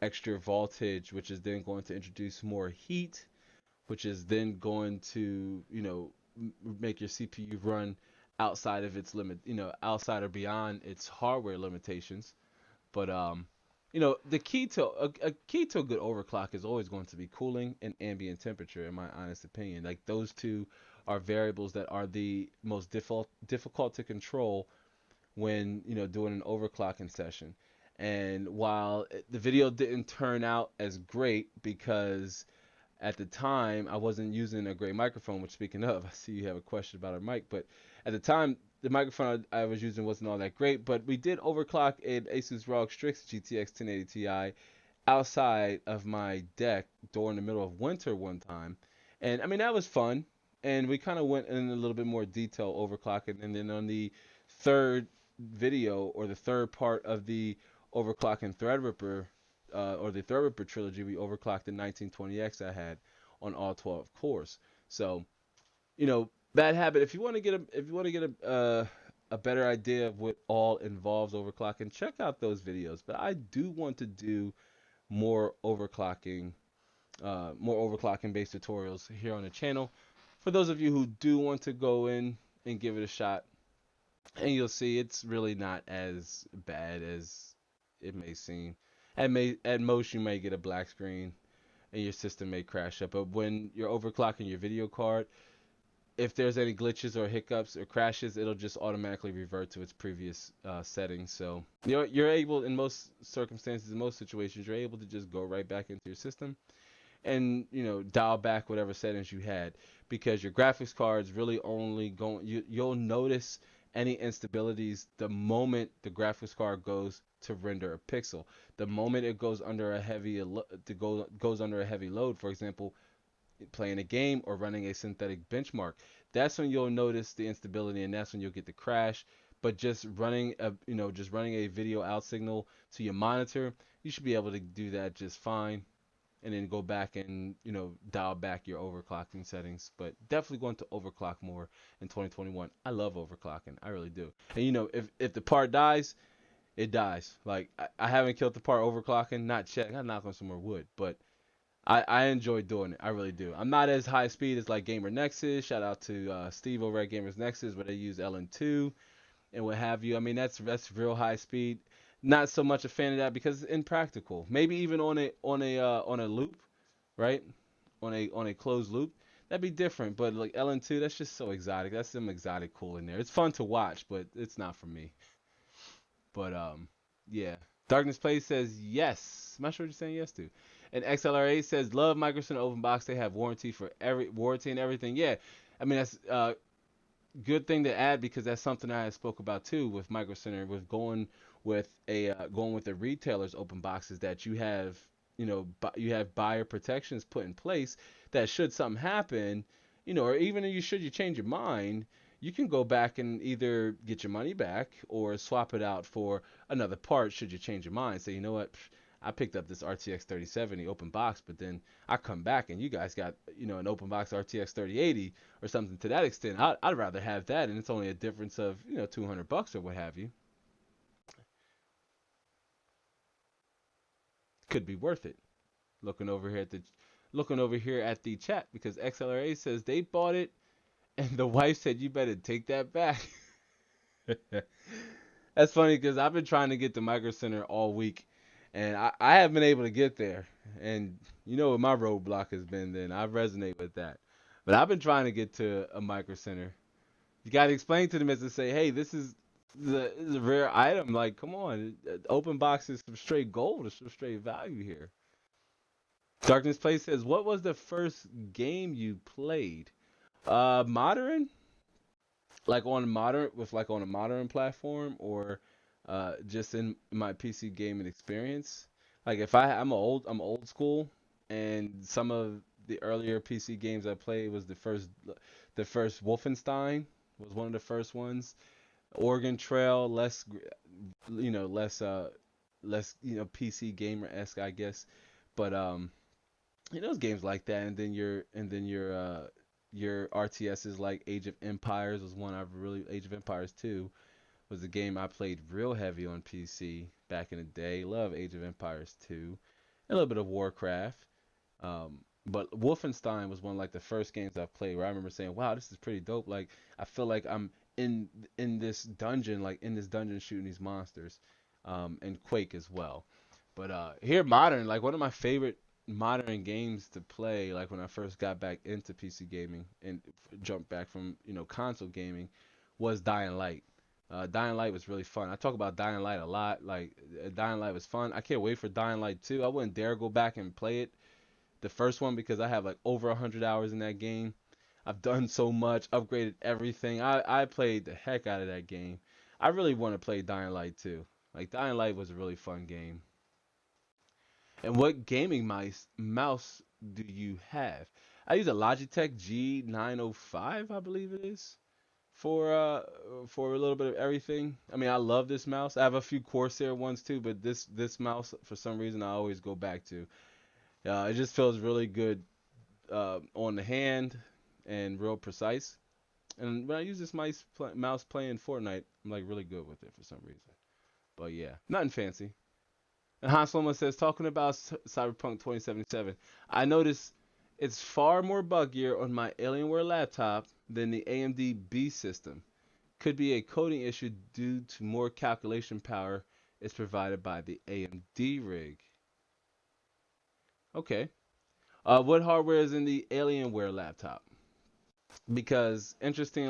A: extra voltage, which is then going to introduce more heat, which is then going to, make your CPU run outside of its limit, outside or beyond its hardware limitations. But the key to a key to a good overclock is always going to be cooling and ambient temperature, in my honest opinion. Like those two are variables that are the most difficult to control when doing an overclocking session. And while the video didn't turn out as great because at the time I wasn't using a great microphone, which speaking of, I see you have a question about our mic, but at the time the microphone I was using wasn't all that great, but we did overclock an Asus ROG Strix GTX 1080 Ti outside of my deck during the middle of winter one time. And I mean, that was fun. And we kind of went in a little bit more detail overclocking. And then on the third video or the third part of the overclocking Threadripper or the Threadripper trilogy, we overclocked the 1920X I had on all 12 cores. So, bad habit. If you want to get a better idea of what all involves overclocking, check out those videos. But I do want to do more overclocking, more overclocking based tutorials here on the channel. For those of you who do want to go in and give it a shot, and you'll see it's really not as bad as it may seem. At most you may get a black screen and your system may crash up. But when you're overclocking your video card, if there's any glitches or hiccups or crashes, it'll just automatically revert to its previous settings. So you're able, in most circumstances, in most situations, you're able to just go right back into your system and dial back whatever settings you had, because your graphics card's really only going. You'll notice any instabilities the moment the graphics card goes to render a pixel. The moment it goes under a goes under a heavy load, for example, playing a game or running a synthetic benchmark, that's when you'll notice the instability, and that's when you'll get the crash. But just running a video out signal to your monitor, you should be able to do that just fine, and then go back and dial back your overclocking settings. But definitely going to overclock more in 2021. I love overclocking, I really do. And if the part dies, it dies. Like I haven't killed the part overclocking, not check. I knock on some more wood, but I enjoy doing it. I really do. I'm not as high speed as like Gamer Nexus. Shout out to Steve over at Gamers Nexus, where they use LN2 and what have you. I mean, that's real high speed. Not so much a fan of that because it's impractical. Maybe even on a loop, right? On a closed loop, that'd be different. But like LN2, that's just so exotic. That's some exotic cool in there. It's fun to watch, but it's not for me. But yeah. Darkness Play says yes. I'm not sure what you're saying yes to. And XLRA says love Microsoft Open Box. They have warranty and everything. Yeah, I mean that's good thing to add, because that's something I spoke about too with Micro Center, with going with the retailers open boxes, that you have you have buyer protections put in place, that should something happen, or even if you change your mind, you can go back and either get your money back or swap it out for another part should you change your mind. Say, you know what, I picked up this RTX 3070 open box, but then I come back and you guys got, an open box RTX 3080 or something to that extent. I'd rather have that, and it's only a difference of, $200 or what have you. Could be worth it. Looking over here at the chat, because XLRA says they bought it and the wife said you better take that back. That's funny because I've been trying to get to Micro Center all week, and I haven't been able to get there. And you know what my roadblock has been, then I resonate with that. But I've been trying to get to a Micro Center. You got to explain to them as to say, hey, this is the rare item. Like, come on, open box is some straight gold, it's some straight value here. Darkness Play says, what was the first game you played? Modern, like on a modern platform, or just in my PC gaming experience. Like if I'm old school, and some of the earlier PC games I played was the first Wolfenstein was one of the first ones. Oregon Trail, less less PC gamer esque, I guess. But those games like that, and then your RTSs like Age of Empires was one I really Age of Empires 2 was a game I played real heavy on PC back in the day. Love Age of Empires 2, a little bit of Warcraft. But Wolfenstein was one of like the first games I played where I remember saying, "Wow, this is pretty dope." Like I feel like I'm in in this dungeon, like in this dungeon shooting these monsters. And Quake as well. But here modern, like one of my favorite modern games to play, like when I first got back into PC gaming and jumped back from console gaming, was Dying Light. Dying Light was really fun. I talk about Dying Light a lot. Like Dying Light was fun. I can't wait for Dying Light 2. I wouldn't dare go back and play it the first one because I have like over 100 hours in that game. I've done so much, upgraded everything. I played the heck out of that game. I really want to play Dying Light 2. Like Dying Light was a really fun game. And what gaming mouse do you have? I use a Logitech G905, I believe it is, for for a little bit of everything. I mean, I love this mouse. I have a few Corsair ones too, but this mouse for some reason I always go back to. It just feels really good on the hand and real precise. And when I use this mouse playing Fortnite, I'm like really good with it for some reason. But yeah, nothing fancy. And Han Solo says, talking about Cyberpunk 2077, I noticed it's far more buggier on my Alienware laptop than the AMD B system. Could be a coding issue due to more calculation power is provided by the AMD rig. Okay. What hardware is in the Alienware laptop? Because interestingly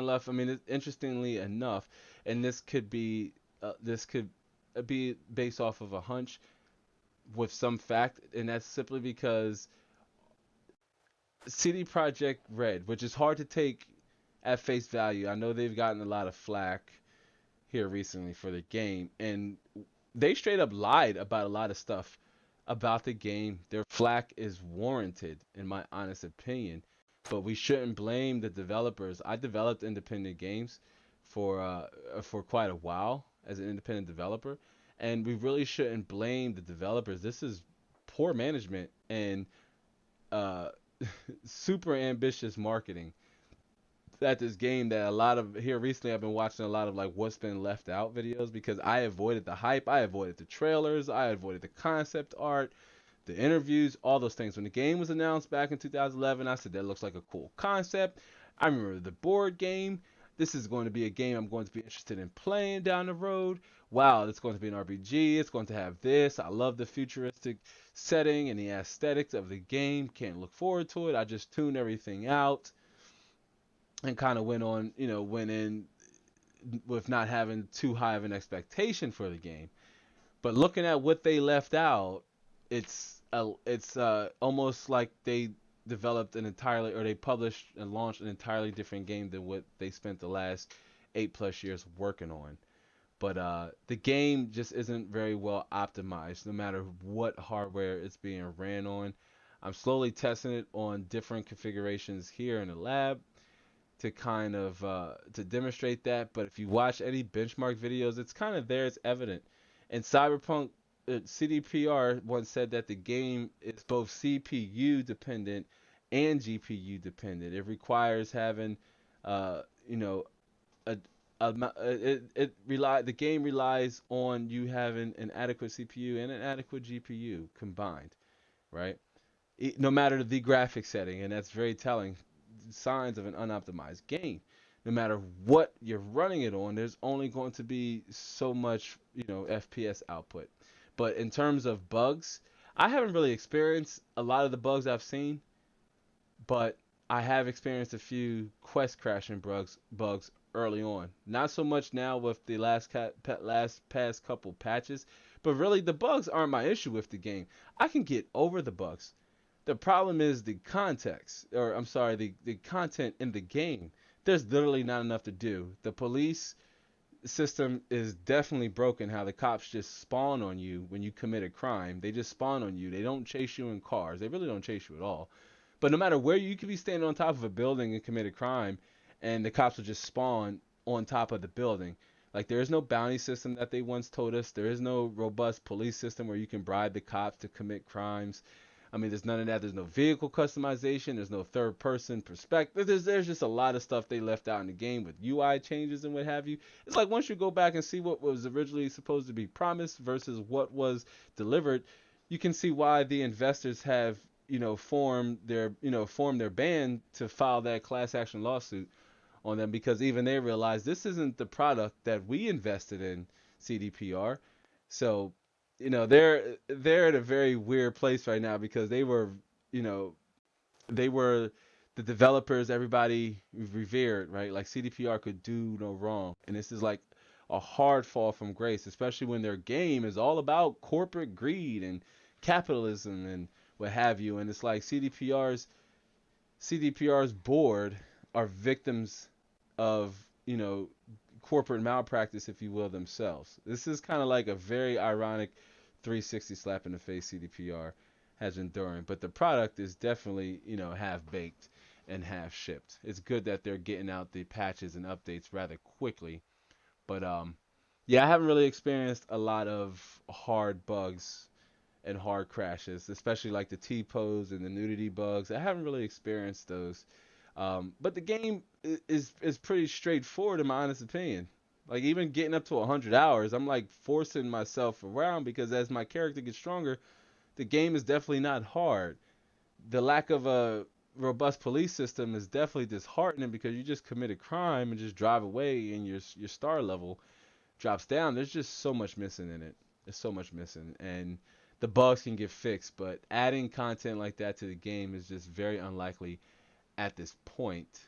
A: enough, and this could be based off of a hunch with some fact, and that's simply because CD Projekt Red, which is hard to take at face value. I know they've gotten a lot of flack here recently for the game, and they straight up lied about a lot of stuff about the game. Their flack is warranted, in my honest opinion, but we shouldn't blame the developers. I developed independent games for quite a while as an independent developer, and we really shouldn't blame the developers. This is poor management and uh, super ambitious marketing at this game that a lot of here recently I've been watching a lot of like what's been left out videos because I avoided the hype, I avoided the trailers, I avoided the concept art, the interviews, all those things. When the game was announced back in 2011, I said that looks like a cool concept. I remember the board game. This is going to be a game I'm going to be interested in playing down the road. Wow, it's going to be an RPG. It's going to have this. I love the futuristic setting and the aesthetics of the game. Can't look forward to it. I just tuned everything out and kind of went in with not having too high of an expectation for the game. But looking at what they left out, it's almost like they developed an entirely or they published and launched an entirely different game than what they spent the last 8+ years working on. But the game just isn't very well optimized, no matter what hardware it's being ran on. I'm slowly testing it on different configurations here in the lab to kind of to demonstrate that. But if you watch any benchmark videos, it's kind of there. It's evident. And Cyberpunk CDPR once said that the game is both CPU dependent and GPU dependent. It requires having, you know, a, the game relies on you having an adequate CPU and an adequate GPU combined, right? No matter the graphic setting, and that's very telling signs of an unoptimized game. No matter what you're running it on, there's only going to be so much, FPS output. But in terms of bugs, I haven't really experienced a lot of the bugs I've seen, but I have experienced a few quest crashing bugs early on. Not so much now with the last past couple patches, but really the bugs aren't my issue with the game. I can get over the bugs. The problem is the context, or I'm sorry, the content in the game. There's literally not enough to do. The police system is definitely broken. How the cops just spawn on you when you commit a crime. They just spawn on you. They don't chase you in cars. They really don't chase you at all. But no matter where you could be standing on top of a building and commit a crime, and the cops will just spawn on top of the building. Like there is no bounty system that they once told us. There is no robust police system where you can bribe the cops to commit crimes. I mean, there's none of that. There's no vehicle customization. There's no third person perspective. There's just a lot of stuff they left out in the game with UI changes and what have you. It's like once you go back and see what was originally supposed to be promised versus what was delivered, you can see why the investors have formed their band to file that class action lawsuit on them, because even they realize this isn't the product that we invested in CDPR. So, they're at a very weird place right now because you know, they were the developers everybody revered, right? Like CDPR could do no wrong. And this is like a hard fall from grace, especially when their game is all about corporate greed and capitalism and what have you. And it's like CDPR's board are victims of, corporate malpractice, if you will, themselves. This is kind of like a very ironic 360 slap in the face CDPR has enduring, but the product is definitely, half baked and half shipped. It's good that they're getting out the patches and updates rather quickly, but yeah, I haven't really experienced a lot of hard bugs and hard crashes, especially like the T-pose and the nudity bugs. I haven't really experienced those. But the game is pretty straightforward in my honest opinion. Like even getting up to 100 hours, I'm like forcing myself around because as my character gets stronger, the game is definitely not hard. The lack of a robust police system is definitely disheartening because you just commit a crime and just drive away and your star level drops down. There's just so much missing in it. There's so much missing, and the bugs can get fixed, but adding content like that to the game is just very unlikely at this point.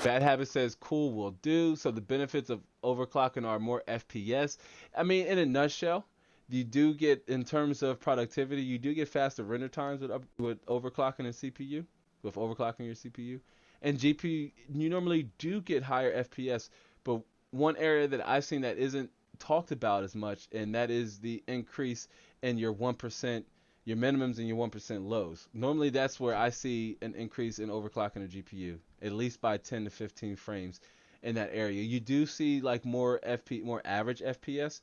A: Bad Habit says cool will do. So the benefits of overclocking are more FPS. I mean, in a nutshell, you do get in terms of productivity, you do get faster render times with overclocking a CPU, with overclocking your CPU, and GPU. You normally do get higher FPS, but one area that I've seen that isn't talked about as much, and that is the increase in your 1%, your minimums and your 1% lows. Normally, that's where I see an increase in overclocking a GPU, at least by 10 to 15 frames in that area. You do see like more average FPS,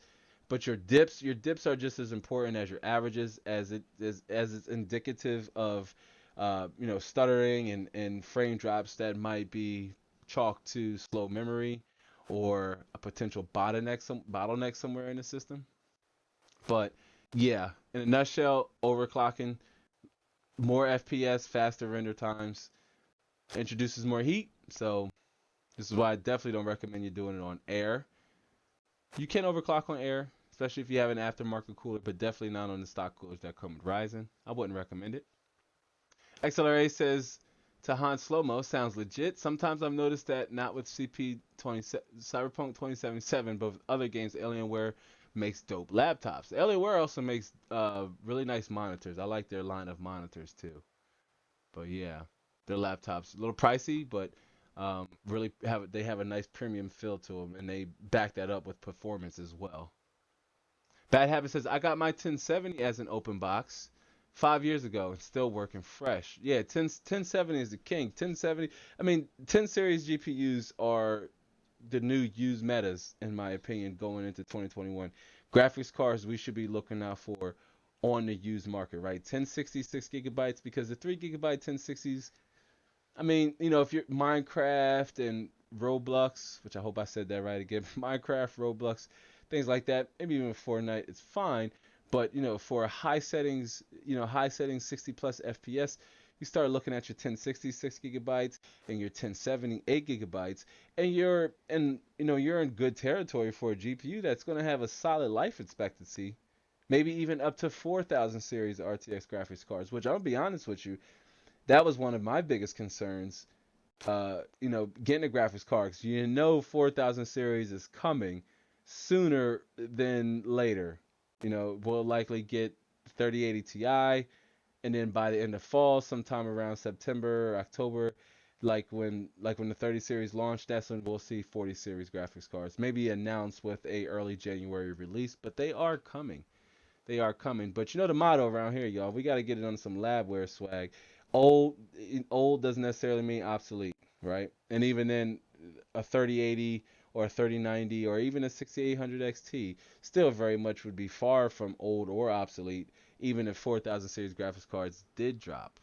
A: but your dips are just as important as your averages, as it's indicative of stuttering and frame drops that might be chalked to slow memory or a potential bottleneck somewhere in the system. But yeah, in a nutshell, overclocking, more FPS, faster render times, introduces more heat. So this is why I definitely don't recommend you doing it on air. You can overclock on air, especially if you have an aftermarket cooler, but definitely not on the stock coolers that come with Ryzen. I wouldn't recommend it. XLRA says Tahan Slow-Mo sounds legit. Sometimes I've noticed that not with CP20, Cyberpunk 2077, but with other games, Alienware makes dope laptops. Alienware also makes really nice monitors. I like their line of monitors too. But yeah, their laptops a little pricey, but really have a nice premium feel to them, and they back that up with performance as well. Bad Habit says I got my 1070 as an open box 5 years ago and still working fresh. Yeah, 1070 is the king. 1070. I mean, 10 series GPUs are the new used metas in my opinion going into 2021. Graphics cards we should be looking out for on the used market, right? 1066 gigabytes because the 3 gigabyte 1060s. I mean, if you're Minecraft and Roblox, which I hope I said that right again, Minecraft, Roblox, things like that, maybe even Fortnite, it's fine. But for high settings 60 plus FPS, you start looking at your 1066 gigabytes and your 1070 8 gigabytes, and you're in good territory for a GPU that's going to have a solid life expectancy, maybe even up to 4000 series RTX graphics cards. Which I'll be honest with you, that was one of my biggest concerns. Getting a graphics card, 'cause 4000 series is coming sooner than later. We'll likely get 3080 Ti, and then by the end of fall, sometime around September, October, like when the 30 series launch, that's when we'll see 40 series graphics cards. Maybe announced with a early January release, but they are coming. They are coming. But you know the motto around here, y'all. We got to get it on some labware swag. Old, old doesn't necessarily mean obsolete, right? And even then, a 3080 or a 3090 or even a 6800 XT still very much would be far from old or obsolete, even if 4000 series graphics cards did drop.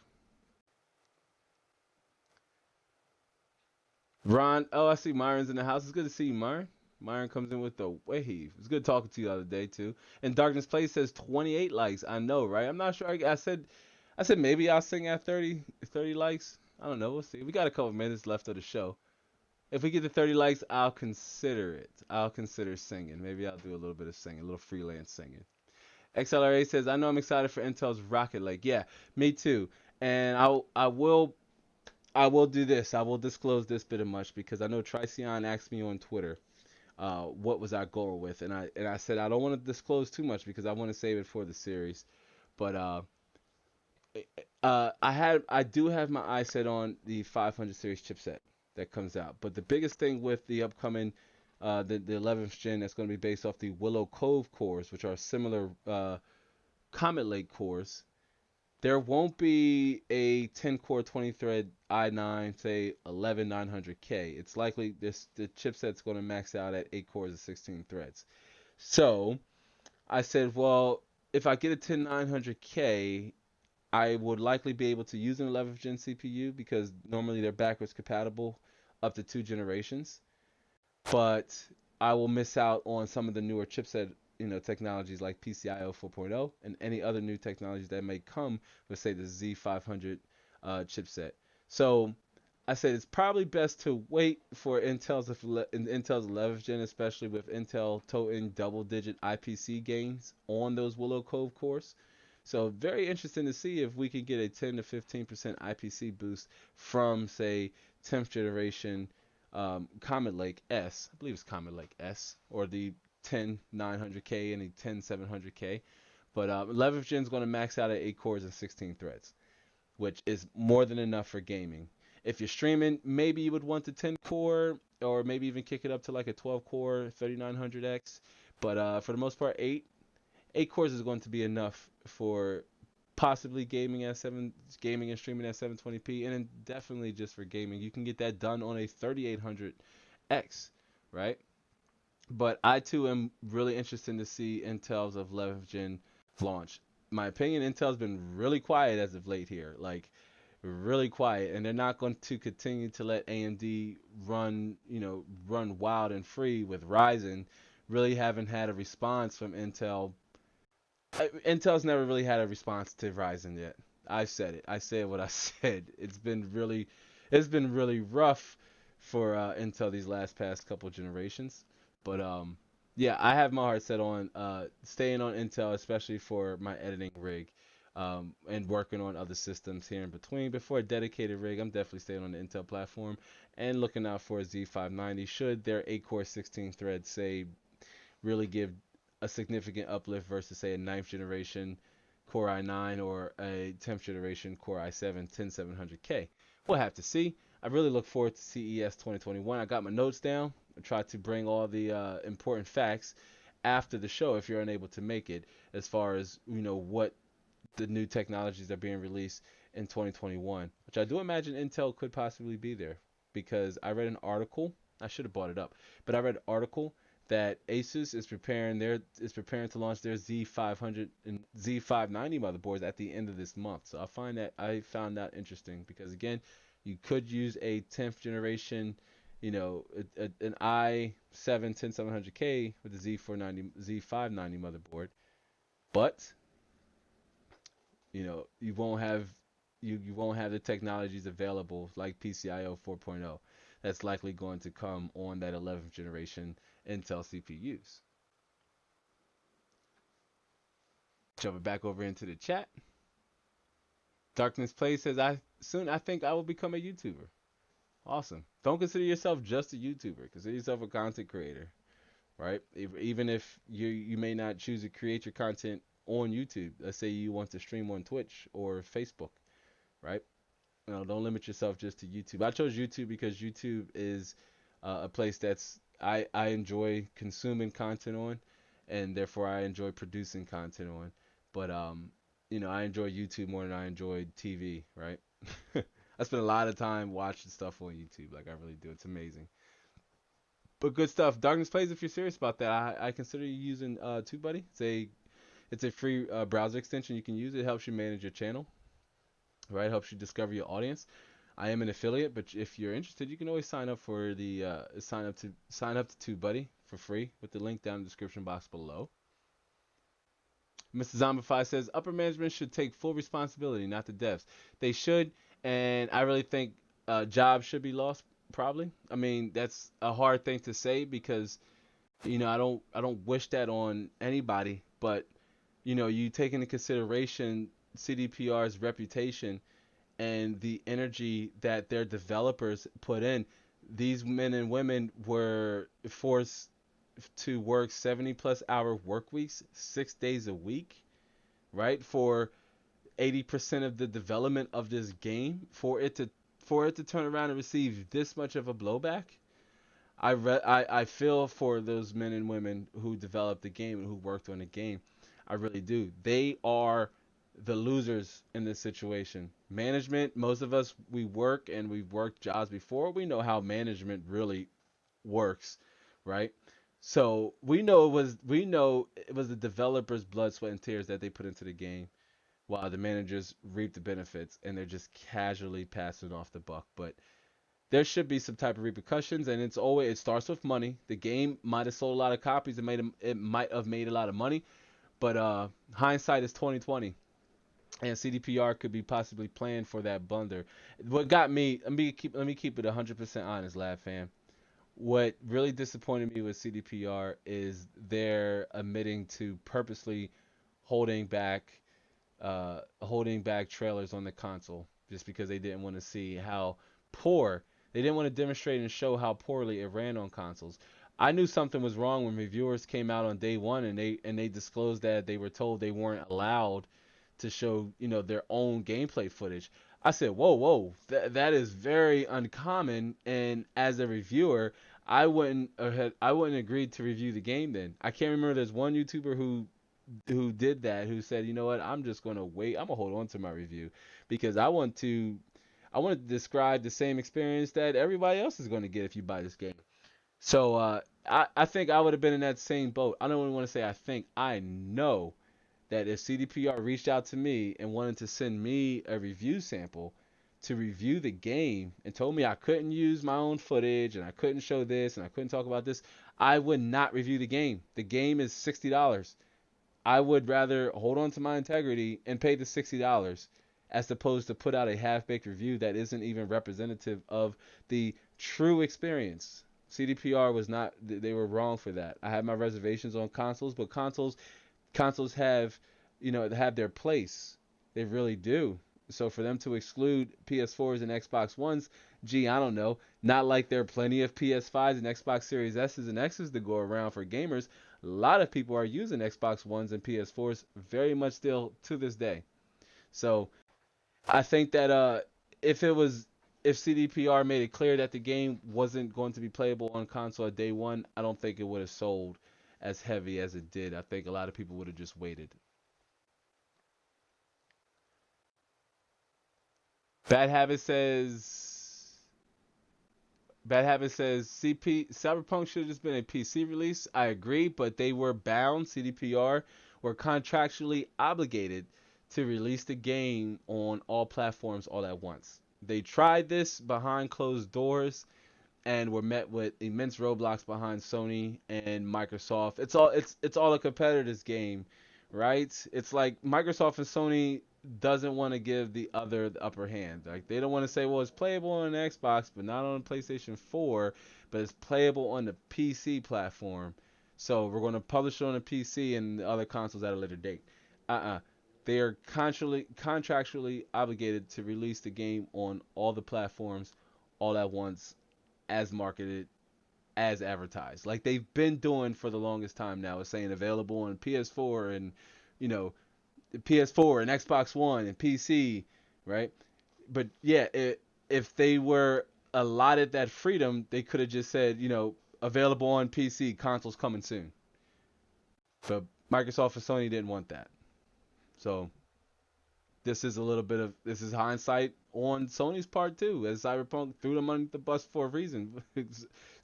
A: Ron, oh, I see Myron's in the house. It's good to see you, Myron. Myron comes in with the wave. It's good talking to you the other day too. And Darkness Play says 28 likes. I know, right? I'm not sure. I said maybe I'll sing at 30 likes. I don't know. We'll see. We got a couple minutes left of the show. If we get to 30 likes, I'll consider it. I'll consider singing. Maybe I'll do a little bit of singing, a little freelance singing. XLRA says, I know I'm excited for Intel's Rocket Lake. Yeah, me too. And I will do this. I will disclose this bit of much because I know Tricion asked me on Twitter, what was our goal with, and I said I don't want to disclose too much because I want to save it for the series. But I do have my eye set on the 500 series chipset that comes out. But the biggest thing with the upcoming the 11th gen that's going to be based off the Willow Cove cores, which are similar Comet Lake cores. There won't be a 10 core 20 thread i9, say 11900K. It's likely the chipset's going to max out at 8 cores and 16 threads. So I said, well, if I get a 10900K, I would likely be able to use an 11th gen CPU because normally they're backwards compatible up to 2 generations. But I will miss out on some of the newer chipset, technologies like PCIe 4.0 and any other new technologies that may come with, say, the Z500 chipset. So I said it's probably best to wait for Intel's 11th gen, especially with Intel toting double-digit IPC gains on those Willow Cove cores. So very interesting to see if we can get a 10 to 15% IPC boost from, say, 10th generation Comet Lake S. I believe it's Comet Lake S, or the 10 900K and the 10 700K. But 11th gen is going to max out at 8 cores and 16 threads, which is more than enough for gaming. If you're streaming, maybe you would want the 10 core, or maybe even kick it up to like a 12 core 3900X. But for the most part, eight cores is going to be enough for possibly gaming and streaming at 720p, and then definitely just for gaming. You can get that done on a 3800X, right? But I too am really interested to see Intel's 11th gen launch. My opinion, Intel's been really quiet as of late here, like really quiet, and they're not going to continue to let AMD run wild and free with Ryzen. Really haven't had a response from Intel. Intel's never really had a response to Ryzen yet. I said it. I said what I said. It's been really rough for Intel these past couple generations. But yeah, I have my heart set on staying on Intel, especially for my editing rig, and working on other systems here in between. Before a dedicated rig, I'm definitely staying on the Intel platform and looking out for a Z590. Should their 8-core 16 thread say really give a significant uplift versus, say, a ninth generation Core i9 or a 10th generation Core i7 10700K. We'll have to see. I really look forward to CES 2021. I got my notes down. I tried to bring all the important facts after the show if you're unable to make it, as far as what the new technologies that are being released in 2021, which I do imagine Intel could possibly be there, because I read an article. I should have brought it up, but I read an article that Asus is preparing to launch their Z500 and Z590 motherboards at the end of this month. So I found that interesting because, again, you could use a 10th generation, an i7 10700K with the Z590 motherboard, but you won't have the technologies available like PCIe 4.0 that's likely going to come on that 11th generation Intel CPUs. Jumping back over into the chat, Darkness Play says, I think I will become a YouTuber. Awesome. Don't consider yourself just a YouTuber. Consider yourself a content creator, right? Even if you may not choose to create your content on YouTube. Let's say you want to stream on Twitch or Facebook, right? Don't limit yourself just to YouTube. I chose YouTube because YouTube is a place I enjoy consuming content on, and therefore I enjoy producing content on. But I enjoy YouTube more than I enjoy TV, right? I spend a lot of time watching stuff on YouTube. Like I really do. It's amazing. But good stuff. Darkness Plays. If you're serious about that, I consider you using TubeBuddy. It's a free browser extension you can use. It helps you manage your channel, right? It helps you discover your audience. I am an affiliate, but if you're interested, you can always sign up for the sign up to TubeBuddy for free with the link down in the description box below. Mr. Zombify says upper management should take full responsibility, not the devs. They should, and I really think jobs should be lost. Probably. I mean, that's a hard thing to say because I don't wish that on anybody, but you take into consideration CDPR's reputation and the energy that their developers put in. These men and women were forced to work 70 plus hour work weeks, 6 days a week, right? For 80% of the development of this game, for it to turn around and receive this much of a blowback. I feel for those men and women who developed the game and who worked on the game. I really do. They are the losers in this situation. Management, most of us, we work and we've worked jobs before. We know how management really works, right? So we know it was the developers' blood, sweat, and tears that they put into the game, while the managers reap the benefits, and they're just casually passing off the buck. But there should be some type of repercussions, and it starts with money. The game might have sold a lot of copies, it might have made a lot of money, but hindsight is 2020, and CDPR could be possibly playing for that blunder. What got me, let me keep it 100% honest, Lab fam. What really disappointed me with CDPR is they're admitting to purposely holding back holding back trailers on the console just because they didn't want to see how poor they didn't want to demonstrate and show how poorly it ran on consoles. I knew something was wrong when reviewers came out on day one and they disclosed that they were told they weren't allowed to show their own gameplay footage. I said, whoa, whoa, that is very uncommon. And as a reviewer, I wouldn't agree to review the game. Then I can't remember. There's one YouTuber who did that, who said, you know what, I'm just gonna wait. I'm gonna hold on to my review because I want to describe the same experience that everybody else is going to get if you buy this game. So I think I would have been in that same boat. I don't even want to say I think. I know that if CDPR reached out to me and wanted to send me a review sample to review the game and told me I couldn't use my own footage and I couldn't show this and I couldn't talk about this, I would not review the game. The game is $60. I would rather hold on to my integrity and pay the $60 as opposed to put out a half-baked review that isn't even representative of the true experience. CDPR was not, they were wrong for that. I have my reservations on consoles, but consoles have their place. They really do. So for them to exclude PS4s and Xbox Ones, gee, I don't know. Not like there are plenty of PS5s and Xbox Series S's and X's to go around for gamers. A lot of people are using Xbox Ones and PS4s very much still to this day. So I think that if CDPR made it clear that the game wasn't going to be playable on console at day one, I don't think it would have sold as heavy as it did. I think a lot of people would have just waited. Bad Habit says Bad Habit says CP Cyberpunk should have just been a PC release. I agree, but they were bound. CDPR were contractually obligated to release the game on all platforms all at once. They tried this behind closed doors and were met with immense roadblocks behind Sony and Microsoft. It's all a competitor's game, right? It's like Microsoft and Sony doesn't want to give the other the upper hand. Like they don't want to say, well, it's playable on Xbox, but not on PlayStation 4, but it's playable on the PC platform. So we're going to publish it on the PC and the other consoles at a later date. Uh-uh. They are contractually obligated to release the game on all the platforms all at once as marketed, as advertised. Like they've been doing for the longest time now. It's saying available on PS4 and you know PS4 and Xbox One and PC, right? But yeah, if they were allotted that freedom, they could have just said, available on PC, consoles coming soon. But Microsoft and Sony didn't want that. So This is hindsight on Sony's part too, as Cyberpunk threw them under the bus for a reason.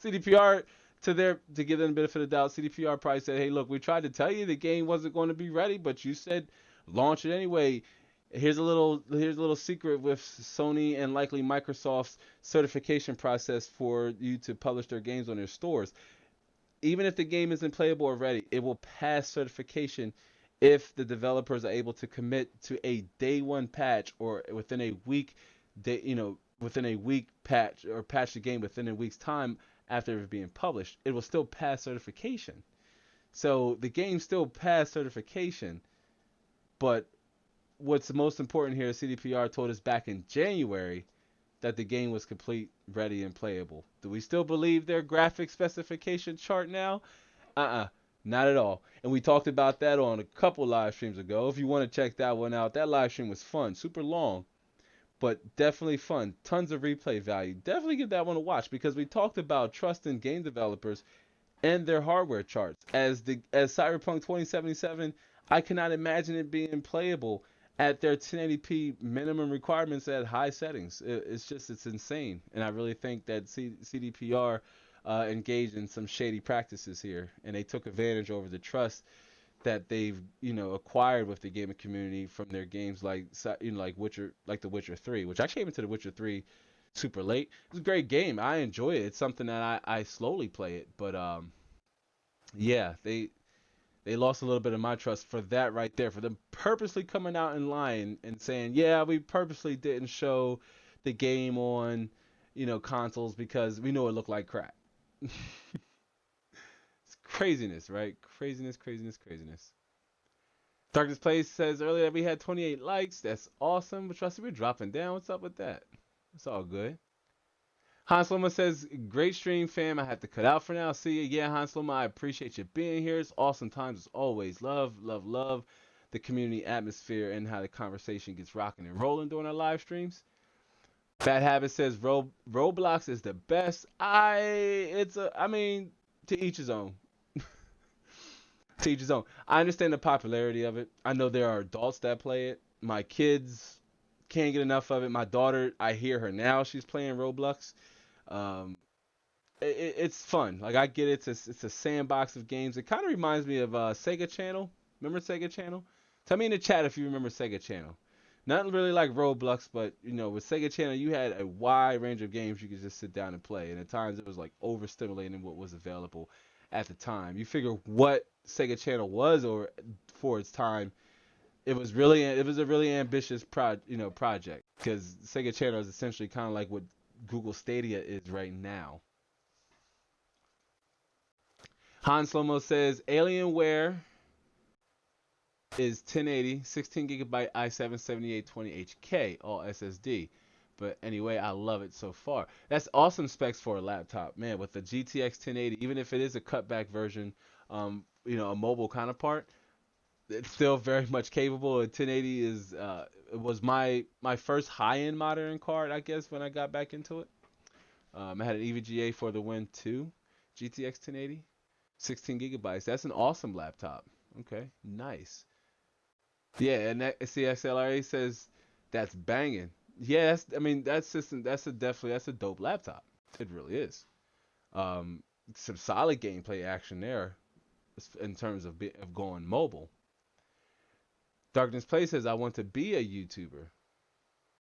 A: CDPR, to give them the benefit of the doubt, CDPR probably said, "Hey, look, we tried to tell you the game wasn't going to be ready, but you said launch it anyway." Here's a little secret with Sony and likely Microsoft's certification process for you to publish their games on their stores. Even if the game isn't playable already, it will pass certification if the developers are able to commit to a day one patch or within a week, within a week patch or patch the game within a week's time after it being published. It will still pass certification. So the game still passed certification, but what's most important here is CDPR told us back in January that the game was complete, ready, and playable. Do we still believe their graphic specification chart now? Not at all. And we talked about that on a couple live streams ago. If you want to check that one out, that live stream was fun, super long, but definitely fun. Tons of replay value. Definitely give that one a watch because we talked about trusting game developers and their hardware charts. As Cyberpunk 2077, I cannot imagine it being playable at their 1080p minimum requirements at high settings. It's insane, and I really think that CDPR engaged in some shady practices here, and they took advantage over the trust that they've acquired with the gaming community from their games like The Witcher 3, which I came into The Witcher 3 super late. It's a great game. I enjoy it. It's something that I slowly play it, but yeah, they lost a little bit of my trust for that right there, for them purposely coming out in line and saying, yeah, we purposely didn't show the game on, consoles because we know it looked like crap. It's craziness, right? Craziness, craziness, craziness. Darkest Place says earlier that we had 28 likes. That's awesome. But trust me, we're dropping down. What's up with that? It's all good. Hans Loma says, great stream, fam. I have to cut out for now. See you. Yeah, Hans Loma, I appreciate you being here. It's awesome times as always. Love, love, love the community atmosphere and how the conversation gets rocking and rolling during our live streams. Bad Habit says, Roblox is the best. I mean, to each his own. To each his own. I understand the popularity of it. I know there are adults that play it. My kids can't get enough of it. My daughter, I hear her now. She's playing Roblox. Um, it's fun. Like I get it. It's a sandbox of games. It kind of reminds me of Sega Channel. Remember Sega Channel? Tell me in the chat if you remember Sega Channel. Not really like Roblox, but with Sega Channel, you had a wide range of games you could just sit down and play, and at times it was like overstimulating what was available at the time. You figure what Sega Channel was, or for its time, it was a really ambitious project because Sega Channel is essentially kind of like what Google Stadia is right now. Han Slomo says Alienware is 1080, 16 gigabyte i7 7820HK, all SSD. But anyway, I love it so far. That's awesome specs for a laptop, man. With the GTX 1080, even if it is a cutback version, a mobile counterpart, it's still very much capable. And 1080 it was my first high-end modern card, I guess, when I got back into it. I had an EVGA for the Win 2, GTX 1080, 16 gigabytes. That's an awesome laptop. Okay, nice. Yeah, and that CXLRA says that's banging. Yeah, I mean that system. That's a dope laptop. It really is. Some solid gameplay action there in terms of going mobile. Darkness Play says I want to be a YouTuber.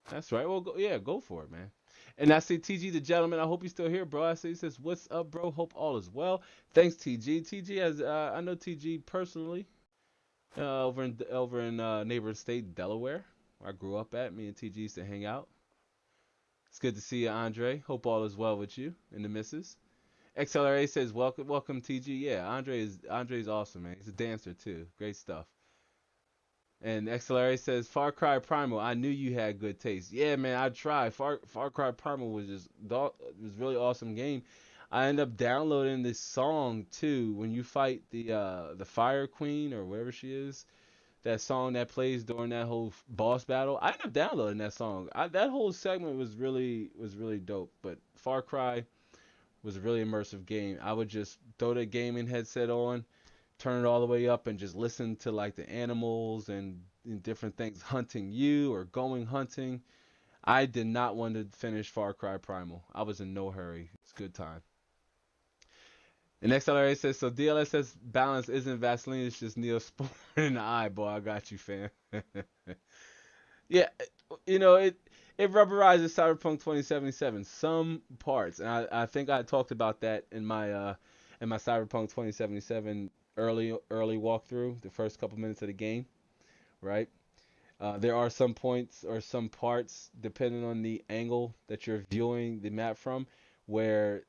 A: That's right. Well, go for it, man. And I see TG the gentleman. I hope you're still here, bro. I see he says, "What's up, bro? Hope all is well." Thanks, TG. TG has I know TG personally. Over in neighboring state Delaware, where I grew up at. Me and TG used to hang out. It's good to see you, Andre. Hope all is well with you and the missus. XLRA says welcome TG. Yeah, Andre's awesome, man. He's a dancer too. Great stuff. And XLRA says Far Cry Primal. I knew you had good taste. Yeah, man, I tried. Far Cry Primal was really awesome game. I ended up downloading this song too. When you fight the Fire Queen or whatever she is, that song that plays during that whole boss battle. I ended up downloading that song. That whole segment was really dope. But Far Cry was a really immersive game. I would just throw the gaming headset on, turn it all the way up, and just listen to like the animals and different things hunting you or going hunting. I did not want to finish Far Cry Primal. I was in no hurry. It's a good time. And XLRA says, so DLSS balance isn't Vaseline, it's just Neosporin in the eye. Boy, I got you, fam. Yeah, it rubberizes Cyberpunk 2077 some parts, and I think I talked about that in my Cyberpunk 2077 early walkthrough, the first couple minutes of the game, right? There are some points or some parts, depending on the angle that you're viewing the map from, where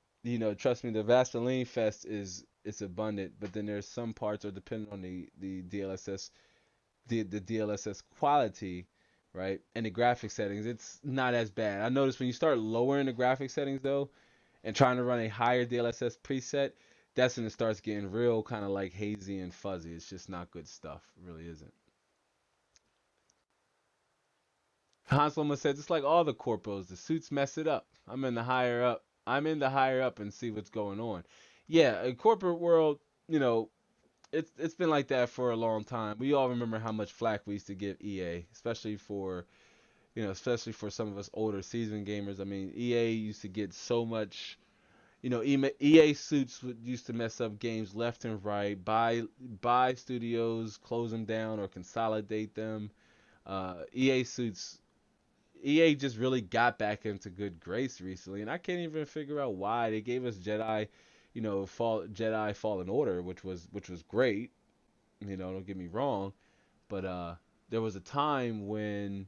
A: trust me, the Vaseline Fest is it's abundant, but then there's some parts, or depending on the DLSS the DLSS quality, right, and the graphic settings, it's not as bad. I noticed when you start lowering the graphic settings though, and trying to run a higher DLSS preset, that's when it starts getting real kind of like hazy and fuzzy. It's just not good stuff. It really isn't. Hans Loma says it's like all the corpos. The suits mess it up. I'm in the higher up. I'm in the higher up and see what's going on. Yeah, a corporate world, you know, it's been like that for a long time. We all remember how much flack we used to give EA, especially for some of us older seasoned gamers. I mean, EA used to get so much. EA suits used to mess up games left and right. Buy studios, close them down, or consolidate them. EA suits EA just really got back into good grace recently, and I can't even figure out why. They gave us Jedi Fallen Order, which was great. Don't get me wrong, but there was a time when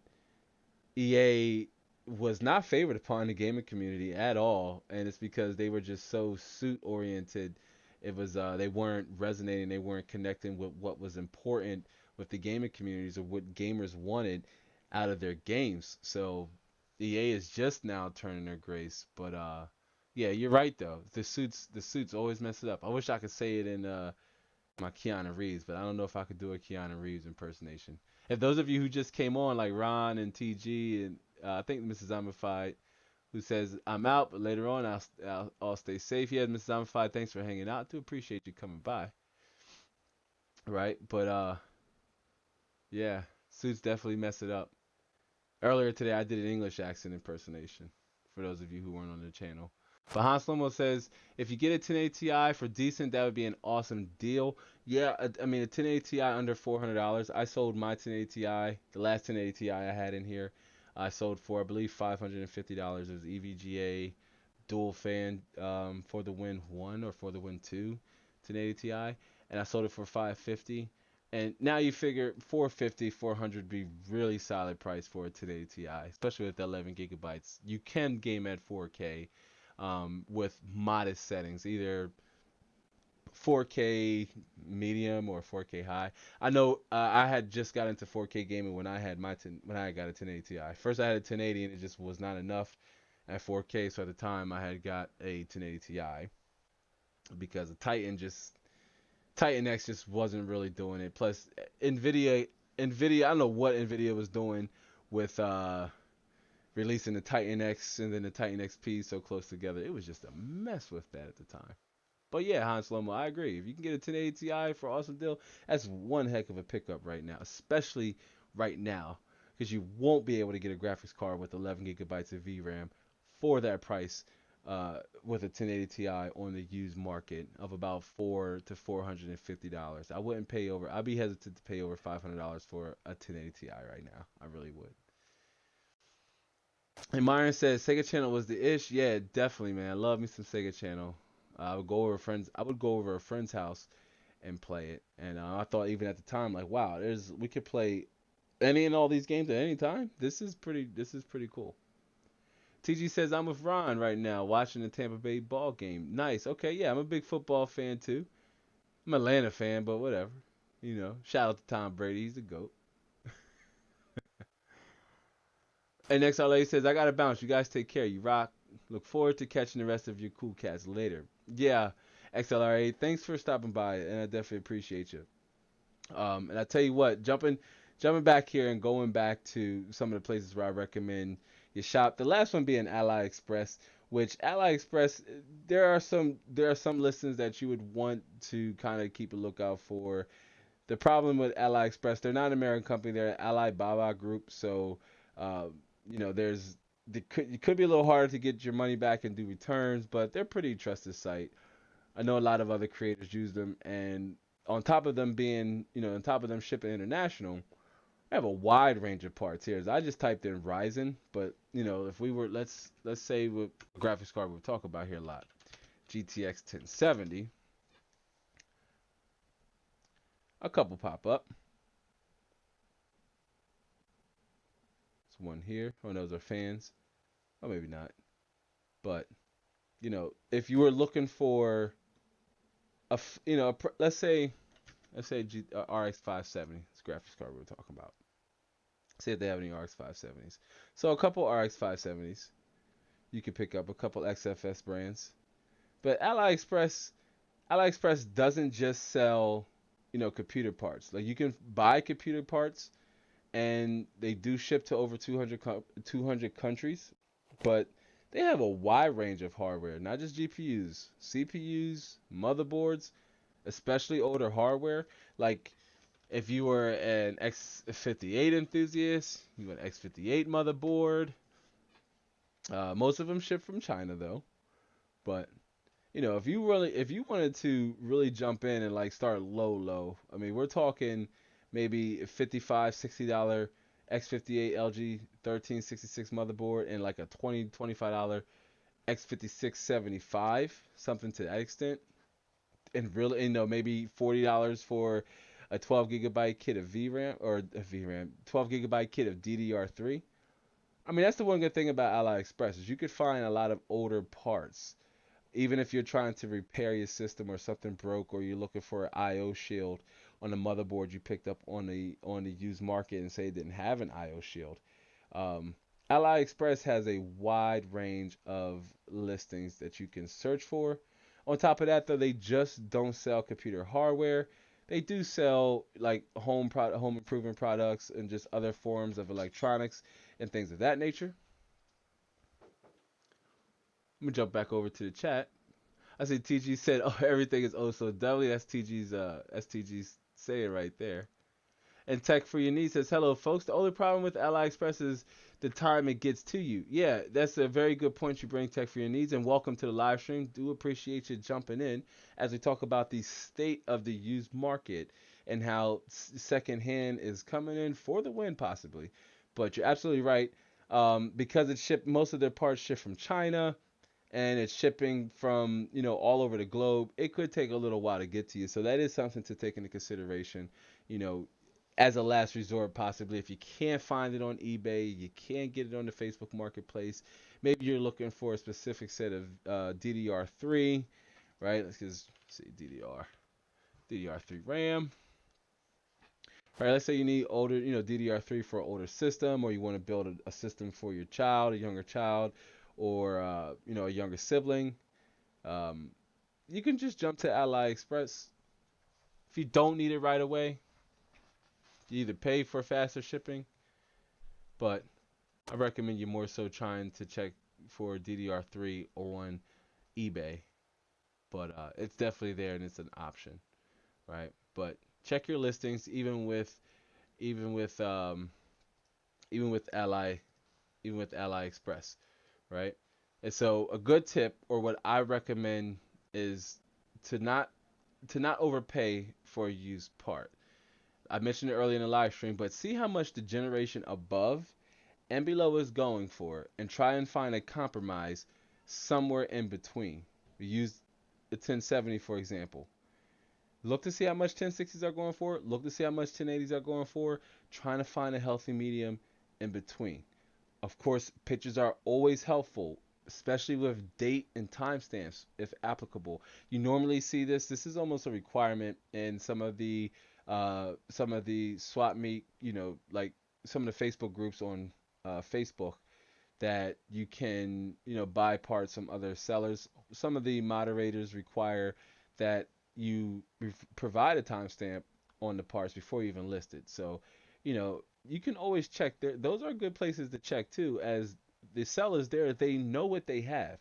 A: EA was not favored upon the gaming community at all, and it's because they were just so suit oriented. It was they weren't resonating, they weren't connecting with what was important with the gaming communities or what gamers wanted out of their games. So EA is just now turning their grace, but yeah, you're right though. The suits always mess it up. I wish I could say it in my Keanu Reeves, but I don't know if I could do a Keanu Reeves impersonation. If those of you who just came on, like Ron and TG and I think Mrs. Zombified, who says I'm out, but later on I'll stay safe. Yeah, Mrs. Zombified, thanks for hanging out. I do appreciate you coming by, right? But yeah, suits definitely mess it up. Earlier today, I did an English accent impersonation for those of you who weren't on the channel. But Han Slomo says, if you get a 1080 Ti for decent, that would be an awesome deal. Yeah, I mean, a 1080 Ti under $400. I sold my 1080 Ti, the last 1080 Ti I had in here, I sold for, I believe, $550. It was EVGA dual fan for the Win 1 or for the Win 2 1080 Ti, and I sold it for 550. And now you figure 450, 400 be really solid price for a 1080 Ti, especially with 11 gigabytes. You can game at 4K with modest settings, either 4K medium or 4K high. I know I had just got into 4K gaming when I had when I got a 1080 Ti. First I had a 1080 and it just was not enough at 4K. So at the time I had got a 1080 Ti because the Titan X just wasn't really doing it. Plus Nvidia, I don't know what Nvidia was doing with releasing the Titan X and then the Titan XP so close together. It was just a mess with that at the time. But yeah, Hans Lomo, I agree. If you can get a 1080 Ti for an awesome deal, that's one heck of a pickup right now, especially right now, because you won't be able to get a graphics card with 11 gigabytes of VRAM for that price with a 1080 Ti on the used market of about $400 to $450. I wouldn't pay over. I'd be hesitant to pay over $500 for a 1080 Ti right now. I really would. And Myron says Sega Channel was the ish. Yeah, definitely, man. I love me some Sega Channel. I would go over a friend's. I would go over a friend's house and play it. And I thought even at the time, like, wow, there's we could play any and all these games at any time. This is pretty. This is pretty cool. TG says I'm with Ron right now watching the Tampa Bay ball game. Nice. Okay, yeah, I'm a big football fan too. I'm an Atlanta fan, but whatever. Shout out to Tom Brady. He's the goat. And XLA says, I gotta bounce. You guys take care. You rock. Look forward to catching the rest of your cool cats later. Yeah, XLRA, thanks for stopping by, and I definitely appreciate you. And I tell you what, jumping back here and going back to some of the places where I recommend you shop. The last one being AliExpress, which AliExpress, there are some listings that you would want to kind of keep a lookout for. The problem with AliExpress, they're not an American company, they're an Alibaba group, so uh, there's it could be a little harder to get your money back and do returns, but they're pretty trusted site. I know a lot of other creators use them, and on top of them being, on top of them shipping international, I have a wide range of parts here. I just typed in Ryzen, but if we were let's say with a graphics card we'll talk about here a lot, GTX 1070, a couple pop up. It's one here. Oh, those are fans. Oh, maybe not. But if you were looking for let's say RX 570, it's a graphics card we're talking about. See if they have any RX 570s. So a couple RX 570s. You could pick up a couple XFS brands. But AliExpress doesn't just sell, computer parts. Like you can buy computer parts and they do ship to over 200 countries, but they have a wide range of hardware, not just GPUs, CPUs, motherboards, especially older hardware. Like if you were an X58 enthusiast, you want an X58 motherboard. Most of them ship from China though, but if you wanted to really jump in and like start low, I mean, we're talking maybe $55, $60 X58 LG 1366 motherboard and like a $20, $25 X56 75, something to that extent. And really, maybe $40 for a 12 gigabyte kit of VRAM or a VRAM, 12 gigabyte kit of DDR3. I mean, that's the one good thing about AliExpress is you could find a lot of older parts even if you're trying to repair your system or something broke or you're looking for an IO shield on the motherboard you picked up on the used market and say it didn't have an IO shield. Um, AliExpress has a wide range of listings that you can search for. On top of that, though, they just don't sell computer hardware. They do sell like home improvement products, and just other forms of electronics and things of that nature. Let me jump back over to the chat. I see TG said, "Oh, everything is oh so deadly." That's TG's saying right there. And Tech for Your Needs says, "Hello, folks. The only problem with AliExpress is the time it gets to you." Yeah, that's a very good point you bring, Tech for Your Needs, and welcome to the live stream. Do appreciate you jumping in as we talk about the state of the used market and how secondhand is coming in for the win, possibly. But you're absolutely right. Because it's shipped, most of their parts ship from China and it's shipping from all over the globe, it could take a little while to get to you. So that is something to take into consideration. You know, as a last resort, possibly if you can't find it on eBay, you can't get it on the Facebook Marketplace. Maybe you're looking for a specific set of DDR3, right? Let's just see DDR3 RAM. Right, let's say you need older, DDR3 for an older system, or you want to build a system for your child, a younger child, or a younger sibling. Um, you can just jump to AliExpress. If you don't need it right away, you either pay for faster shipping, but I recommend you more so trying to check for DDR3 on eBay. But it's definitely there and it's an option, right? But check your listings, even with um, even with Ally even with AliExpress, right? And so a good tip, or what I recommend, is to not overpay for a used part. I mentioned it earlier in the live stream, but see how much the generation above and below is going for, and try and find a compromise somewhere in between. We use the 1070 for example. Look to see how much 1060s are going for. Look to see how much 1080s are going for. Trying to find a healthy medium in between. Of course, pictures are always helpful, especially with date and timestamps if applicable. You normally see this. This is almost a requirement in some of the swap meet, like some of the Facebook groups on Facebook, that you can, buy parts from other sellers. Some of the moderators require that you provide a timestamp on the parts before you even list it. So, you can always check there. Those are good places to check too, as the sellers there, they know what they have,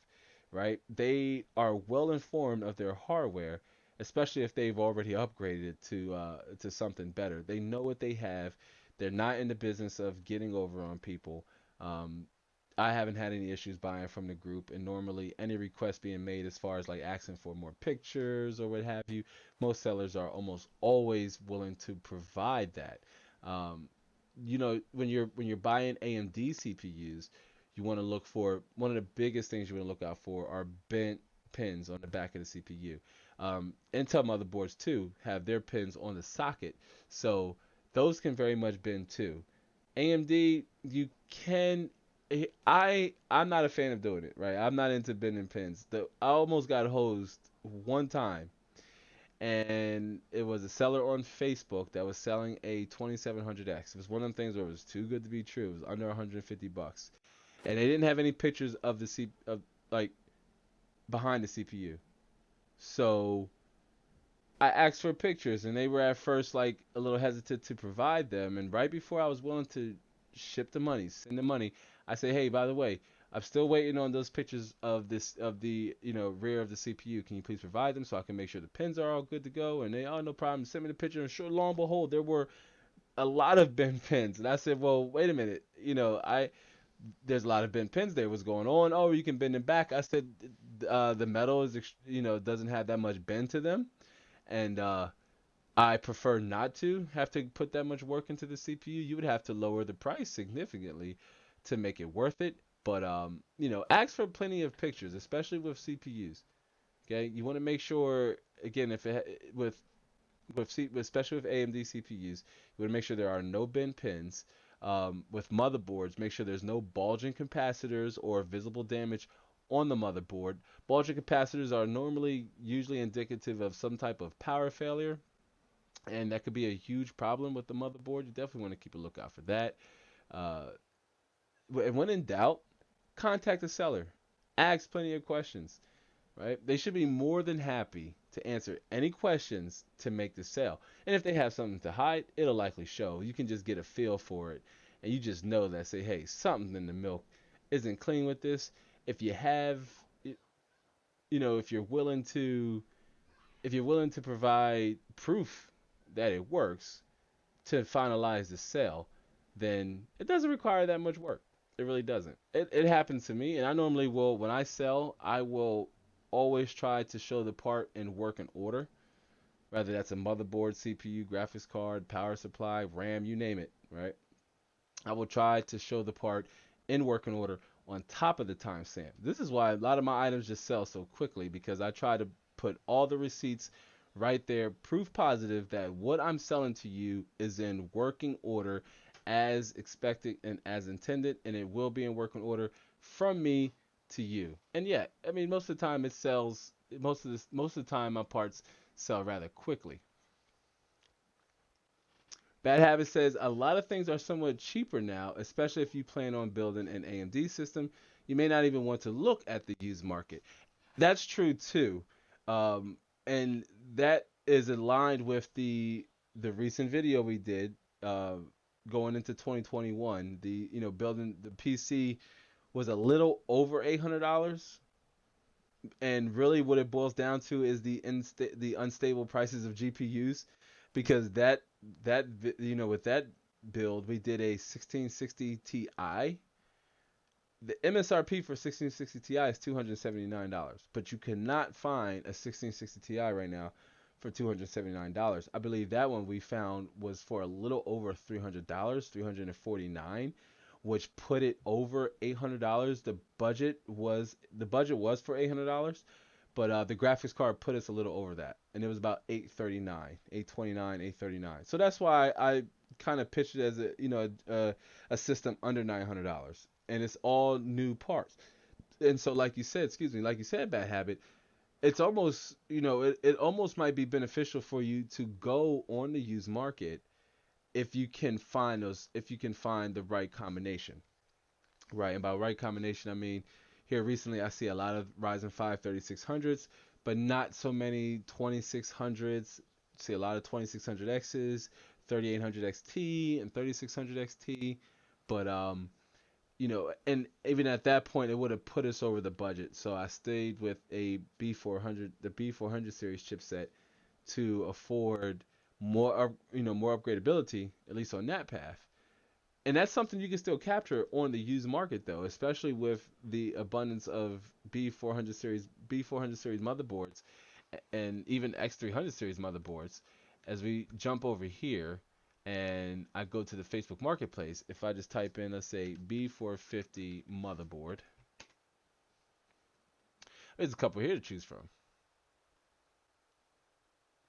A: right? They are well informed of their hardware, especially if they've already upgraded it to something better. They know what they have. They're not in the business of getting over on people. Um, I haven't had any issues buying from the group, and normally any request being made as far as like asking for more pictures or what have you, most sellers are almost always willing to provide that. Um, when you're buying AMD CPUs, you want to look for one of the biggest things you want to look out for are bent pins on the back of the CPU. Intel motherboards too have their pins on the socket, so those can very much bend too. AMD, you can. I'm not a fan of doing it, right? I'm not into bending pins. I almost got hosed one time, and it was a seller on Facebook that was selling a 2700X. It was one of them things where it was too good to be true. It was under 150 bucks, and they didn't have any pictures of like behind the CPU. So I asked for pictures, and they were at first like a little hesitant to provide them. And right before I was willing to ship the money, send the money, I say, hey, by the way, I'm still waiting on those pictures of the rear of the CPU. Can you please provide them so I can make sure the pins are all good to go? And they, oh, no problem. Send me the picture. And sure, lo and behold, there were a lot of bent pins. And I said, well, wait a minute. There's a lot of bent pins there. What's going on? Oh, you can bend them back. I said, the metal doesn't have that much bend to them, and I prefer not to have to put that much work into the CPU. You would have to lower the price significantly to make it worth it. But ask for plenty of pictures, especially with CPUs. Okay, you want to make sure again if it especially with AMD CPUs, you want to make sure there are no bent pins. With motherboards, make sure there's no bulging capacitors or visible damage on the motherboard. Bulging capacitors are normally usually indicative of some type of power failure, and that could be a huge problem with the motherboard. You definitely want to keep a lookout for that. Uh, and when in doubt, contact the seller. Ask plenty of questions, right? They should be more than happy to answer any questions to make the sale. And if they have something to hide, it'll likely show. You can just get a feel for it, and you just know that, say, hey, something in the milk isn't clean with this. If you have, if you're willing to, provide proof that it works, to finalize the sale, then it doesn't require that much work. It really doesn't. It happens to me, and I normally will, when I sell, I will always try to show the part in working order, whether that's a motherboard, CPU, graphics card, power supply, RAM, you name it, right? I will try to show the part in working order on top of the timestamp. This is why a lot of my items just sell so quickly, because I try to put all the receipts right there, proof positive that what I'm selling to you is in working order as expected and as intended, and it will be in working order from me to you. And yeah, I mean, most of the time it sells. Most of the time my parts sell rather quickly. Bad Habit says a lot of things are somewhat cheaper now, especially if you plan on building an AMD system. You may not even want to look at the used market. That's true too, um, and that is aligned with the recent video we did going into 2021. Building the PC was a little over $800, and really what it boils down to is the unstable prices of GPUs, because with that build we did a 1660 Ti. The MSRP for 1660 Ti is $279, but you cannot find a 1660 Ti right now for $279. I believe that one we found was for a little over $300, 349, which put it over $800. The budget was for $800, but the graphics card put us a little over that, and it was about 839, 829, 839. So that's why I kind of pitched it as a system under $900, and it's all new parts. And so, like you said, excuse me, like you said, Bad Habit, it's almost it almost might be beneficial for you to go on the used market if you can find the right combination. Right, and by right combination, I mean here recently I see a lot of Ryzen 5 3600s, but not so many 2600s. See a lot of 2600Xs, 3800 XT, and 3600 XT. But and even at that point, it would have put us over the budget. So I stayed with the B400 series chipset, to afford more, more upgradability, at least on that path. And that's something you can still capture on the used market, though, especially with the abundance of B400 series motherboards, and even X300 series motherboards. As we jump over here, and I go to the Facebook Marketplace, if I just type in, let's say, B450 motherboard, there's a couple here to choose from.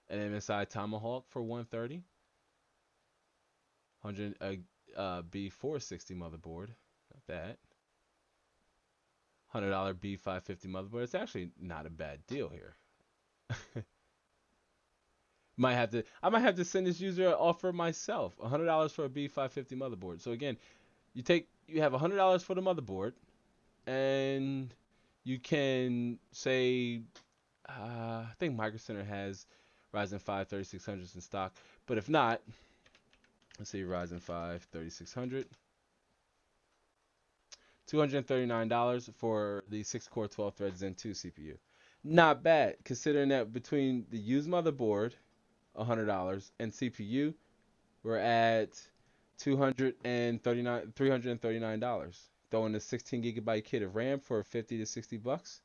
A: An MSI Tomahawk for 130, 100 B460 motherboard, not bad. $100 B550 motherboard. It's actually not a bad deal here. I might have to send this user an offer myself. $100 for a B550 motherboard. So again, you have $100 for the motherboard, and you can say, I think Micro Center has Ryzen 5 3600s in stock, but if not, let's see, Ryzen 5 3600, $239 for the 6-core 12-thread Zen 2 CPU. Not bad, considering that between the used motherboard, $100, and CPU, we're at $339. Throwing a 16 gigabyte kit of RAM for 50 to 60 bucks,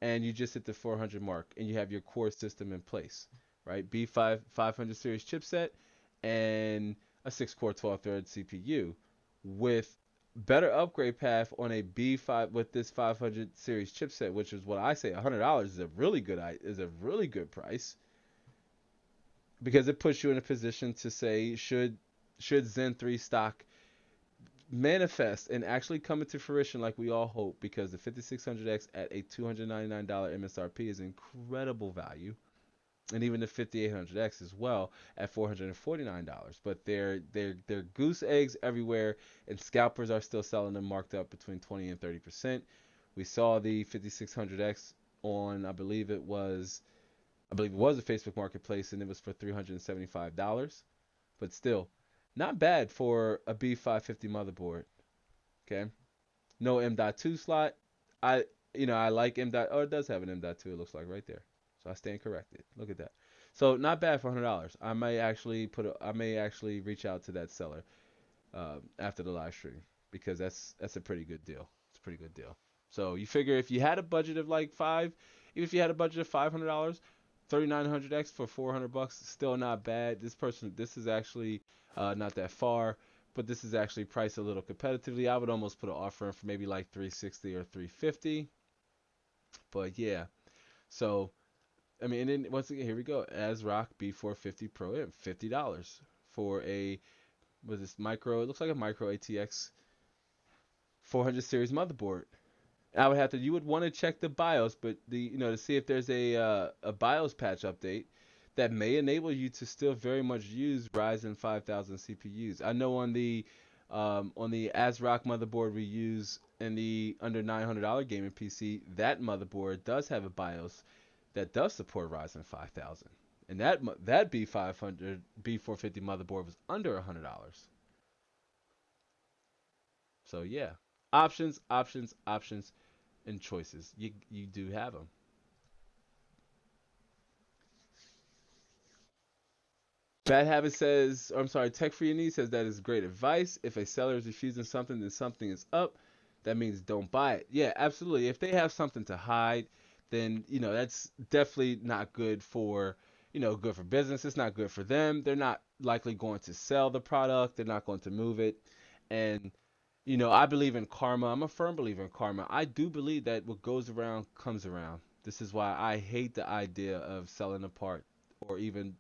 A: and you just hit the 400 mark, and you have your core system in place, right? B5 500 series chipset and a 6-core 12-thread CPU with better upgrade path on a B5 with this 500 series chipset, which is what I say $100 is a really good price, because it puts you in a position to say, should Zen 3 stock manifest and actually come into fruition like we all hope, because the 5600X at a $299 MSRP is incredible value, and even the 5800X as well at $449. But they're goose eggs everywhere, and scalpers are still selling them marked up between 20 and 30%. We saw the 5600X on, I believe it was a Facebook Marketplace, and it was for $375. But still, not bad for a B550 motherboard. Okay, no M.2 slot. I like M. Oh, it does have an M.2. It looks like right there. So I stand corrected. Look at that. So not bad for $100. I may actually reach out to that seller after the live stream, because that's a pretty good deal. It's a pretty good deal. So you figure if you had a budget of like even if you had a budget of $500, 3900X for 400 bucks, still not bad. This is actually not that far, but this is actually priced a little competitively. I would almost put an offer in for maybe like 360 or 350. But yeah, so I mean, and then once again, here we go. ASRock B450 Pro M, $50 for a, was this micro? It looks like a micro ATX 400 series motherboard. You would want to check the BIOS, but to see if there's a BIOS patch update that may enable you to still very much use Ryzen 5000 CPUs. I know on the ASRock motherboard we use in the under $900 gaming PC, that motherboard does have a BIOS that does support Ryzen 5000, and that B500 B450 motherboard was under $100. So yeah, options, and choices. You do have them. Bad Habit says, I'm sorry, Tech for Your Needs says that is great advice. If a seller is refusing something, then something is up. That means don't buy it. Yeah, absolutely. If they have something to hide, then that's definitely not good for good for business. It's not good for them. They're not likely going to sell the product. They're not going to move it. And I believe in karma. I'm a firm believer in karma. I do believe that what goes around comes around. This is why I hate the idea of selling a part, or even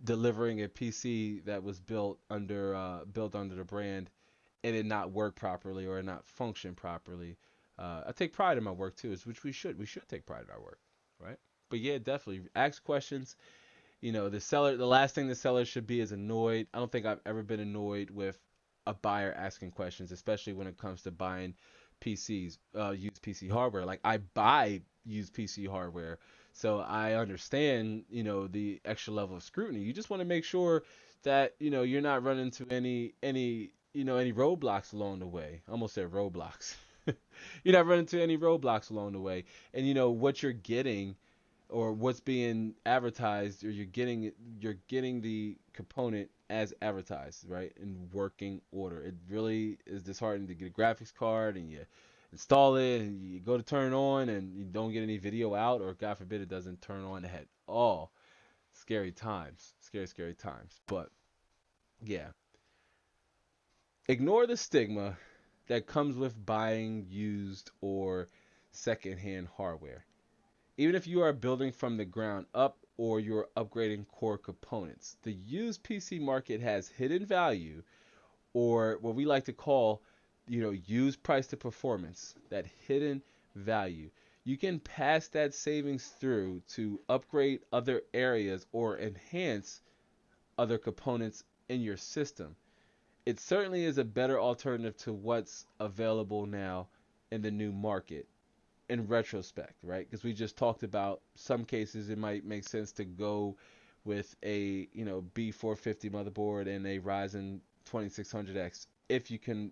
A: delivering a PC that was built under the brand, and it not work properly or not function properly. I take pride in my work too, which we should. We should take pride in our work, right? But yeah, definitely ask questions. The last thing the seller should be is annoyed. I don't think I've ever been annoyed with a buyer asking questions, especially when it comes to buying PCs, used PC hardware. Like, I buy used PC hardware, so I understand, the extra level of scrutiny. You just want to make sure that, you're not running into any roadblocks along the way. I almost said roadblocks. You're not running into any roadblocks along the way, and what you're getting, or what's being advertised, or you're getting the component as advertised, right? In working order. It really is disheartening to get a graphics card and you install it and you go to turn on and you don't get any video out, or God forbid it doesn't turn on at all. Scary times. Scary, scary times. But yeah, ignore the stigma that comes with buying used or secondhand hardware. Even if you are building from the ground up or you're upgrading core components, the used PC market has hidden value, or what we like to call, used price to performance, that hidden value. You can pass that savings through to upgrade other areas or enhance other components in your system. It certainly is a better alternative to what's available now in the new market in retrospect, right? Because we just talked about some cases it might make sense to go with a B450 motherboard and a Ryzen 2600X if you can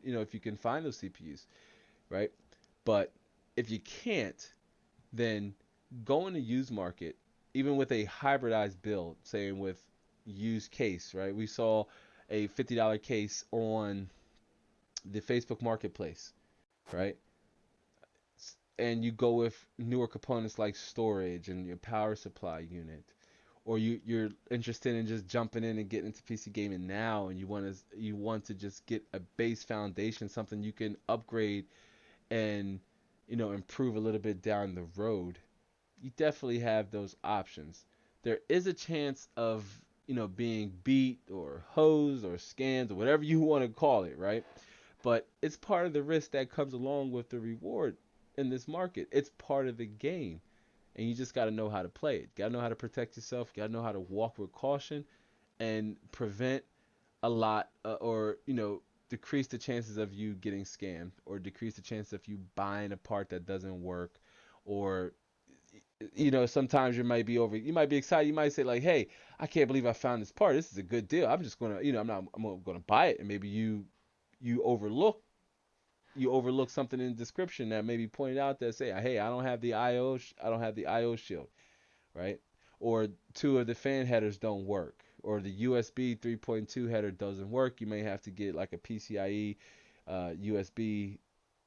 A: find those CPUs, right? But if you can't, then go in the used market, even with a hybridized build, saying with used case, right? We saw a $50 case on the Facebook Marketplace, right? And you go with newer components like storage and your power supply unit, or you're interested in just jumping in and getting into PC gaming now, and you want to just get a base foundation, something you can upgrade and improve a little bit down the road. You definitely have those options. There is a chance of being beat or hosed or scammed or whatever you want to call it, right? But it's part of the risk that comes along with the reward in this market. It's part of the game, and you just got to know how to play it. Got to know how to protect yourself. Got to know how to walk with caution and prevent a lot, or decrease the chances of you getting scammed, or decrease the chance of you buying a part that doesn't work, or sometimes you might be excited. You might say like, "Hey, I can't believe I found this part. This is a good deal. I'm just gonna, I'm gonna buy it." And maybe you overlook something in the description that maybe pointed out that say, "Hey, I don't have the IO shield, right?" Or two of the fan headers don't work, or the USB 3.2 header doesn't work. You may have to get like a PCIe USB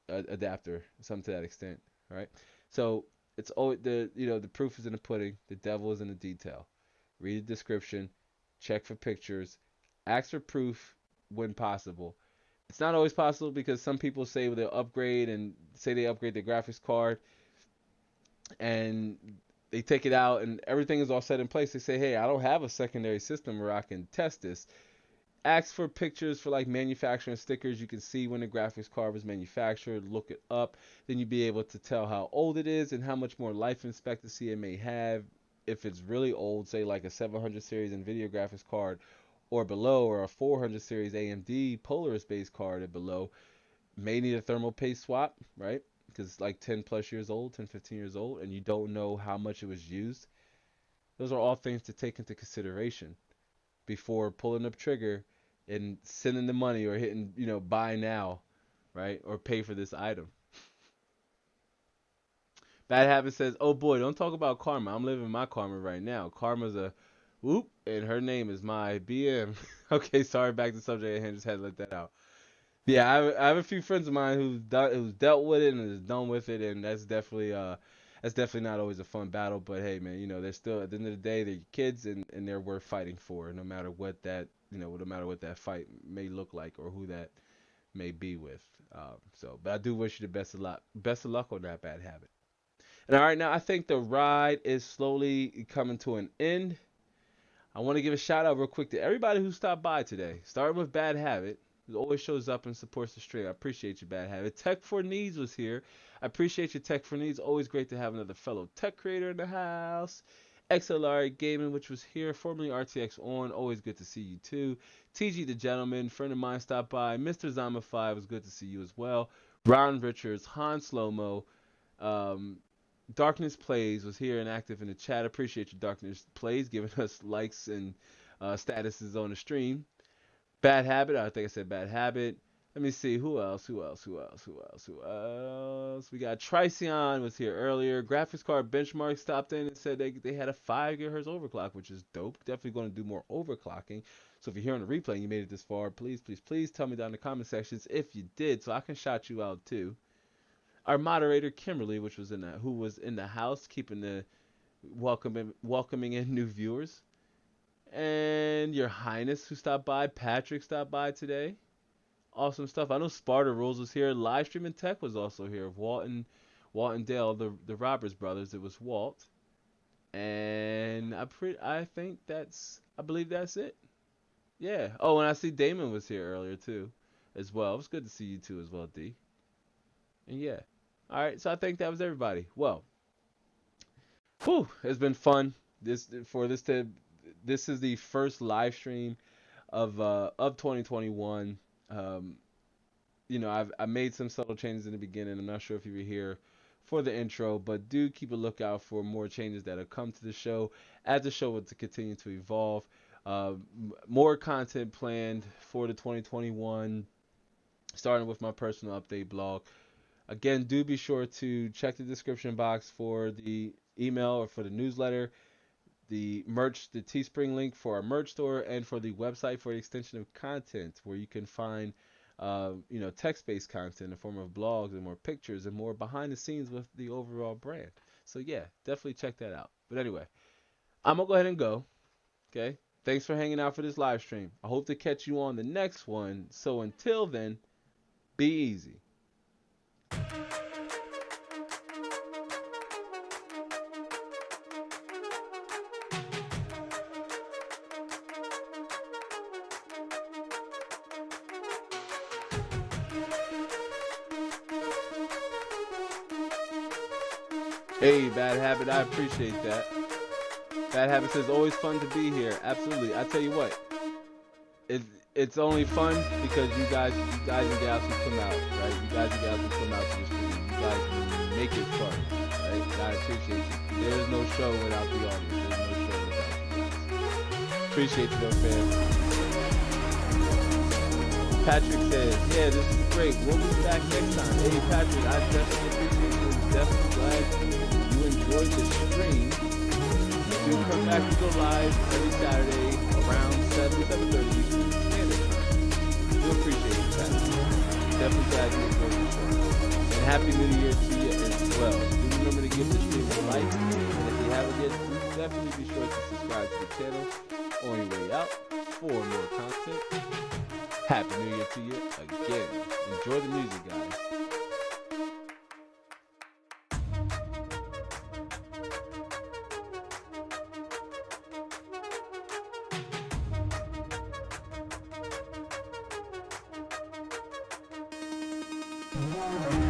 A: adapter, something to that extent, right? So it's always the proof is in the pudding, the devil is in the detail. Read the description, check for pictures, ask for proof when possible. It's not always possible because some people say they'll upgrade and say they upgrade their graphics card and they take it out and everything is all set in place. They say, "Hey, I don't have a secondary system where I can test this." Ask for pictures for like manufacturing stickers. You can see when the graphics card was manufactured, look it up. Then you'll be able to tell how old it is and how much more life expectancy it may have. If it's really old, say like a 700 series NVIDIA graphics card or below, or a 400 series AMD Polaris based card or below, may need a thermal paste swap, right? Because it's like 10 plus years old, 10, 15 years old, and you don't know how much it was used. Those are all things to take into consideration before pulling the trigger and sending the money or hitting, buy now, right? Or pay for this item. Bad Habit says, "Oh boy, don't talk about karma. I'm living my karma right now. Karma's a whoop, and her name is my BM." Okay, sorry, back to the subject at hand. Just had to let that out. Yeah, I have a few friends of mine who's dealt with it and is done with it, and that's definitely not always a fun battle. But hey, man, they're still at the end of the day they're your kids, and they're worth fighting for, no matter what that no matter what that fight may look like or who that may be with. But I do wish you the best of luck on that Bad Habit. And all right, now I think the ride is slowly coming to an end. I want to give a shout out real quick to everybody who stopped by today. Starting with Bad Habit, who always shows up and supports the stream. I appreciate you, Bad Habit. Tech for Needs was here. I appreciate you, Tech for Needs. Always great to have another fellow tech creator in the house. XLR Gaming, which was here, formerly RTX On. Always good to see you too. TG the Gentleman, friend of mine, stopped by. Mr. Zama5 was good to see you as well. Ron Richards, Han Slomo, um, Darkness Plays was here and active in the chat. Appreciate you, Darkness Plays, giving us likes and statuses on the stream. Bad Habit, I think I said Bad Habit. Let me see who else. Who else? We got Tricion was here earlier. Graphics card benchmark stopped in and said they had a 5 gigahertz overclock, which is dope. Definitely going to do more overclocking. So if you're here on the replay and you made it this far, please tell me down in the comment sections if you did, so I can shout you out too. Our moderator Kimberly, who was in the house, keeping the welcoming in new viewers, and Your Highness who stopped by. Patrick stopped by today. Awesome stuff. I know Sparta Rules was here. Live streaming Tech was also here. Walt and Dale, the Roberts brothers. It was Walt, and I believe that's it. Yeah. Oh, and I see Damon was here earlier too, as well. It was good to see you too as well, D. And yeah. All right. So I think that was everybody. Well, whew, it's been fun. This is the first live stream of 2021. I made some subtle changes in the beginning. I'm not sure if you were here for the intro, but do keep a lookout for more changes that have come to the show as the show will continue to evolve. More content planned for the 2021, starting with my personal update blog. Again, do be sure to check the description box for the email or for the newsletter, the merch, the Teespring link for our merch store, and for the website for the extension of content, where you can find text-based content in the form of blogs and more pictures and more behind the scenes with the overall brand. So yeah, definitely check that out. But anyway, I'm gonna go ahead and go. Okay, thanks for hanging out for this live stream. I hope to catch you on the next one. So until then, be easy. Hey, Bad Habit, I appreciate that. Bad Habit says, always fun to be here. Absolutely. I tell you what, it's only fun because you guys and gals who come out, right? You guys and gals who come out to the stream. You guys make it fun, right? And I appreciate you. There's no show without the audience. There's no show without you guys. Appreciate you, though, fam. Patrick says, yeah, this is great. We'll be back next time. Hey, Patrick, I definitely appreciate you. Definitely glad you enjoyed the stream. We'll come back and go live every Saturday around 7:30 Eastern Standard Time. We appreciate you, Patrick. Definitely glad you enjoyed the show. And Happy New Year to you as well. Do remember to give the stream a like. And if you haven't yet, please definitely be sure to subscribe to the channel on your way out for more content. Happy New Year to you again. Enjoy the music, guys. Yeah.